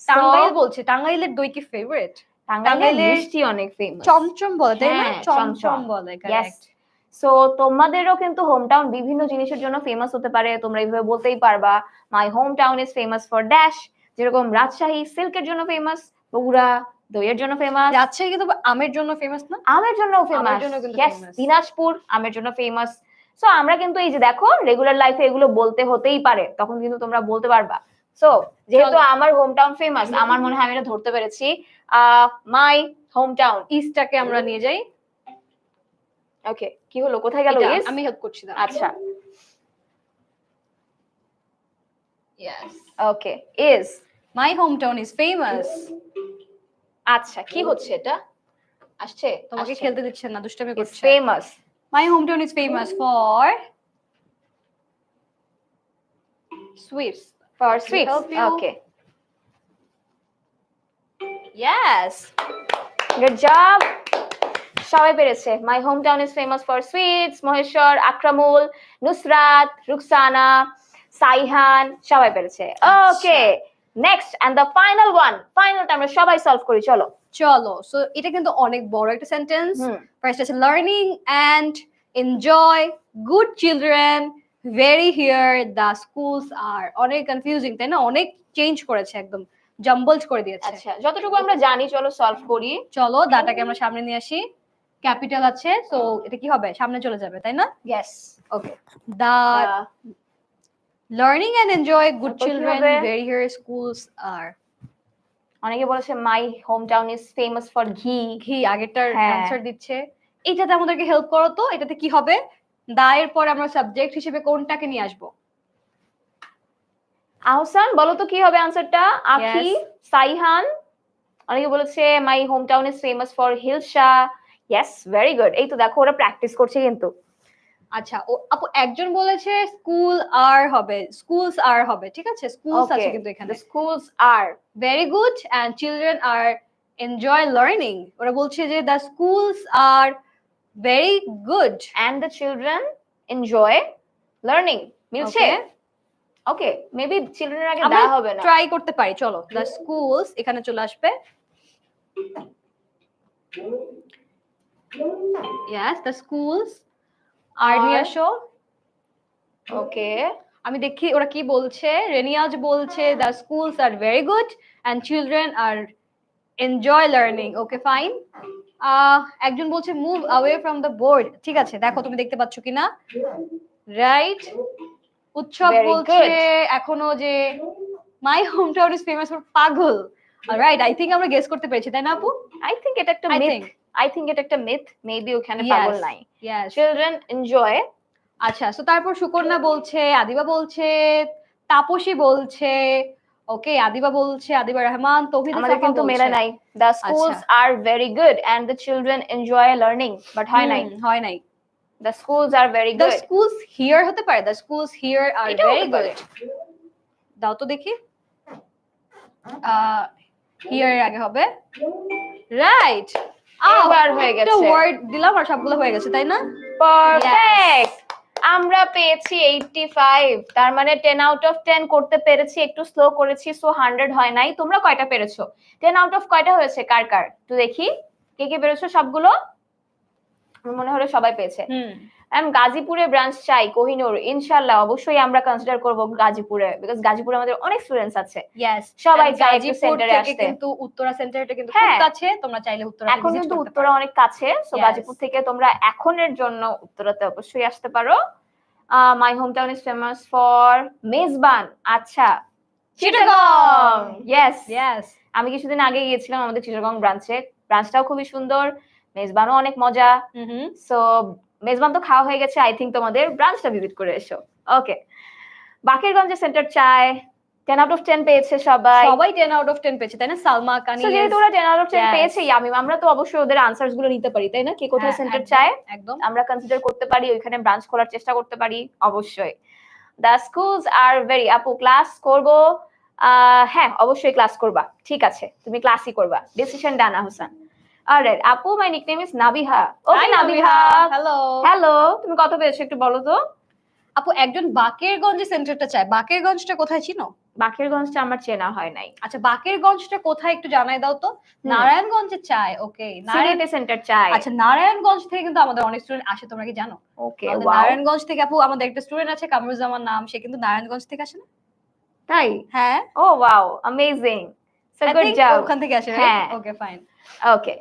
টাঙ্গাইল বলছে, টাঙ্গাইলের দই কি ফেভারিট? টাঙ্গাইলের মিষ্টি অনেক ফেমাস, চমচম বলে, তাই না? চমচম বলে, কারেক্ট। সো তোমাদেরও কিন্তু হোম টাউন বিভিন্ন জিনিসের জন্য ফেমাস হতে পারে, তোমরা এইভাবে বলতেই পারবা মাই home town is famous for dash. যেরকম রাজশাহী সিল্কের জন্য ফেমাস, বগুড়া দইয়ের জন্য ফেমাস। রাজশাহী কিন্তু আমের জন্য ফেমাস না? আমের জন্যও ফেমাস। ইয়েস, দিনাজপুর আমের জন্য ফেমাস। সো আমরা কিন্তু এই যে দেখো রেগুলার লাইফে এগুলো বলতে হতেই পারে, তখন কিন্তু তোমরা বলতে পারবা। সো যেহেতু আমার হোম টাউন ফেমাস, আমার মনে হয় আমি এটা ধরতে পেরেছি। মাই হোম টাউন ইস্টটাকে আমরা নিয়ে যাই। ওকে, কি হলো, কোথায় গেল ইস? আমি হেল্প করছি না। আচ্ছা, yes, okay, is my home town is famous. আচ্ছা, কি হচ্ছে এটা? আসছে, তোমাকে খেলতে দিচ্ছেন না, দুষ্টামি করছে। Famous, my home town is famous for sweets. For sweets, okay, yes, good job, সবাই পেরেছে। My home town is famous for sweets. Maheshwar, Akramul, Nusrat, Ruksana, Saihan সবাই পেরেছে। Okay, next and the final one. ফাইনালটা আমরা সবাই সলভ করি, চলো। সো এটা কিন্তু অনেক বড় একটা সেন্টেন্স। ফার্স্ট আছে learning and enjoy, good children, very here, the schools are. অনেক কনফিউজিং, তাই না? অনেক চেঞ্জ করেছে, একদম জাম্বলড করে দিয়েছে। আচ্ছা, যতটুকু আমরা জানি চলো সলভ করি। চলো দাটাকে আমরা সামনে নিয়ে আসি। ক্যাপিটাল আছে, সো এটা কি হবে? সামনে চলে যাবে, তাই না? Yes, okay, the learning and enjoy, good children, very here, schools are. অনেকে বলেছে my home town is famous for ghee. ঘি আগেরটার অ্যানসার দিচ্ছে। এটাতে আমাদেরকে হেল্প করো তো, এটাতে কি হবে? দা এর পর আমরা সাবজেক্ট হিসেবে কোনটাকে নিয়ে আসবো? আহসান, বলো তো কি হবে আনসারটা? আখি, সাইহান, অনেকে বলেছে my home town is famous for hilsa. Yes, very good. এই তো দেখো ওরা প্র্যাকটিস করছে কিন্তু। আচ্ছা, আপু একজন বলেছে স্কুল আর হবে, স্কুলস আর হবে, ঠিক আছে? স্কুলস আছে কিন্তু এখানে। Schools are, very good, and children are enjoy learning. ওরা বলছে যে the schools are very good and the children enjoy learning. মিলছে? ওকে, মেবি চিলড্রেনের আগে দেওয়া হবে না, ট্রাই করতে পারি। চলো, দ্য স্কুলস এখানে চলে আসবে। Yes, the schools are near show. ওকে, আমি দেখি ওরা কি বলছে। রেনিয়াজ বলছে the schools are very good and children are enjoy learning. Okay, fine. একজন বলছে move away from the board. ঠিক আছে, দেখো তুমি দেখতে পাচ্ছ কিনা। রাইট। উৎসব Very বলছে good. এখনো যে my hometown is famous for পাগল। অলরাইট, আই থিংক আমরা গেস করতে পেরেছি, তাই না আপু? আই থিংক এটা একটা I myth, think. I think এটা একটা মিথ, মেবি ওখানে Yes. পাগল নাই। Yes. Children enjoy. আচ্ছা, সো তারপর সুকন্যা বলছে, আদিবা বলছে, তাপসী বলছে, ওকে আদিবা বলছে, আদিবা রহমান, তৌহিদ আমাদের সাফা কিন্তু বলছে। মেলে নাই। The schools are very good and the children enjoy learning, but হয় নাই। হয় নাই। The schools are very the good. Schools here হতে পারে, দ্য স্কুলস হিয়ার আর এটাও ভেরি হতে পারে। গুড। দাও তো দেখি। হিয়ার এর আগে হবে। রাইট। এবার হয়ে গেছে। একটা ওয়ার্ড দিলাম আর সবগুলো হয়ে গেছে, তাই না? পারফেক্ট। আমরা পেয়েছি 85, তার মানে 10 আউট অফ 10 করতে পেরেছি, একটু স্লো করেছি, সো 100 হয় নাই। তোমরা কয়টা পেরেছো? 10 আউট অফ কয়টা হয়েছে কার কার? তো দেখি কে কে পেরেছো সবগুলো। আমার মনে হলো সবাই পেয়েছে। গাজীপুরে ব্রাঞ্চ চাই, কোহিনুর। ইনশাআল্লাহ অবশ্যই আমরা কনসিডার করব গাজীপুরে, বিকজ গাজীপুরে আমাদের অনেক স্টুডেন্টস আছে। ইয়েস, সবাই চাই একটু গাজীপুর সেন্টারে থেকে আসতে। কিন্তু উত্তরা সেন্টারটা কিন্তু হ্যাঁ। খুব কাছে, তোমরা চাইলে উত্তরাতে এখন ভিজিট কিন্তু করতে উত্তরা পারো। অনেক কাছে, সো Yes. গাজীপুর থেকে তোমরা এখনের জন্য উত্তরাতে অবশ্যই আসতে পারো। My home town is famous for mezban. আচ্ছা, চিটাগং। Yes, yes. আমি কিছুদিন আগে গিয়েছিলাম আমাদের চিটাগং ব্রাঞ্চে, ব্রাঞ্চটাও খুবই সুন্দর, মেজবানও অনেক মজা। সো মেজবান তো খাওয়া হয়ে গেছে, আই থিংক তোমাদের ব্রাঞ্চটা ভিজিট করে এসো। ওকে, বাকেরগঞ্জে সেন্টার চাই, 10 আউট অফ 10 পেয়েছে সবাই। সবাই 10 আউট অফ 10 পেয়েছে, তাই না? সালমা, কানিজ। সো যেহেতু ওরা 10 আউট অফ 10 পেয়েছে, আমরা তো অবশ্যই ওদের আনসারস গুলো নিতে পারি, তাই না? কে কোথায় সেন্টার চায় একদম আমরা কনসিডার করতে পারি, ওইখানে ব্রাঞ্চ খোলার চেষ্টা করতে পারি অবশ্যই। দ্য স্কুলস আর ভেরি, আপু ক্লাস করব? হ্যাঁ অবশ্যই ক্লাস করবা, ঠিক আছে তুমি ক্লাসই করবা, ডিসিশন ডানা হোসেন। অলরাইট আপু, মাই nickname is Nabiha. Okay Nabiha, hello. Hello, তুমি কত পেয়েছো একটু বলো তো। আপু একজন বাকেরগঞ্জে সেন্টারটা চায়, বাকেরগঞ্জটা কোথায় চিনো? বাকেরগঞ্জটা আমার চেনা হয় নাই। আচ্ছা, বাকেরগঞ্জটা কোথায় একটু জানাই দাও তো। নারায়ণগঞ্জে চায়, ওকে সিলেটে সেন্টার চাই। আচ্ছা, নারায়ণগঞ্জ থেকে কিন্তু আমাদের অনেক স্টুডেন্ট আসে, তোমরা কি জানো? ওকে, নারায়ণগঞ্জ থেকে আপু আমাদের একটা স্টুডেন্ট আছে কামরুজ্জামান নাম, সে কিন্তু নারায়ণগঞ্জ থেকে আসে না? তাই? হ্যাঁ। Oh wow, amazing, so good job. ওখান থেকে আসে, হ্যাঁ ওকে ফাইন। ওকে,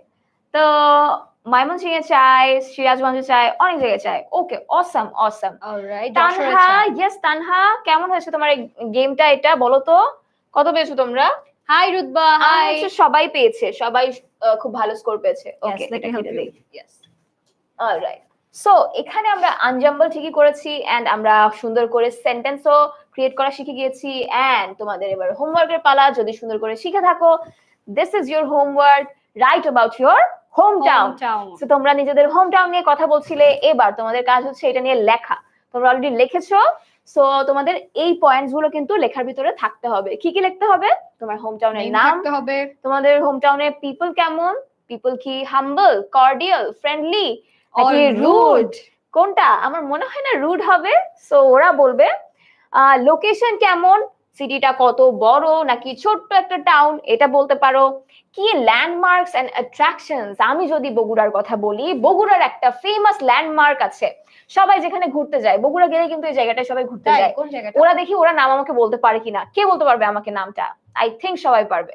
তো ময়মনসিংহে চাই, সিরাজগঞ্জে চাই, অনেক জায়গায় চাই। Okay, awesome awesome. Alright, Tanha, yes Tanha, কেমন হয়েছে তোমার এই গেমটা? এটা বলো তো কত পেয়েছো তোমরা? Hi Rutba, hi. সবাই পেয়েছে, সবাই খুব ভালো স্কোর পেয়েছে। ওকে, এটা কেটে দেই। Yes, alright. সো এখানে আমরা আনজাম্বল ঠিকই করেছি, এন্ড আমরা সুন্দর করে সেন্টেন্সও ক্রিয়েট করা শিখে গিয়েছি। এন্ড তোমাদের এবার হোমওয়ার্কের পালা, যদি সুন্দর করে শিখে থাকো, this is your homework, right about your home town. So তোমরা নিজেদের হোম টাউন নিয়ে কথা বলছিলে, এবার তোমাদের কাজ হচ্ছে এটা নিয়ে লেখা। তোমরা অলরেডি লিখেছো, সো তোমাদের এই পয়েন্টস গুলো কিন্তু লেখার ভিতরে থাকতে হবে। কি কি লিখতে হবে? তোমার হোম টাউনের নাম, তোমাদের হোম টাউনের পিপল কেমন, পিপল কি হাম্বল, কর্ডিয়াল, ফ্রেন্ডলি, নাকি রুড, কোনটা? আমার মনে হয় না রুড হবে, সো ওরা বলবে। লোকেশন কেমন, সিটিটা কত বড় নাকি ছোট্ট একটা টাউন, এটা বলতে পারো। কি ল্যান্ডমার্কস এন্ড অ্যাট্রাকশনস, আমি যদি বগুড়ার কথা বলি, বগুড়ার একটা ফেমাস ল্যান্ডমার্ক আছে, সবাই যেখানে ঘুরতে যায়, বগুড়া গেলে কিন্তু এই জায়গাটায় সবাই ঘুরতে যায়। ওরা দেখি ওরা নাম আমাকে বলতে পারে কিনা, কে বলতে পারবে আমাকে নামটা? আই থিংক সবাই পারবে।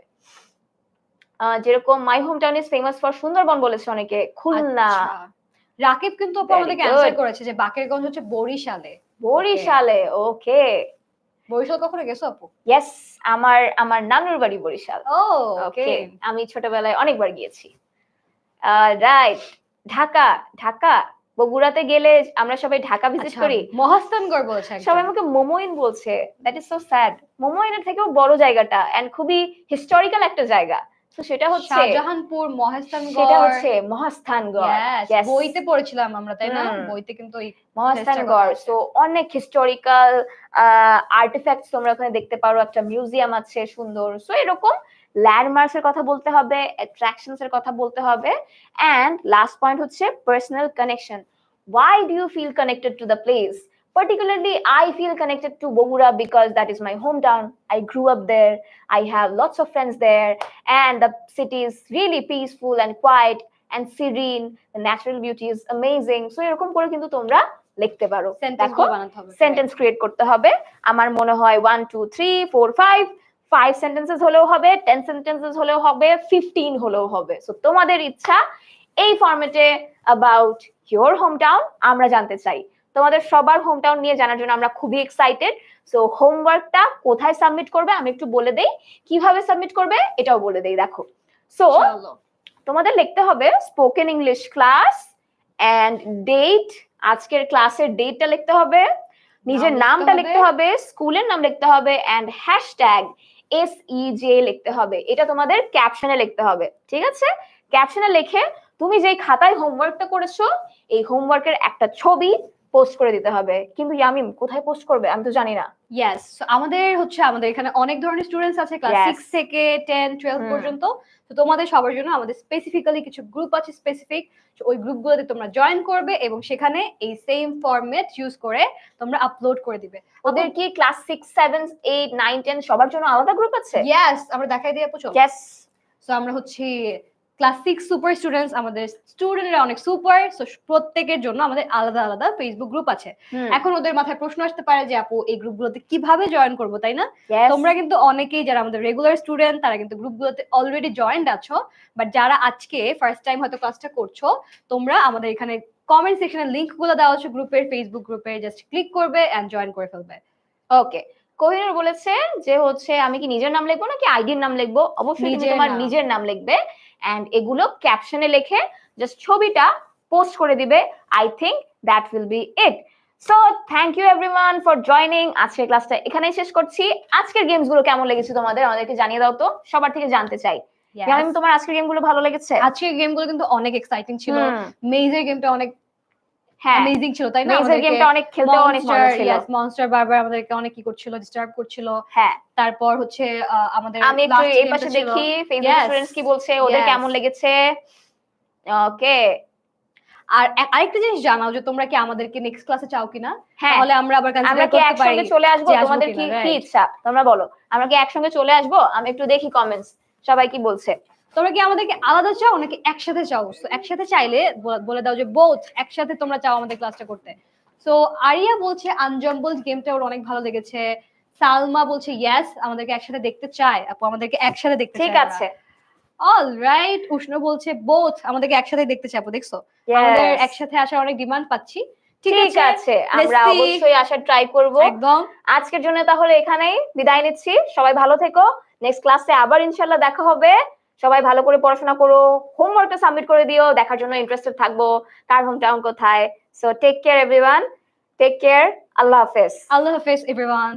যেরকম মাই home town is famous for Sundarban বলেছে অনেকে, খুলনা। রাকিব কিন্তু আমাদেরকে অ্যানসার করেছে যে বাকেরগঞ্জ হচ্ছে বরিশালে। বরিশালে, ওকে। বরিশাল কখনো গেছো আপু? ইয়েস, আমার নানুর বাড়ি বরিশাল। ওকে, আমি ছোটবেলায় অনেকবার গিয়েছি। রাইট, ঢাকা, ঢাকা বগুড়াতে গেলে আমরা সবাই ঢাকা ভিজিট করি। মহাস্থানগড় বলছে, সবাই আমাকে মোমোইন বলছে, দ্যাট ইজ সো স্যাড। মোমোইনের থেকেও বড় জায়গাটা এন্ড খুবই হিস্টোরিক্যাল একটা জায়গা, তো সেটা হচ্ছে শাহজাহানপুর মহাস্থানগড়। সেটা হচ্ছে মহাস্থানগড়। বইতে পড়েছিলাম আমরা, তাই না? বইতে কিন্তু এই মহাস্থানগড়, সো অনেক হিস্টোরিক্যাল আর্টিফ্যাক্টস তোমরা ওখানে দেখতে পারো, একটা মিউজিয়াম আছে সুন্দর। সো এরকম ল্যান্ডমার্কস এর কথা বলতে হবে, অ্যাট্রাকশনস এর কথা বলতে হবে, এন্ড লাস্ট পয়েন্ট হচ্ছে personal connection. Why do you feel connected to the place? Particularly, I feel connected to Bogura because that is my hometown. I grew up there. I have lots of friends there, and the city is really peaceful and quiet. and serene, the natural beauty is amazing. So এরকম করে কিন্তু তোমরা লিখতে পারো। দেখো সেন্টেন্স ক্রিয়েট করতে হবে। আমার মনে হয় 1 2 3 4 5 সেন্টেন্সেস হলেও হবে, 10 সেন্টেন্সেস হলেও হবে, 15 হলেও হবে। সো তোমাদের ইচ্ছা এই ফরম্যাটে অ্যাবাউট ইওর হোম টাউন আমরা জানতে চাই। তোমাদের সবার হোম টাউন নিয়ে জানার জন্য আমরা খুবই এক্সাইটেড। সো হোমওয়ার্কটা কোথায় সাবমিট করবে আমি একটু বলে দেই, কিভাবে সাবমিট করবে এটাও বলে দেই। দেখো, সো তোমাদের লিখতে হবে spoken English class and date, আজকের ক্লাসের ডেটটা লিখতে হবে, নিজের নামটা লিখতে হবে, স্কুলের নাম লিখতে হবে এন্ড হ্যাশট্যাগ SEJ লিখতে হবে। এটা তোমাদের ক্যাপশনে লিখতে হবে, ঠিক আছে? ক্যাপশনে লিখে তুমি যেই খাতায় হোমওয়ার্কটা করেছো এই হোমওয়ার্কের একটা ছবি পোস্ট করে দিতে হবে। কিন্তু ইয়ামিম কোথায় পোস্ট করবে আমি তো জানি না। ইয়েস, আমাদের এখানে অনেক ধরনের স্টুডেন্টস আছে, ক্লাস 6 থেকে 10 12 পর্যন্ত। তো তোমাদের সবার জন্য আমাদের স্পেসিফিক্যালি কিছু গ্রুপ আছে স্পেসিফিক, ওই গ্রুপগুলোতে তোমরা জয়েন করবে এবং সেখানে এই সেম ফরম্যাট ইউজ করে তোমরা আপলোড করে দিবে। ওদের কি ক্লাস 6 7 8 9 10 সবার জন্য আলাদা গ্রুপ আছে? ইয়েস, আমরা দেখাই দিই আপু। ইয়েস, সো আমরা হচ্ছে ক্লাস 6 সুপার স্টুডেন্টস, আমাদের স্টুডেন্টরা অনেক সুপার, সো প্রত্যেকের জন্য আমাদের আলাদা আলাদা ফেসবুক গ্রুপ আছে। এখন ওদের মাথায় প্রশ্ন আসতে পারে যে আপু এই গ্রুপগুলোতে কিভাবে জয়েন করব, তাই না? তোমরা কিন্তু অনেকেই যারা আমাদের রেগুলার স্টুডেন্ট তারা কিন্তু গ্রুপগুলোতে অলরেডি জয়েন্ড আছো, বাট যারা আজকে ফার্স্ট টাইম হয়তো ক্লাসটা করছো, তোমরা আমাদের এখানে কমেন্ট সেকশনে লিংকগুলো দেওয়া আছে গ্রুপের, ফেসবুক গ্রুপে, জাস্ট ক্লিক করবে এন্ড জয়েন করে ফেলবে। ওকে, কোহিনুর বলেছে যে হচ্ছে আমি কি নিজের নাম লিখবো নাকি আইডির নাম লিখবো? অবশ্যই তুমি তোমার নিজের নাম লিখবে এন্ড এগুলো ক্যাপশনে লিখে জাস্ট ছবিটা পোস্ট করে দিবে। I think that will be it. So thank you everyone for joining. আজকের ক্লাসটা এখানেই শেষ করছি। আজকের গেমস গুলো কেমন লেগেছে তোমাদের আমাদেরকে জানিয়ে দাও তো, সবার থেকে জানতে চাই। ইয়ামিম তোমার আজকের গেমগুলো ভালো লেগেছে? আজকের গেমগুলো কিন্তু অনেক এক্সাইটিং ছিল। মেজর গেমটা অনেক অ্যামেজিং ছিল, তাই না? মেজর গেমটা অনেক খেলতে অনেক মজা ছিল। ইয়েস, মনস্টার বারবার আমাদেরকে অনেক কি করছিল, ডিস্টার্ব করছিল। হ্যাঁ, তারপর হচ্ছে আমাদের আমি একটু এই পাশে দেখি ফেসবুক স্টুডেন্টস কি বলছে, ওদের কেমন লেগেছে। ওকে, আর আরেকটা জিনিস জানাও যে তোমরা কি আমাদেরকে নেক্সট ক্লাসে চাও কিনা, তাহলে আমরা আবার কনসিডার করতে পারি। একসঙ্গে চলে আসবো, তোমাদের কি কি ইচ্ছা তোমরা বলো। আমরা কি একসঙ্গে চলে আসবো? আমি একটু দেখি কমেন্টস সবাই কি বলছে। তোমরা কি আমাদেরকে আলাদা চাও নাকি একসাথে চাও? সো একসাথে চাইলে বলে দাও যে বোথ, একসাথে তোমরা চাও আমাদের ক্লাসটা করতে। সো আরিয়া বলছে আনজাম্বলড গেমটা ওর অনেক ভালো লেগেছে। সালমা বলছে ইয়েস, আমাদেরকে একসাথে দেখতে চায় আপু, আমাদেরকে একসাথে দেখতে চায়। ঠিক আছে, অলরাইট। উষ্ণ বলছে বোথ, আমাদেরকে একসাথে দেখতে চায় আপু। দেখছো আমাদের একসাথে আসার অনেক ডিমান্ড পাচ্ছি। ঠিক আছে, আমরা অবশ্যই আসার ট্রাই করব। একদম। আজকের জন্য তাহলে এখানেই বিদায় নিচ্ছি। সবাই ভালো থেকো, নেক্সট ক্লাসে আবার ইনশাআল্লাহ দেখা হবে। সবাই ভালো করে পড়াশোনা করো, হোমওয়ার্কটা সাবমিট করে দিও, দেখার জন্য ইন্টারেস্টেড থাকবো কার হোম টাউন কোথায়। So take care everyone, take care, আল্লাহ হাফেজ। আল্লাহ হাফেজ এভরিওয়ান।